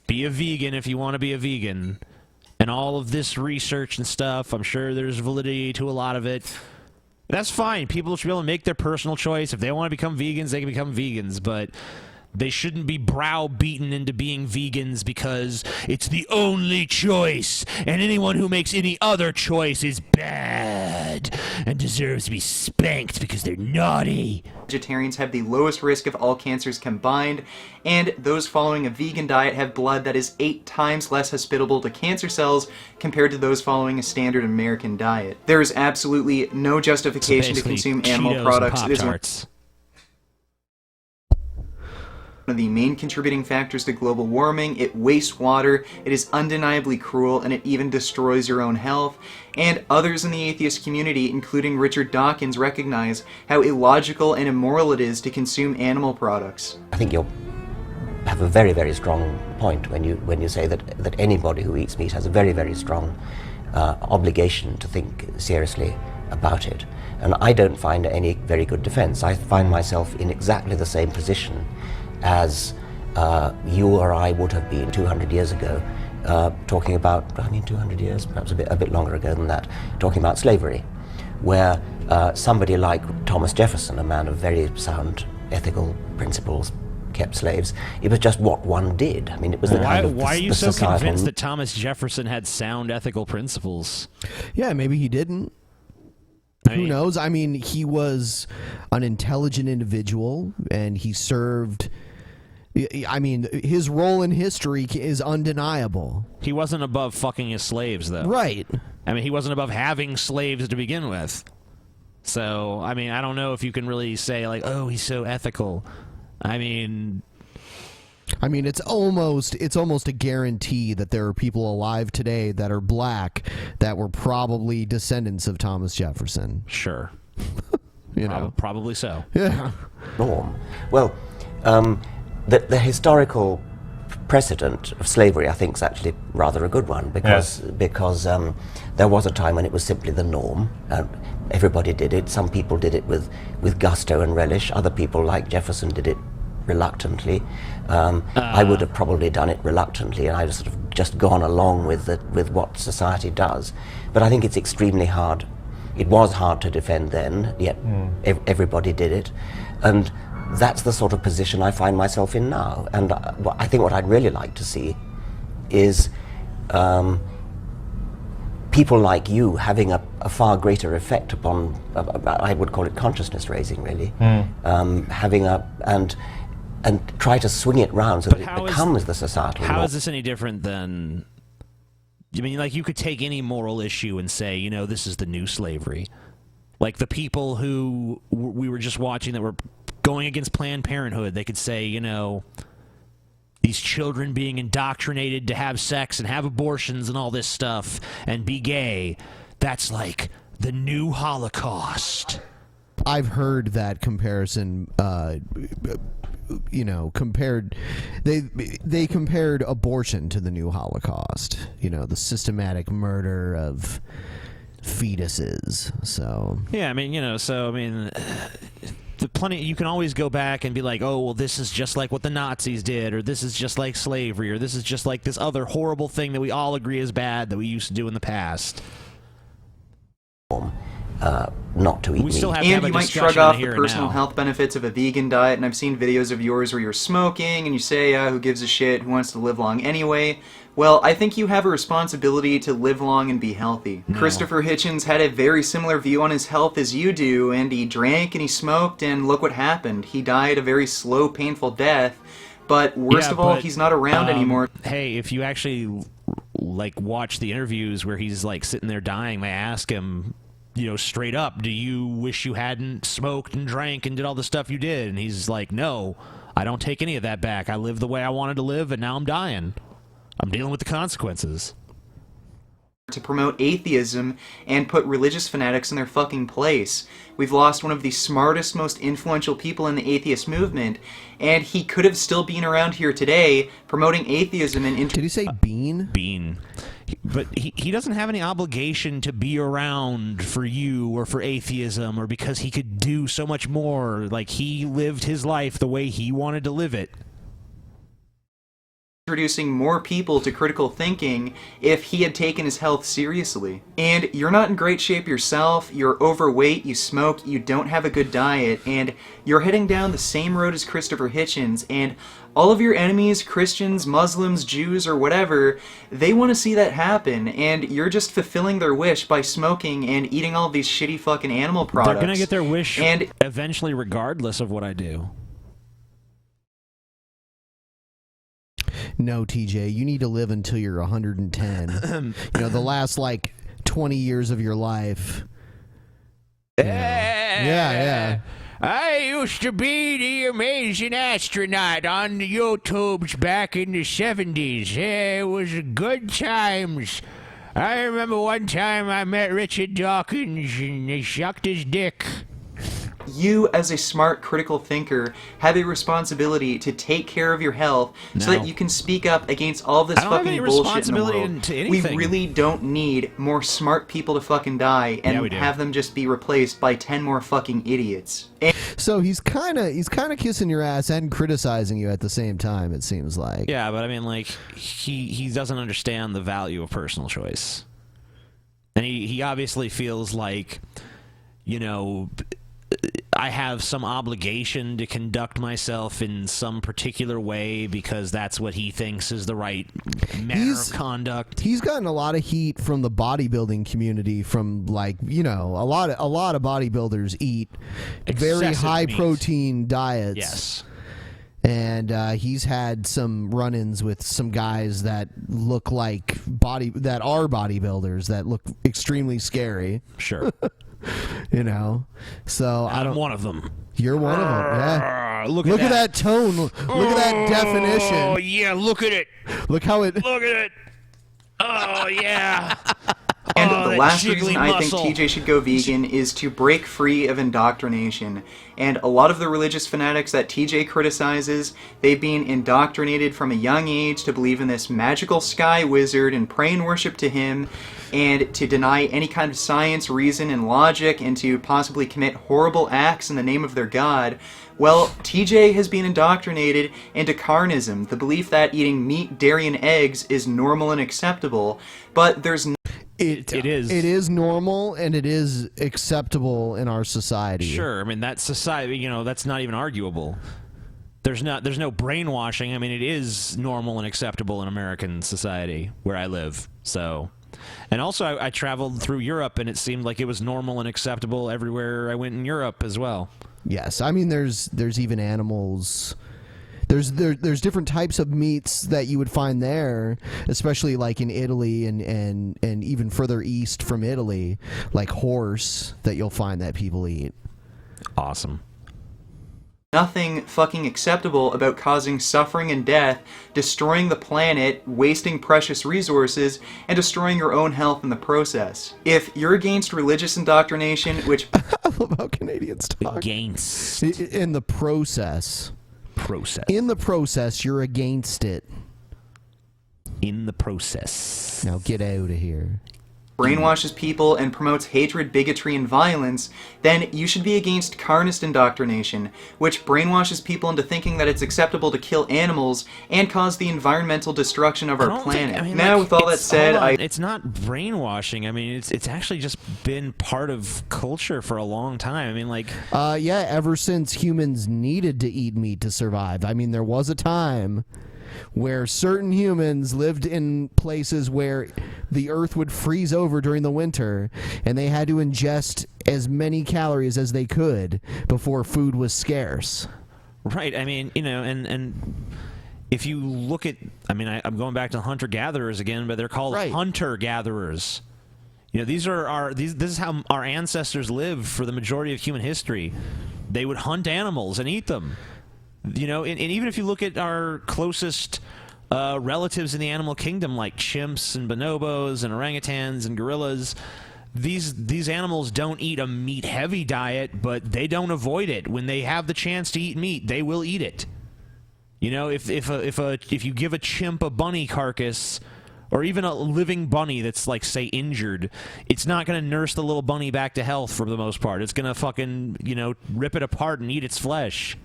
Be a vegan if you want to be a vegan. And all of this research and stuff, I'm sure there's validity to a lot of it. That's fine. People should be able to make their personal choice. If they want to become vegans, they can become vegans. But they shouldn't be browbeaten into being vegans because it's the only choice. And anyone who makes any other choice is bad. and deserves to be spanked because they're naughty. Vegetarians have the lowest risk of all cancers combined, and those following a vegan diet have blood that is 8 times less hospitable to cancer cells compared to those following a standard American diet. There is absolutely no justification to consume animal products. It is one of the main contributing factors to global warming. It wastes water, it is undeniably cruel, and it even destroys your own health. And others in the atheist community, including Richard Dawkins, recognize how illogical and immoral it is to consume animal products. I think you have a very, very strong point when you say that anybody who eats meat has a very, very strong obligation to think seriously about it. And I don't find any very good defense. I find myself in exactly the same position as you or I would have been 200 years ago, talking about, 200 years, perhaps a bit longer ago than that, talking about slavery, where somebody like Thomas Jefferson, a man of very sound ethical principles, kept slaves. It was just what one did. I mean, it was the kind of Why are you so societal... convinced that Thomas Jefferson had sound ethical principles? Yeah, maybe he didn't. Who knows? I mean, he was an intelligent individual, and he served... I mean, his role in history is undeniable. He wasn't above fucking his slaves, though. Right. I mean, he wasn't above having slaves to begin with. So, I mean, I don't know if you can really say, like, oh, he's so ethical. I mean, it's almost a guarantee that there are people alive today that are black that were probably descendants of Thomas Jefferson. Sure. You know. Probably so. Yeah. Norm. Well, the historical precedent of slavery, I think, is actually rather a good one, because there was a time when it was simply the norm. Everybody did it. Some people did it with gusto and relish. Other people, like Jefferson, did it reluctantly. I would have probably done it reluctantly, and I'd sort of just gone along with what society does. But I think it's extremely hard. It was hard to defend then, yet everybody did it. And that's the sort of position I find myself in now. And I think what I'd really like to see is people like you having a far greater effect upon, I would call it consciousness raising, really. And try to swing it round so that it becomes the societal norm. How is this any different than... I mean, like, you could take any moral issue and say, you know, this is the new slavery. Like, the people who we were just watching that were going against Planned Parenthood, they could say, you know, these children being indoctrinated to have sex and have abortions and all this stuff and be gay, that's like the new Holocaust. I've heard that comparison, they compared abortion to the new Holocaust, the systematic murder of fetuses. So yeah, I mean, you can always go back and be like, oh, well, this is just like what the Nazis did, or this is just like slavery, or this is just like this other horrible thing that we all agree is bad that we used to do in the past. Not to eat meat. And you might shrug off the personal health benefits of a vegan diet, and I've seen videos of yours where you're smoking, and you say, who gives a shit, who wants to live long anyway? Well, I think you have a responsibility to live long and be healthy. No. Christopher Hitchens had a very similar view on his health as you do, and he drank and he smoked, and look what happened. He died a very slow, painful death, but worst of all, he's not around anymore. Hey, if you actually, watch the interviews where he's, sitting there dying, they ask him, straight up, do you wish you hadn't smoked and drank and did all the stuff you did? And he's like, no, I don't take any of that back. I lived the way I wanted to live, and now I'm dying. I'm dealing with the consequences. To promote atheism and put religious fanatics in their fucking place. We've lost one of the smartest, most influential people in the atheist movement, and he could have still been around here today promoting atheism and... Did he say Bean? Bean. But he doesn't have any obligation to be around for you or for atheism, or because he could do so much more. Like, he lived his life the way he wanted to live it. introducing more people to critical thinking if he had taken his health seriously. And you're not in great shape yourself, you're overweight, you smoke, you don't have a good diet, and you're heading down the same road as Christopher Hitchens, and all of your enemies, Christians, Muslims, Jews, or whatever, they want to see that happen, and you're just fulfilling their wish by smoking and eating all of these shitty fucking animal products. They're gonna get their wish eventually regardless of what I do. No, TJ, you need to live until you're 110. You know, the last, like, 20 years of your life. Yeah. I used to be the amazing astronaut on the YouTubes back in the 70s. It was good times. I remember one time I met Richard Dawkins and they sucked his dick. You, as a smart, critical thinker, have a responsibility to take care of your health so that you can speak up against all this fucking bullshit in the world. We really don't need more smart people to fucking die and have them just be replaced by 10 more fucking idiots. So he's kind of kissing your ass and criticizing you at the same time, it seems like. Yeah, but I mean, like, he doesn't understand the value of personal choice. And he obviously feels like, you know, I have some obligation to conduct myself in some particular way because that's what he thinks is the right manner of conduct. He's gotten a lot of heat from the bodybuilding community from, like, you know, a lot of bodybuilders eat very high protein diets. Yes. And he's had some run-ins with some guys that look like that are bodybuilders that look extremely scary. Sure. You know, so I'm one of them. You're one of them. Yeah. Look at that tone. Look at that definition. Oh yeah, look at it. Look how it. Look at it. Oh yeah. And the last reason I think TJ should go vegan is to break free of indoctrination. And a lot of the religious fanatics that TJ criticizes, they've been indoctrinated from a young age to believe in this magical sky wizard and pray and worship to him, and to deny any kind of science, reason, and logic, and to possibly commit horrible acts in the name of their god. Well, TJ has been indoctrinated into carnism, the belief that eating meat, dairy, and eggs is normal and acceptable, but there's It is. It is normal and it is acceptable in our society. Sure, I mean that society, you know, that's not even arguable. There's no brainwashing. I mean, it is normal and acceptable in American society where I live. So, and also I traveled through Europe and it seemed like it was normal and acceptable everywhere I went in Europe as well. Yes, I mean there's even animals. There's different types of meats that you would find there, especially like in Italy and even further east from Italy, like horse that you'll find that people eat. Awesome. nothing fucking acceptable about causing suffering and death, destroying the planet, wasting precious resources, and destroying your own health in the process. If you're against religious indoctrination, which I love how Canadians talk. Against. In the process. In the process, you're against it. In the process. Now get out of here. Brainwashes people and promotes hatred, bigotry, and violence, then you should be against carnist indoctrination, which brainwashes people into thinking that it's acceptable to kill animals and cause the environmental destruction of our planet. Now, with all that said, it's not brainwashing. I mean, it's actually just been part of culture for a long time. I mean, like... yeah, ever since humans needed to eat meat to survive. I mean, there was a time where certain humans lived in places where the earth would freeze over during the winter, and they had to ingest as many calories as they could before food was scarce. Right. I mean, you know, and if you look at, I mean, I'm going back to hunter-gatherers again, but they're called hunter-gatherers. You know, this is how our ancestors lived for the majority of human history. They would hunt animals and eat them. You know, and even if you look at our closest relatives in the animal kingdom, like chimps and bonobos and orangutans and gorillas, these animals don't eat a meat-heavy diet, but they don't avoid it. When they have the chance to eat meat, they will eat it. You know, if you give a chimp a bunny carcass, or even a living bunny that's, like, say, injured, it's not going to nurse the little bunny back to health for the most part. It's going to fucking, you know, rip it apart and eat its flesh.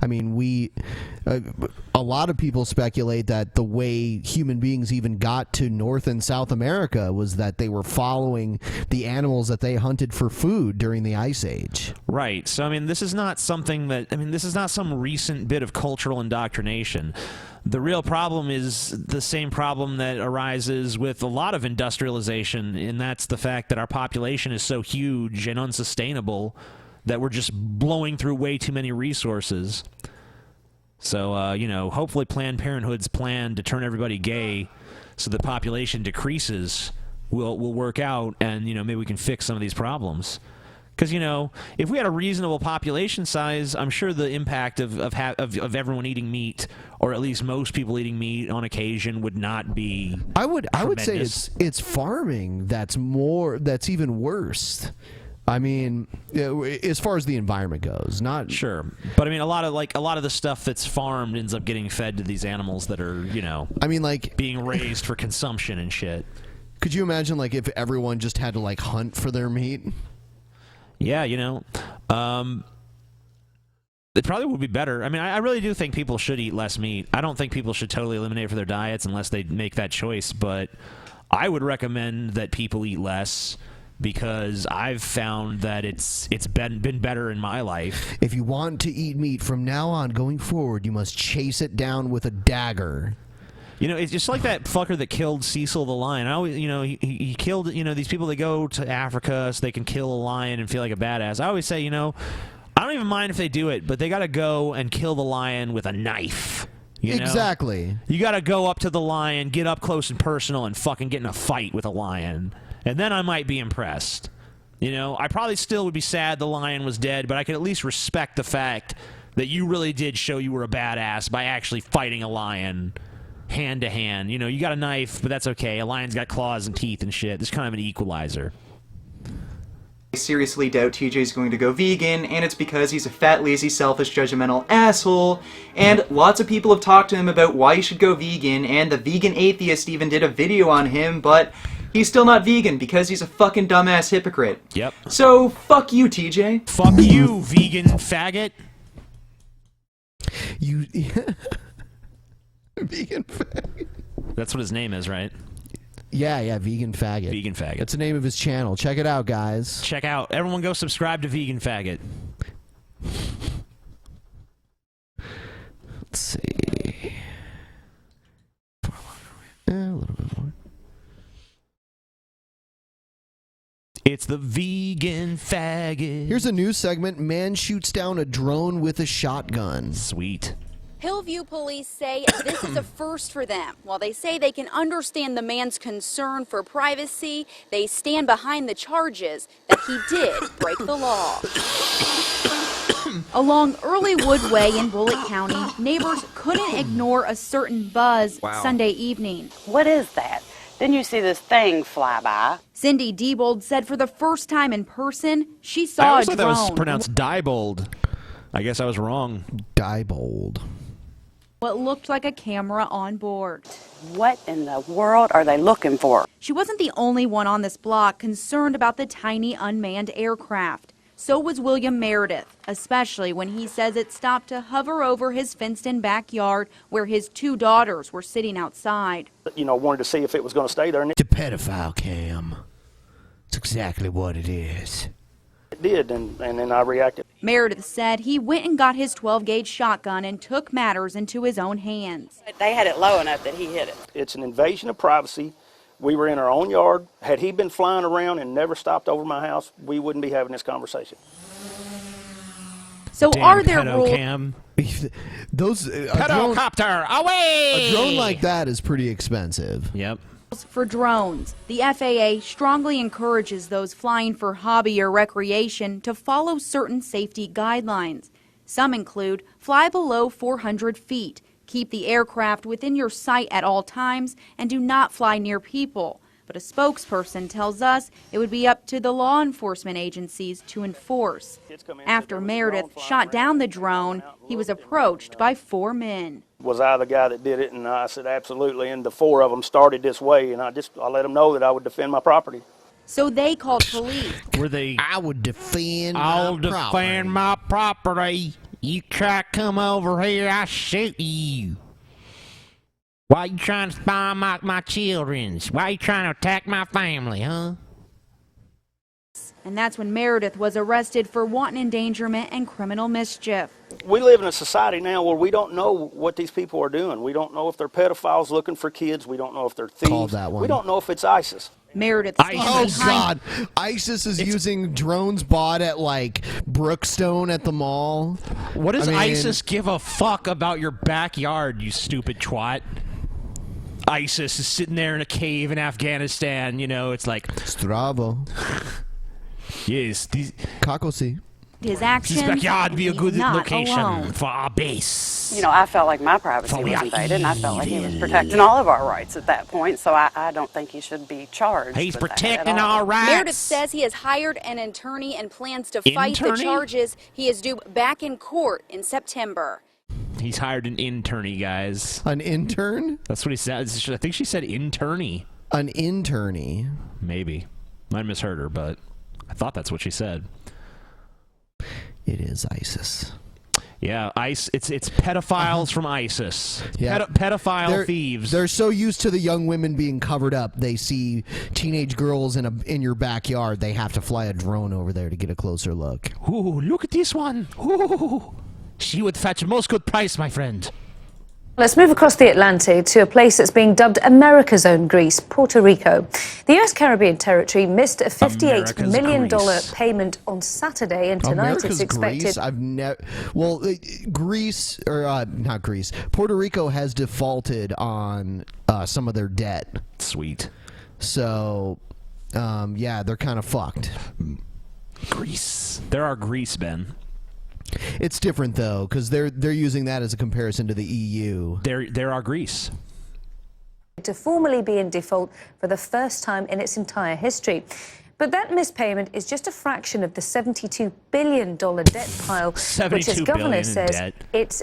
I mean, a lot of people speculate that the way human beings even got to North and South America was that they were following the animals that they hunted for food during the Ice Age. Right. So, I mean, this is not something that, I mean, this is not some recent bit of cultural indoctrination. The real problem is the same problem that arises with a lot of industrialization, and that's the fact that our population is so huge and unsustainable that we're just blowing through way too many resources. So, you know, hopefully Planned Parenthood's plan to turn everybody gay so the population decreases will work out, and, you know, maybe we can fix some of these problems. Because, you know, if we had a reasonable population size, I'm sure the impact of everyone eating meat, or at least most people eating meat on occasion, would not be I would say tremendous. it's farming that's even worse. I mean, as far as the environment goes, not sure, but I mean, a lot of the stuff that's farmed ends up getting fed to these animals that are, you know, I mean, like being raised for consumption and shit. Could you imagine, like, if everyone just had to like hunt for their meat? Yeah, you know, it probably would be better. I mean, I really do think people should eat less meat. I don't think people should totally eliminate it for their diets unless they make that choice, but I would recommend that people eat less, because I've found that it's been better in my life. If you want to eat meat from now on going forward, you must chase it down with a dagger. You know, it's just like that fucker that killed Cecil the lion. I always, you know, he killed, you know, these people that go to Africa so they can kill a lion and feel like a badass. I always say, you know, I don't even mind if they do it, but they got to go and kill the lion with a knife. You know? Exactly. You got to go up to the lion, get up close and personal, and fucking get in a fight with a lion. And then I might be impressed. You know, I probably still would be sad the lion was dead, but I could at least respect the fact that you really did show you were a badass by actually fighting a lion hand to hand. You know, you got a knife, but that's okay. A lion's got claws and teeth and shit. There's kind of an equalizer. I seriously doubt TJ's going to go vegan, and it's because he's a fat, lazy, selfish, judgmental asshole, and lots of people have talked to him about why he should go vegan, and the Vegan Atheist even did a video on him, but he's still not vegan because he's a fucking dumbass hypocrite. Yep. So, fuck you, TJ. Fuck you, vegan faggot. You... Vegan faggot. That's what his name is, right? Yeah, Vegan Faggot. Vegan Faggot. That's the name of his channel. Check it out, guys. Check out. Everyone go subscribe to Vegan Faggot. Let's see. A little bit more. It's the Vegan Faggot. Here's a news segment. Man shoots down a drone with a shotgun. Sweet. Hillview police say this is a first for them. While they say they can understand the man's concern for privacy, they stand behind the charges that he did break the law. Along Earlywood Way in Bullitt County, neighbors couldn't ignore a certain buzz Sunday evening. What is that? Then you see this thing fly by. Cindy Diebold said for the first time in person, she I saw always a thought drone. that was pronounced Diebold. I guess I was wrong. Diebold. What looked like a camera on board. What in the world are they looking for? She wasn't the only one on this block concerned about the tiny unmanned aircraft. So was William Meredith, especially when he says it stopped to hover over his fenced-in backyard where his two daughters were sitting outside. You know, wanted to see if it was going to stay there. And It's a pedophile cam. It's exactly what it is. it did, and then I reacted. Meredith said he went and got his 12-gauge shotgun and took matters into his own hands. They had it low enough that he hit it. It's an invasion of privacy. We were in our own yard. Had he been flying around and never stopped over my house, we wouldn't be having this conversation. So Damn are there pedo rules? cam. Those pedocopter away. A drone like that is pretty expensive. Yep. For drones, the FAA strongly encourages those flying for hobby or recreation to follow certain safety guidelines. Some include fly below 400 feet, keep the aircraft within your sight at all times, and do not fly near people. But a spokesperson tells us it would be up to the law enforcement agencies to enforce. After Meredith shot down the drone, he was approached by 4 men. Was I the guy that did it? And I said, absolutely. And the 4 of them started this way, and I let them know that I would defend my property. So they called police. Were they? I would defend I'll my property. defend my property. You try to come over here, I shoot you. Why you trying to spy on my children's? Why you trying to attack my family, huh? And that's when Meredith was arrested for wanton endangerment and criminal mischief. We live in a society now where we don't know what these people are doing. We don't know if they're pedophiles looking for kids. We don't know if they're thieves. Called that one. We don't know if it's ISIS. Meredith. Oh God! ISIS is using drones bought at like Brookstone at the mall. What does I mean, ISIS give a fuck about your backyard, you stupid twat? ISIS is sitting there in a cave in Afghanistan. You know, it's like Stravo. Yes, these Kakosi. His actions. This backyard be a good not location alone. for our base. You know, I felt like my privacy was invaded, and I felt like he was protecting all of our rights at that point, so I don't think he should be charged. He's with that at protecting all. our rights. Meredith says he has hired an attorney and plans to fight the Internee? charges. He is due back in court in September. He's hired an internee, guys. An intern? That's what he said. I think she said internee. An internee? Maybe. Might have misheard her, but I thought that's what she said. It is ISIS. Yeah, it's pedophiles from ISIS. Yeah. Pedophile thieves. They're so used to the young women being covered up. They see teenage girls in your backyard. They have to fly a drone over there to get a closer look. Ooh, look at this one. Ooh, she would fetch a most good price, my friend. Let's move across the Atlantic to a place that's being dubbed America's own Greece, Puerto Rico. The U.S. Caribbean territory missed a $58 million payment on Saturday, and tonight America's it's expected... Greece? I've never... Well, Greece, or not Greece, Puerto Rico has defaulted on some of their debt. Sweet. So, yeah, they're kind of fucked. Greece. There are Greece, Ben. It's different though, because they're using that as a comparison to the EU. There are Greece. to formally be in default for the first time in its entire history. But that missed payment is just a fraction of the $72 billion debt pile, which its governor says its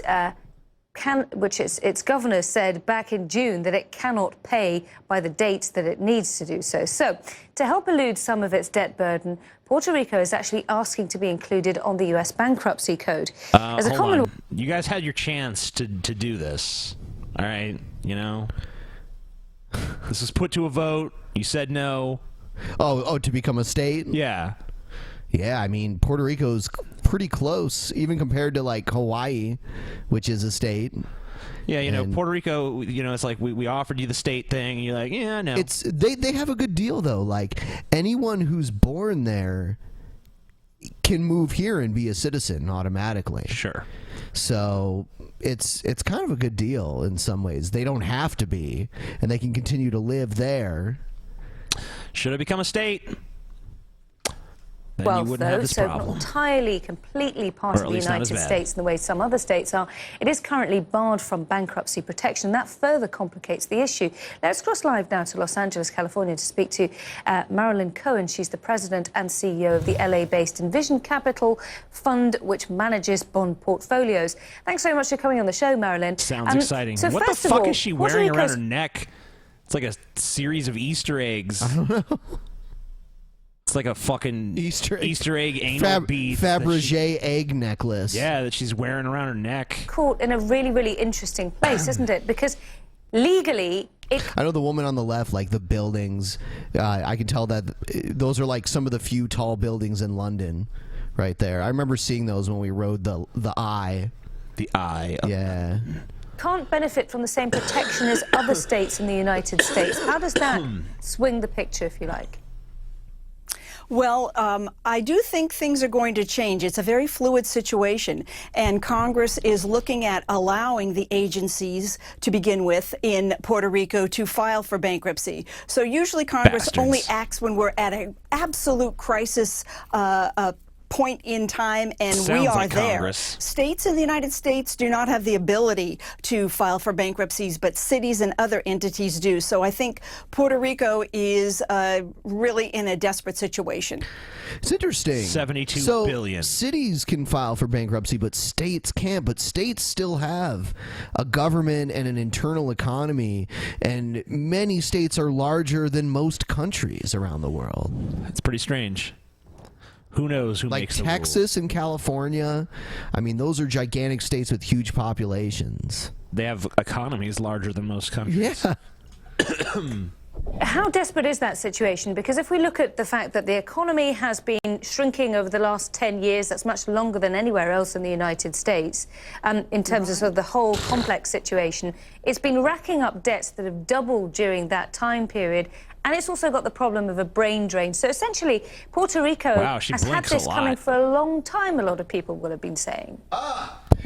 governor said back in June that it cannot pay by the date that it needs to do so. So, to help elude some of its debt burden, Puerto Rico is actually asking to be included on the U.S. bankruptcy code. As a common, you guys had your chance to do this. All right, you know, this was put to a vote. You said no. Oh, to become a state? Yeah. Yeah, I mean, Puerto Rico's pretty close, even compared to, like, Hawaii, which is a state. Yeah, you know, Puerto Rico, you know, it's like we offered you the state thing, and you're like, yeah, no. They have a good deal, though. Like, anyone who's born there can move here and be a citizen automatically. Sure. So it's kind of a good deal in some ways. They don't have to be, and they can continue to live there. Should have become a state. Then wealth, you wouldn't have this so problem. not entirely, completely part of the United States in the way some other states are. It is currently barred from bankruptcy protection. That further complicates the issue. Let's cross live now to Los Angeles, California, to speak to Marilyn Cohen. She's the president and CEO of the LA-based Envision Capital Fund, which manages bond portfolios. Thanks very much for coming on the show, Marilyn. Sounds exciting. So what the first of fuck all, is she wearing around her neck? It's like a series of Easter eggs. I don't know. It's like a fucking Easter egg anal bead. Fabergé egg necklace. Yeah, that she's wearing around her neck. Caught in a really, really interesting place, isn't it? Because legally, I know the woman on the left, like the buildings. I can tell that those are like some of the few tall buildings in London, right there. I remember seeing those when we rode the Eye. The Eye. Yeah. Can't benefit from the same protection as other states in the United States. How does that swing the picture, if you like? Well, I do think things are going to change. It's a very fluid situation, and Congress is looking at allowing the agencies to begin with in Puerto Rico to file for bankruptcy. So usually Congress only acts when we're at an absolute crisis point in time, and we are there. Congress. States in the United States do not have the ability to file for bankruptcies, but cities and other entities do. So I think Puerto Rico is really in a desperate situation. It's interesting. $72 billion. Cities can file for bankruptcy, but states can't. But states still have a government and an internal economy, and many states are larger than most countries around the world. It's pretty strange. Who knows who like makes the Texas and California. I mean, those are gigantic states with huge populations. They have economies larger than most countries. Yeah. How desperate is that situation? Because if we look at the fact that the economy has been shrinking over the last 10 years, that's much longer than anywhere else in the United States, in terms of, sort of the whole complex situation, it's been racking up debts that have doubled during that time period, and it's also got the problem of a brain drain. So essentially, Puerto Rico has had this coming for a long time, a lot of people will have been saying.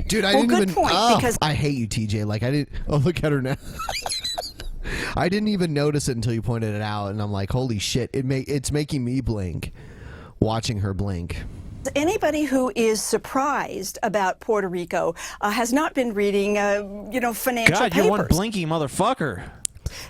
Dude, I didn't even... because I hate you, TJ. Like, I didn't... Oh, look at her now. I didn't even notice it until you pointed it out, and I'm like, holy shit, it's making me blink, watching her blink. Anybody who is surprised about Puerto Rico has not been reading, financial God, papers. you're one blinky motherfucker.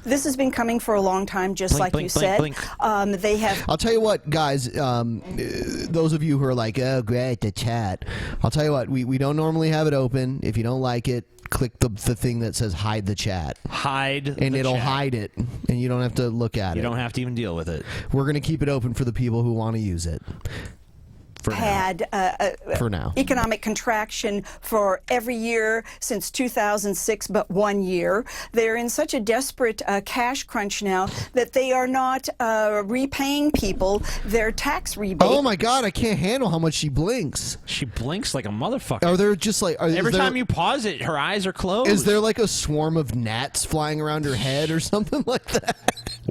This has been coming for a long time, just like you said. They have... I'll tell you what, guys, those of you who are like, oh, great, the chat. I'll tell you what, we don't normally have it open. If you don't like it, click the thing that says hide the chat. And it'll hide it, and you don't have to look at it. You don't have to even deal with it. We're going to keep it open for the people who want to use it. For now. Economic contraction for every year since 2006 but 1 year. They're in such a desperate cash crunch now that they are not repaying people their tax rebate. Oh my God, I can't handle how much she blinks. She blinks like a motherfucker. Are there just like... Every time you pause it, her eyes are closed. Is there like a swarm of gnats flying around her head or something like that?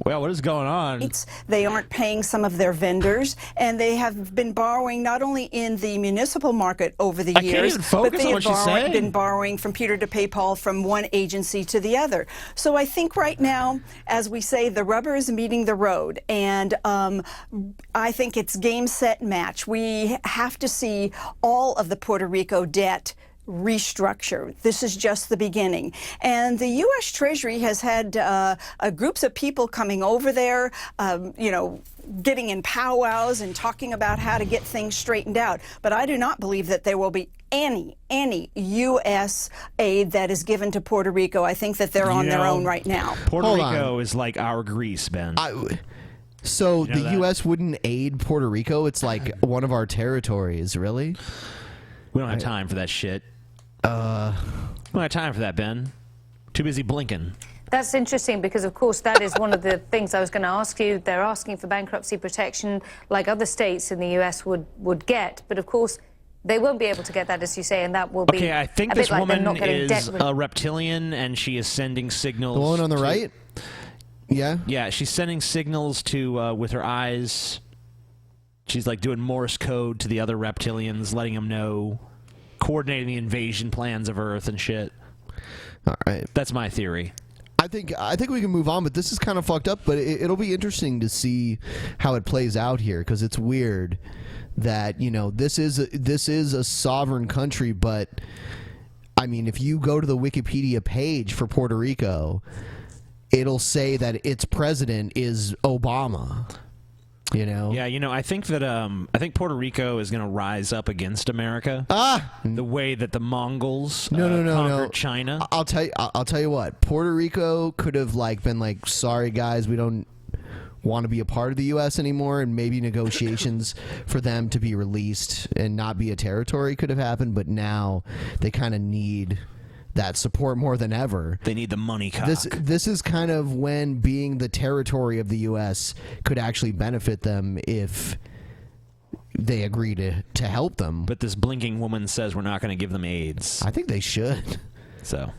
Well, what is going on? They aren't paying some of their vendors, and they have been borrowing not only in the municipal market over the years, but they have been borrowing from Peter to pay Paul from one agency to the other. So I think right now, as we say, the rubber is meeting the road, and I think it's game, set, match. We have to see all of the Puerto Rico debt restructure. This is just the beginning. And the U.S. Treasury has had groups of people coming over there, getting in powwows and talking about how to get things straightened out. But I do not believe that there will be any U.S. aid that is given to Puerto Rico. I think that they're on their own right now. Puerto Rico is like our Greece, Ben. So the U.S. wouldn't aid Puerto Rico? It's like one of our territories, really? We don't have time for that shit. We don't have time for that, Ben. Too busy blinking. That's interesting because, of course, that is one of the things I was going to ask you. They're asking for bankruptcy protection like other states in the U.S. would get. But, of course, they won't be able to get that, as you say, and that will be Okay, I think a this bit like them not woman getting is debt a reptilian, and she is sending signals. The one on the right? Yeah? Yeah, she's sending signals to, with her eyes. She's, like, doing Morse code to the other reptilians, letting them know, coordinating the invasion plans of Earth and shit. All right. That's my theory. I think we can move on, but this is kind of fucked up, but it'll be interesting to see how it plays out here, because it's weird that, this is a sovereign country, but, I mean, if you go to the Wikipedia page for Puerto Rico, it'll say that its president is Obama. Yeah, I think that I think Puerto Rico is going to rise up against America. The way that the Mongols conquered China. I'll tell you what. Puerto Rico could have been sorry guys, we don't want to be a part of the U.S. anymore, and maybe negotiations for them to be released and not be a territory could have happened. But now they kind of need that support more than ever. They need the money cock. This is kind of when being the territory of the U.S. could actually benefit them if they agree to help them. But this blinking woman says we're not going to give them AIDS. I think they should. So.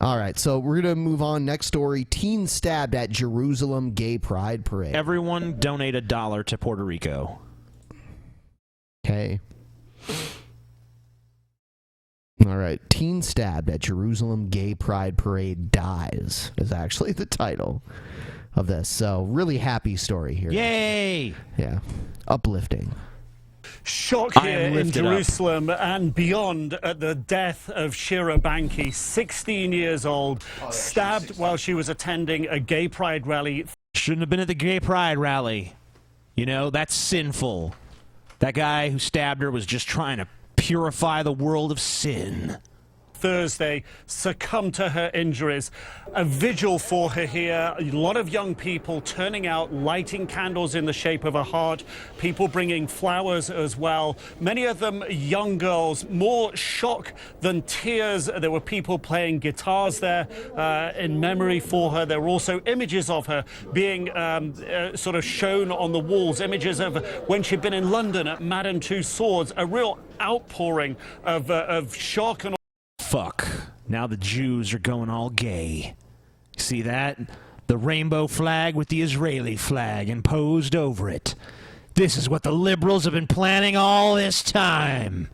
All right, so we're going to move on. Next story, teen stabbed at Jerusalem gay pride parade. Everyone donate $1 to Puerto Rico. Okay. All right. Teen stabbed at Jerusalem gay pride parade dies is actually the title of this. So really happy story here. Yay! Yeah. Uplifting. Shock here in Jerusalem and beyond at the death of Shira Banki, 16 years old, stabbed while she was attending a gay pride rally. Shouldn't have been at the gay pride rally. That's sinful. That guy who stabbed her was just trying to purify the world of sin. Thursday, succumbed to her injuries. A vigil for her here. A lot of young people turning out, lighting candles in the shape of a heart, people bringing flowers as well. Many of them young girls, more shock than tears. There were people playing guitars there in memory for her. There were also images of her being sort of shown on the walls, images of when she'd been in London at Madame Tussauds, a real outpouring of shock and fuck. Now the Jews are going all gay. See that? The rainbow flag with the Israeli flag imposed over it. This is what the liberals have been planning all this time.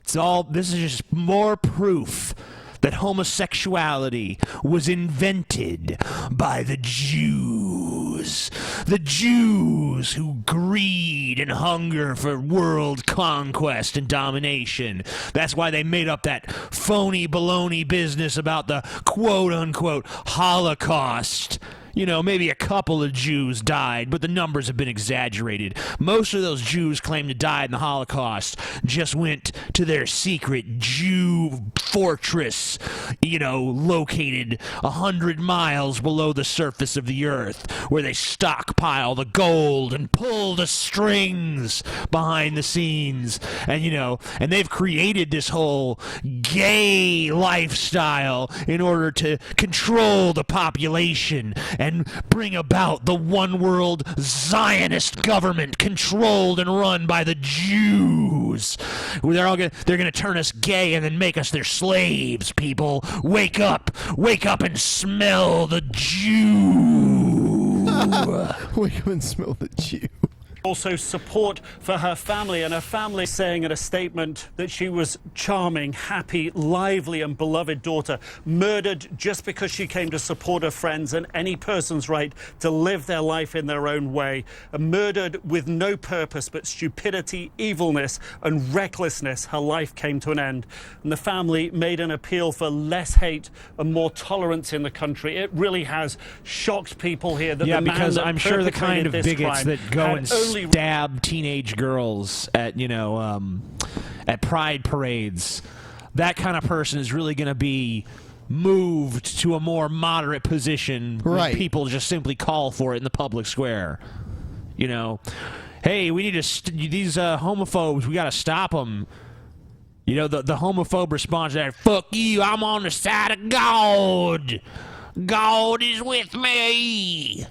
This is just more proof that homosexuality was invented by the Jews. The Jews who greed and hunger for world conquest and domination. That's why they made up that phony baloney business about the quote-unquote Holocaust. You know, maybe a couple of Jews died, but the numbers have been exaggerated. Most of those Jews claimed to die in the Holocaust just went to their secret Jew fortress, you know, located 100 miles below the surface of the earth, where they stockpile the gold and pull the strings behind the scenes. And, you know, and they've created this whole gay lifestyle in order to control the population and bring about the one world Zionist government controlled and run by the Jews. They're gonna turn us gay and then make us their slaves. People, wake up and smell the Jew. Wake up and smell the Jew. Also support for her family, and her family saying in a statement that she was charming, happy, lively and beloved daughter, murdered just because she came to support her friends and any person's right to live their life in their own way. Murdered with no purpose but stupidity, evilness and recklessness. Her life came to an end. And the family made an appeal for less hate and more tolerance in the country. It really has shocked people here that the man because that I'm sure the kind of perpetrated this bigots crime that go had and only stab teenage girls at, you know, at pride parades, that kind of person is really going to be moved to a more moderate position when people just simply call for it in the public square. You know, hey, we need to these homophobes, we got to stop them. You know, the homophobe response to that, fuck you, I'm on the side of God. God is with me.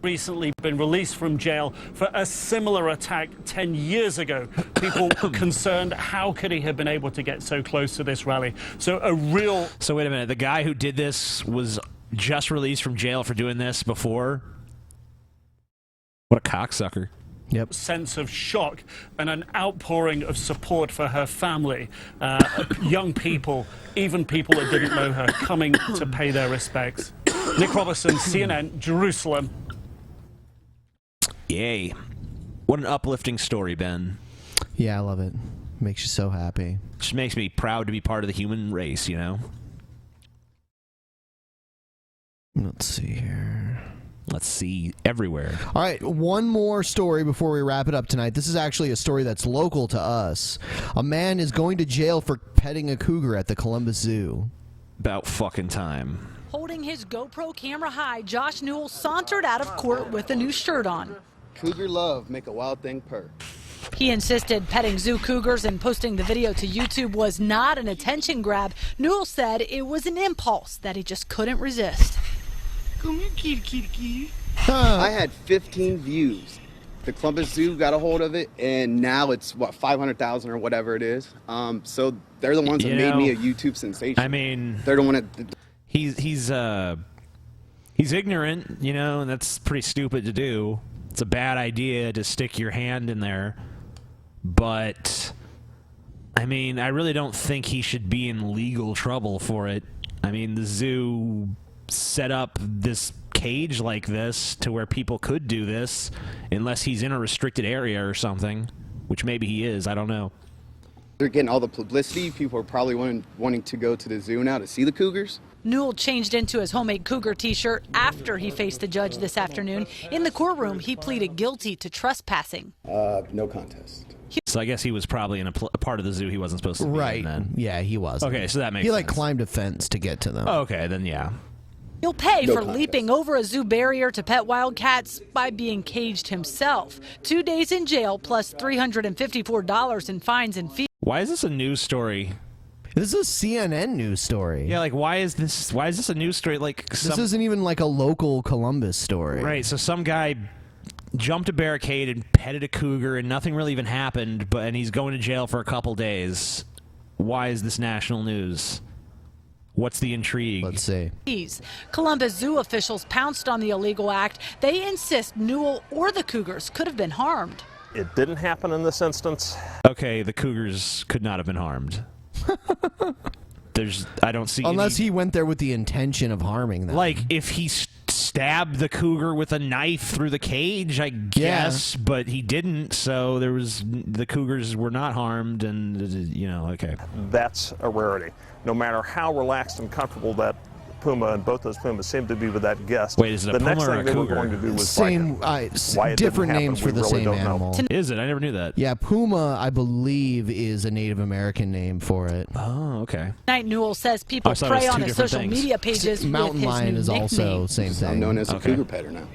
Recently been released from jail for a similar attack 10 years ago. People concerned, how could he have been able to get so close to this rally? So wait a minute, the guy who did this was just released from jail for doing this before? What a cocksucker. Yep. Sense of shock and an outpouring of support for her family. Young people, even people that didn't know her, coming to pay their respects. Nick Robertson, CNN, Jerusalem. Yay. What an uplifting story, Ben. Yeah, I love it. Makes you so happy. Just makes me proud to be part of the human race, you know? Let's see here. Let's see everywhere. All right, one more story before we wrap it up tonight. This is actually a story that's local to us. A man is going to jail for petting a cougar at the Columbus Zoo. About fucking time. Holding his GoPro camera high, Josh Newell sauntered out of court with a new shirt on. Cougar love, make a wild thing purr. He insisted petting zoo cougars and posting the video to YouTube was not an attention grab. Newell said it was an impulse that he just couldn't resist. Come here, kitty. I had 15 views. The Columbus Zoo got a hold of it, and now it's, 500,000 or whatever it is. So they're the ones that made me a YouTube sensation. I mean, they're the one that... He's ignorant, you know, and that's pretty stupid to do. It's a bad idea to stick your hand in there. But, I mean, I really don't think he should be in legal trouble for it. I mean, the zoo set up this cage like this to where people could do this unless he's in a restricted area or something, which maybe he is. I don't know. They're getting all the publicity. People are probably wanting to go to the zoo now to see the cougars. Newell changed into his homemade cougar t-shirt after he faced the judge this afternoon. In the courtroom, he pleaded guilty to trespassing. No contest. So I guess he was probably in a part of the zoo he wasn't supposed to be Right. in then. Yeah, he was. Okay, so that makes He sense. climbed a fence to get to them. Oh, okay, then yeah. He'll pay No for contest. leaping over a zoo barrier to pet wildcats by being caged himself. 2 days in jail plus $354 in fines and fees. Why is this a news story? This is a CNN news story. Yeah, like why is this a news story? Like This isn't even like a local Columbus story. Right, so some guy jumped a barricade and petted a cougar and nothing really even happened, and he's going to jail for a couple days. Why is this national news? What's the intrigue? Let's see. Columbus Zoo officials pounced on the illegal act. They insist Newell or the cougars could have been harmed. It didn't happen in this instance. Okay, the cougars could not have been harmed. I don't see Unless he went there with the intention of harming them. Like, if he stabbed the cougar with a knife through the cage, I guess, but he didn't, so the cougars were not harmed, and, okay. That's a rarity. No matter how relaxed and comfortable that puma and both those pumas seemed to be with that guest. Wait, is it a the next puma or thing a they were cougar? going to do was Same, fight him. Why it different didn't happen, names for we the really same don't know. animal. Is it? I never knew that. Yeah, puma, I believe, is a Native American name for it. Oh, okay. Tonight, Newell says people thought it was prey two on his different social things. media pages Mountain with his lion new is also nickname. same thing. I'm known as a Okay. cougar petter now.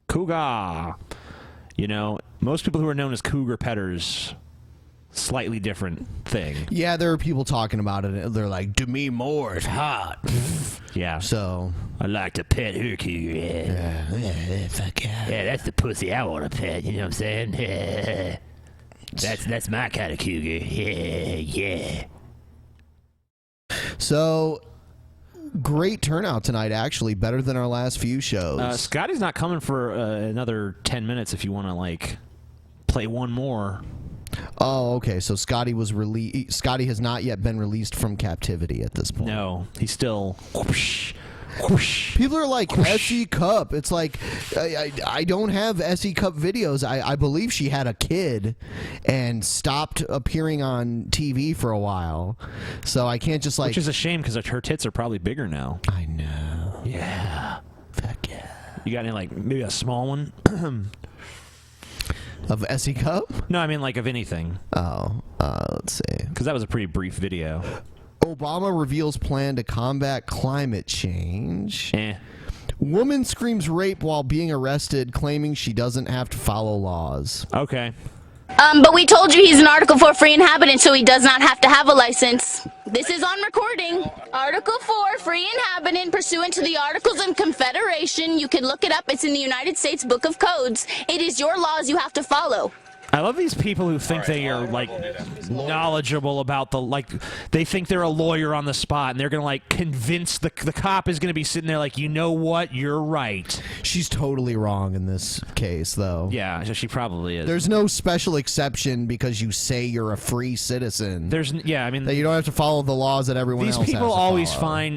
Cougar. Most people who are known as cougar petters, slightly different thing. Yeah, there are people talking about it. They're like, Demi Moore is hot. Yeah. So I like to pet her cougar. Yeah, fuck yeah. Yeah, that's the pussy I want to pet. You know what I'm saying? That's my kind of cougar. Yeah. So great turnout tonight, actually. Better than our last few shows. Scotty's not coming for another 10 minutes if you want to, play one more. Oh, okay. So Scotty was released. Scotty has not yet been released from captivity at this point. No, he's still. People are like SE Cup. It's like I don't have SE Cup videos. I believe she had a kid and stopped appearing on TV for a while, so I can't just Which is a shame because her tits are probably bigger now. I know. Yeah. Fuck yeah. You got any maybe a small one? Of SE Cup? No, I mean of anything. Oh, let's see. Because that was a pretty brief video. Obama reveals plan to combat climate change. Woman screams rape while being arrested, claiming she doesn't have to follow laws. Okay. But we told you he's an Article 4 free inhabitant, so he does not have to have a license. This is on recording. Article 4, free inhabitant, pursuant to the Articles of Confederation. You can look it up. It's in the United States Book of Codes. It is your laws you have to follow. I love these people who think they are knowledgeable about they think they're a lawyer on the spot and they're gonna convince the cop is gonna be sitting there you know what, you're right. She's totally wrong in this case, though. Yeah, she probably is. There's no special exception because you say you're a free citizen. That you don't have to follow the laws that everyone else has to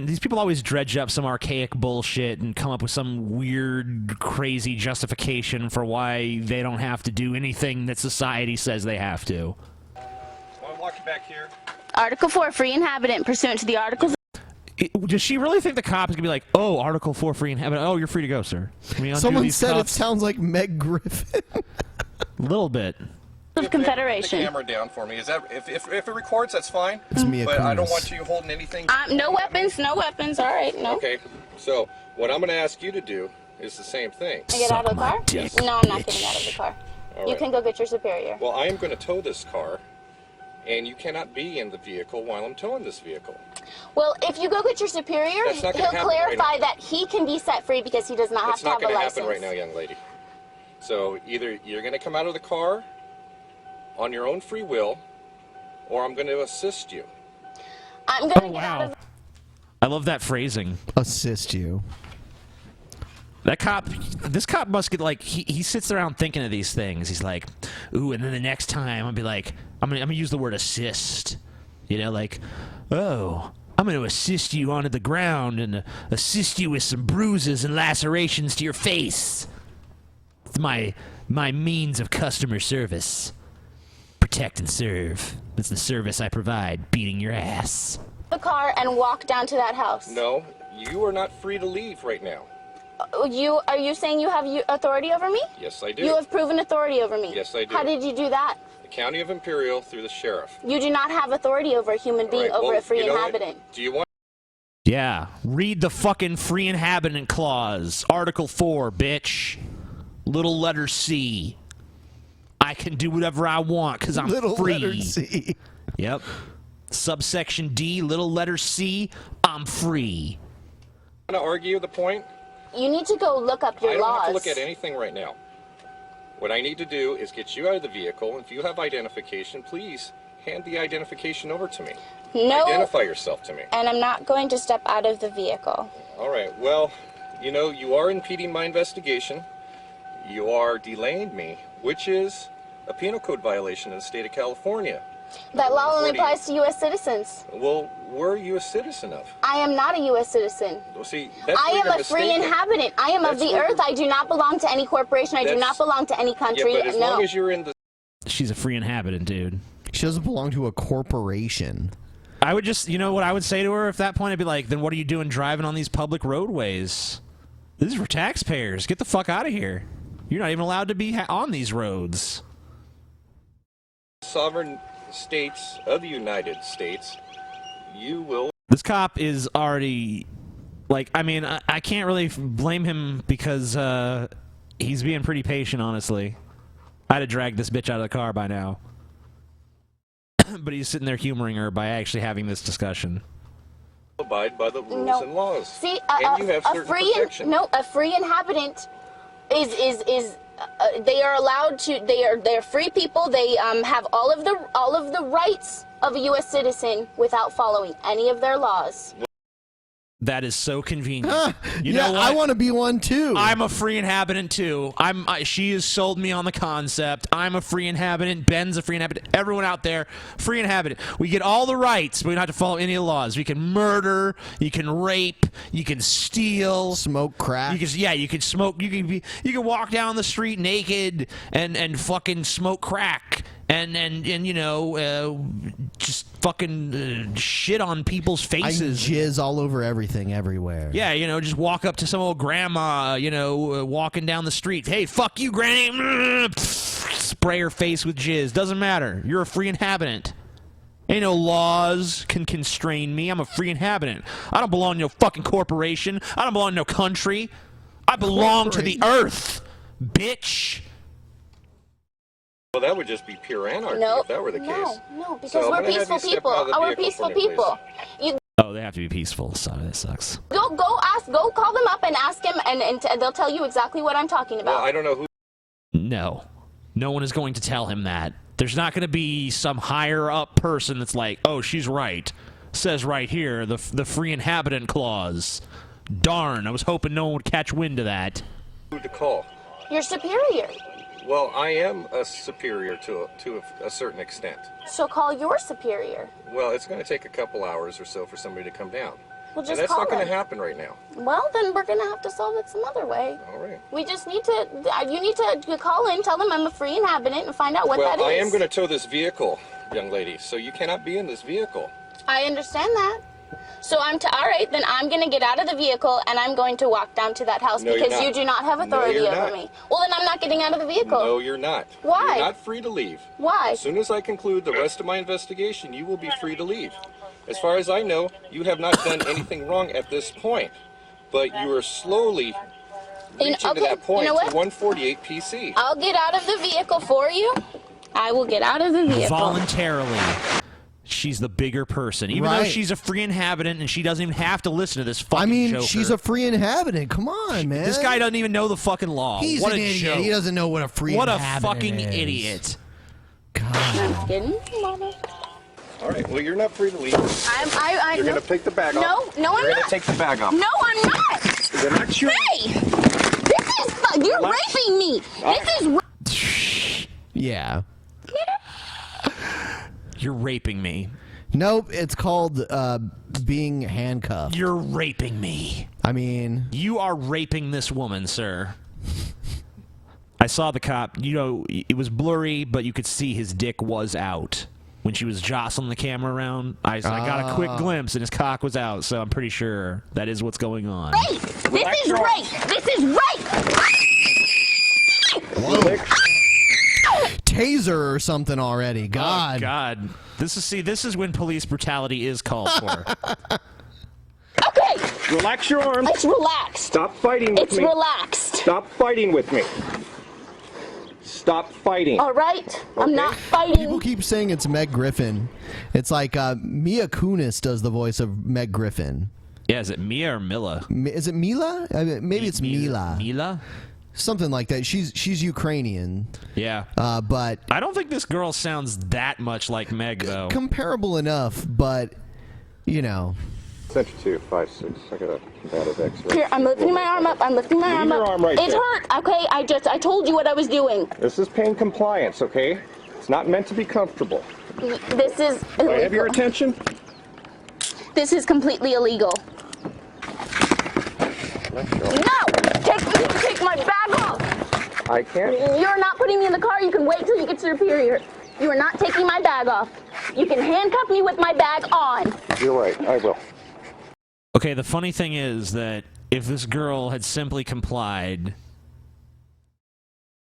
These people always dredge up some archaic bullshit and come up with some weird, crazy justification for why they don't have to do anything that society says they have to. Want to walk you back here? Article 4, free inhabitant, pursuant to the Articles. Does she really think the cop is gonna be like, oh, Article 4 free inhabitant? Oh, you're free to go, sir. Can we undo Someone these said cuffs? it sounds like Meg Griffin. A little bit. Of Confederation. Put the camera down for me. Is that if it records, that's fine. It's Mia but I don't Kunis. want you holding anything. No weapons, no weapons. All right, no. Okay. So what I'm going to ask you to do is the same thing. Can I get out of the car? No, I'm not getting out of the car. All You right. can go get your superior. Well, I am going to tow this car, and you cannot be in the vehicle while I'm towing this vehicle. Well, if you go get your superior, That's not he'll gonna happen right clarify now. that he can be set free because he does not That's have not to have going a to license. happen right now, young lady. So either you're going to come out of the car on your own free will, or I'm going to assist you. I'm going to get out of I love that phrasing. Assist you. This cop must get he sits around thinking of these things. He's like, ooh, and then the next time I'll be like, I'm gonna use the word assist. Oh, I'm gonna assist you onto the ground and assist you with some bruises and lacerations to your face. It's my means of customer service. Protect and serve. That's the service I provide, beating your ass. the car and walk down to that house. No, you are not free to leave right now. Are you saying you have authority over me? Yes, I do. You have proven authority over me. Yes, I do. How did you do that? County of Imperial through the sheriff. You do not have authority over a human being, over a free inhabitant. Do you want? Yeah, read the fucking free inhabitant clause. Article 4, bitch. Little letter C. I can do whatever I want because I'm Little free. letter C. Yep. Subsection D, little letter C, I'm free. Want to argue the point? You need to go look up your I don't laws. have to look at anything right now. What I need to do is get you out of the vehicle. If you have identification, please hand the identification over to me. No. Identify yourself to me. And I'm not going to step out of the vehicle. All right. Well, you know, you are impeding my investigation. You are delaying me, which is a penal code violation in the state of California. That law only applies to U.S. citizens. Well, where are you a citizen of? I am not a U.S. citizen. Well, see, that's I where am you're a free mistaken. inhabitant. I am of That's the where earth. I do not belong to any corporation. I do not belong to any country. Yeah, but as no. long as you're in the... She's a free inhabitant, dude. She doesn't belong to a corporation. I would just, you know what I would say to her at that point? I'd be like, then what are you doing driving on these public roadways? This is for taxpayers. Get the fuck out of here. You're not even allowed to be on these roads. sovereign states of the United States, you will... This cop is already, like, I mean, I can't really blame him because he's being pretty patient, honestly. I'd have dragged this bitch out of the car by now. But he's sitting there humoring her by actually having this discussion. Abide by the rules and laws. See, and you have certain protection. a free inhabitant is they are allowed to. They're free people. They have all of the rights of a U.S. citizen without following any of their laws. That is so convenient. You yeah, know what? I want to be one too. I'm a free inhabitant too. She has sold me on the concept. I'm a free inhabitant. Ben's a free inhabitant. Everyone out there, free inhabitant. We get all the rights, but we don't have to follow any of the laws. We can murder. You can rape. You can steal. Smoke crack. You can smoke. You can walk down the street naked and fucking smoke crack. And you know, just fucking shit on people's faces. I jizz all over everything, everywhere. Yeah, you know, just walk up to some old grandma, you know, walking down the street. Hey, fuck you, granny. Spray her face with jizz. Doesn't matter. You're a free inhabitant. Ain't no laws can constrain me. I'm a free inhabitant. I don't belong to no fucking corporation. I don't belong to no country. I belong to the earth, bitch. Well, that would just be pure anarchy if that were the case. No, because we're peaceful people. We're peaceful people. Oh, they have to be peaceful. Sorry, that sucks. Go call them up and ask him, and they'll tell you exactly what I'm talking about. Well, I don't know who. No one is going to tell him that. There's not going to be some higher up person that's like, oh, she's right. Says right here, the free inhabitant clause. Darn, I was hoping no one would catch wind of that. Who to call? Your superior. Well, I am a superior to a certain extent. So call your superior. Well, it's going to take a couple hours or so for somebody to come down. Well, just and that's call not going to them. happen right now. Well, then we're going to have to solve it some other way. All right. We just need to, you need to call in, tell them I'm a free inhabitant, and find out what that is. Well, I am going to tow this vehicle, young lady, so you cannot be in this vehicle. I understand that. So all right, then I'm going to get out of the vehicle, and I'm going to walk down to that house No, you're because not. you do not have authority No, you're over not. me. Well, then I'm not getting out of the vehicle. No, you're not. Why? You're not free to leave. Why? As soon as I conclude the rest of my investigation, you will be free to leave. As far as I know, you have not done anything wrong at this point, but you are slowly reaching to that point you know what? to 148 PC. I'll get out of the vehicle for you. I will get out of the vehicle. Voluntarily. She's the bigger person. Even though she's a free inhabitant and she doesn't even have to listen to this fucking joker. she's a free inhabitant. Come on, man. This guy doesn't even know the fucking law. He's what an a idiot. joke. He doesn't know what a free inhabitant What a fucking is. idiot. I'm kidding, Mama. All right, well, you're not free to leave. You're going to take the bag off. No, I'm not. You're going to take the bag off. No, I'm not. Relax your... Hey, you're raping me. This is. Yeah. You're raping me. Nope, it's called being handcuffed. You're raping me. I mean... You are raping this woman, sir. I saw the cop. You know, it was blurry, but you could see his dick was out. When she was jostling the camera around, I got a quick glimpse, and his cock was out, so I'm pretty sure that is what's going on. Rape! This is rape! This is rape! Whoa. taser or something already. God. Oh, God. This is when police brutality is called for. Okay. Relax your arms. It's relaxed. Stop fighting with It's me. relaxed. Stop fighting with me. Stop fighting. All right? I'm not fighting. People keep saying it's Meg Griffin. It's like Mia Kunis does the voice of Meg Griffin. Yeah, is it Mia or Mila? Is it Mila? I mean, maybe it's Mila. Mila? Something like that. She's Ukrainian. Yeah. But I don't think this girl sounds that much like Meg, though. Comparable enough, but, you know. Center 2, 5, 6. I got a bad of X-ray. Here, I'm lifting my arm up. I'm lifting my arm up. Leave your arm right It there. hurt, okay? I told you what I was doing. This is pain compliance, okay? It's not meant to be comfortable. This is Do I have illegal. your attention? This is completely illegal. No! Take my bag off! I can't. You're not putting me in the car. You can wait till you get to Superior. You are not taking my bag off. You can handcuff me with my bag on. You're right. I will. Okay, the funny thing is that if this girl had simply complied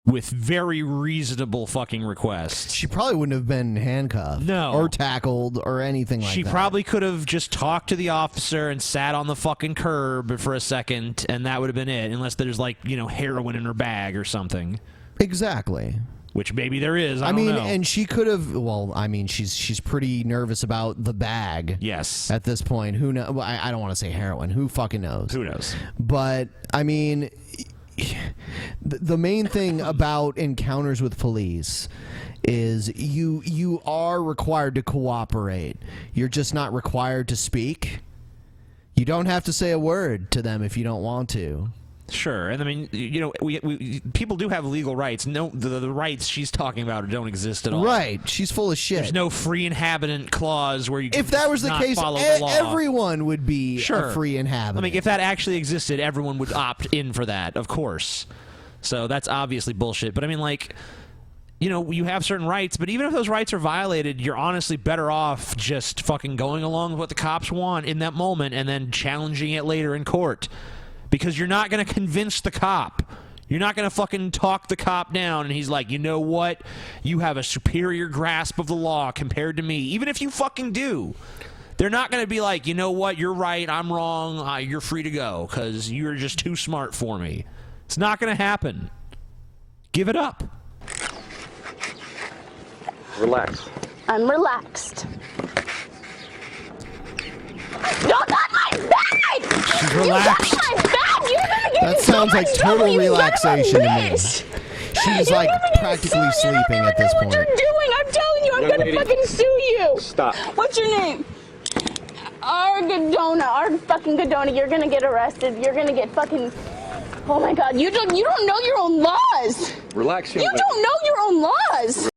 with very reasonable fucking requests, she probably wouldn't have been handcuffed. No. Or tackled or anything like she that. probably could have just talked to the officer and sat on the fucking curb for a second, and that would have been it, unless there's, like, you know, heroin in her bag or something. Exactly. Which maybe there is. I don't mean, know. and she could have. Well, I mean, she's pretty nervous about the bag. Yes. At this point, who knows? Well, I don't want to say heroin. Who fucking knows? Who knows? But I mean, the main thing about encounters with police is you are required to cooperate. You're just not required to speak. You don't have to say a word to them if you don't want to. Sure, and I mean, you know, we people do have legal rights. No, the rights she's talking about don't exist at all. Right, she's full of shit. There's no free inhabitant clause where you can If that was the not case, follow the law. everyone would be a free inhabitant. I mean, if that actually existed, everyone would opt in for that, of course. So that's obviously bullshit. But I mean, like, you know, you have certain rights, but even if those rights are violated, you're honestly better off just fucking going along with what the cops want in that moment and then challenging it later in court. Because you're not going to convince the cop. You're not going to fucking talk the cop down and he's like, you know what? You have a superior grasp of the law compared to me. Even if you fucking do. They're not going to be like, you know what? You're right. I'm wrong. You're free to go because you're just too smart for me. It's not going to happen. Give it up. Relax. I'm relaxed. Don't touch my bag! She's relaxed. You touch my bag! You're gonna get That in so sounds like much trouble, total you relaxation to me. She's like practically sleeping at this point. What you're doing? I'm telling you, I'm Young gonna lady. fucking sue you. Stop. What's your name? Argadona. You're gonna get arrested. You're gonna get fucking. Oh my God! You don't know your own laws. Relax, young You lady. don't know your own laws.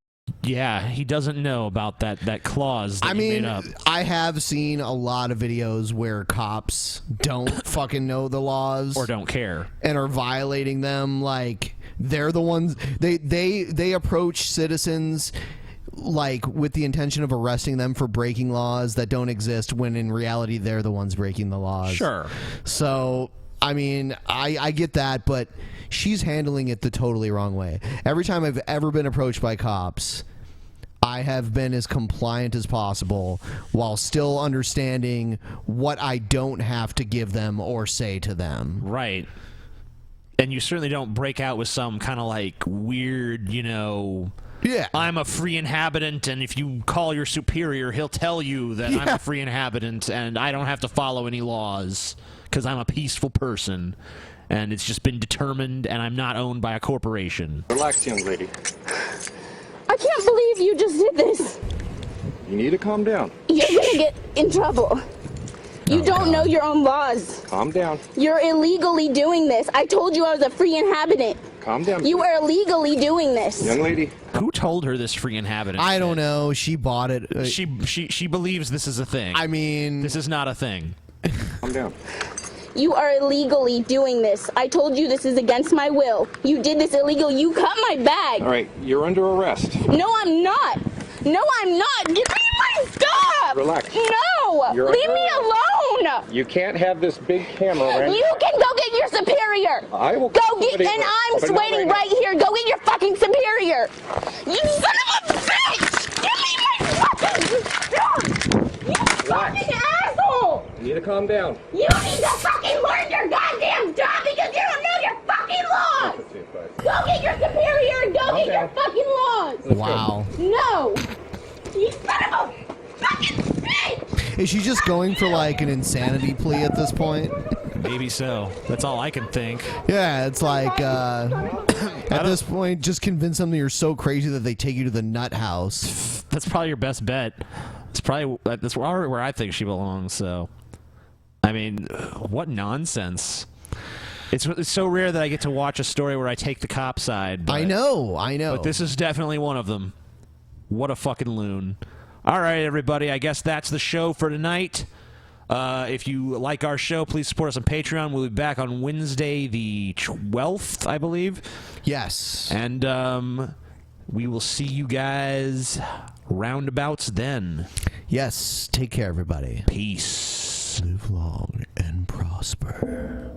Yeah, he doesn't know about that clause that I you mean, made up. I have seen a lot of videos where cops don't fucking know the laws Or don't care. and are violating them. Like they're the ones they approach citizens like with the intention of arresting them for breaking laws that don't exist when in reality they're the ones breaking the laws. Sure. So I mean, I get that, but she's handling it the totally wrong way. Every time I've ever been approached by cops, I have been as compliant as possible while still understanding what I don't have to give them or say to them. Right. And you certainly don't break out with some kind of like weird, you know, yeah, I'm a free inhabitant, and if you call your superior, he'll tell you that I'm a free inhabitant, and I don't have to follow any laws because I'm a peaceful person, and it's just been determined, and I'm not owned by a corporation. Relax, young lady. I can't believe you just did this. You need to calm down. You're gonna get in trouble. You don't know your own laws. Calm down. You're illegally doing this. I told you I was a free inhabitant. Calm down. You are illegally doing this. Young lady. Who told her this free inhabitant? I don't know. She bought it. She believes this is a thing. I mean, this is not a thing. Calm down. You are illegally doing this. I told you this is against my will. You did this illegal. You cut my bag. All right, you're under arrest. No, I'm not. No, I'm not. Give me my stuff. Relax. No. No! You're Leave me alone! You can't have this big camera around. You can go get your superior! I will go get, somebody, and I'm but not waiting right right here. Go get your fucking superior! You son of a bitch! Give me my fucking... You fucking asshole! You need to calm down. You need to fucking learn your goddamn job because you don't know your fucking laws! Go get your superior and go get your fucking laws! Wow. No! You son of a fucking bitch! Is she just going for like an insanity plea at this point? Maybe so. That's all I can think. Yeah, it's like at this point, just convince them that you're so crazy that they take you to the nut house. That's probably your best bet. It's probably that's where I think she belongs. So, I mean, what nonsense! It's so rare that I get to watch a story where I take the cop side. But, I know. But this is definitely one of them. What a fucking loon! All right, everybody. I guess that's the show for tonight. If you like our show, please support us on Patreon. We'll be back on Wednesday, the 12th, I believe. Yes. And we will see you guys roundabouts then. Yes. Take care, everybody. Peace. Live long and prosper.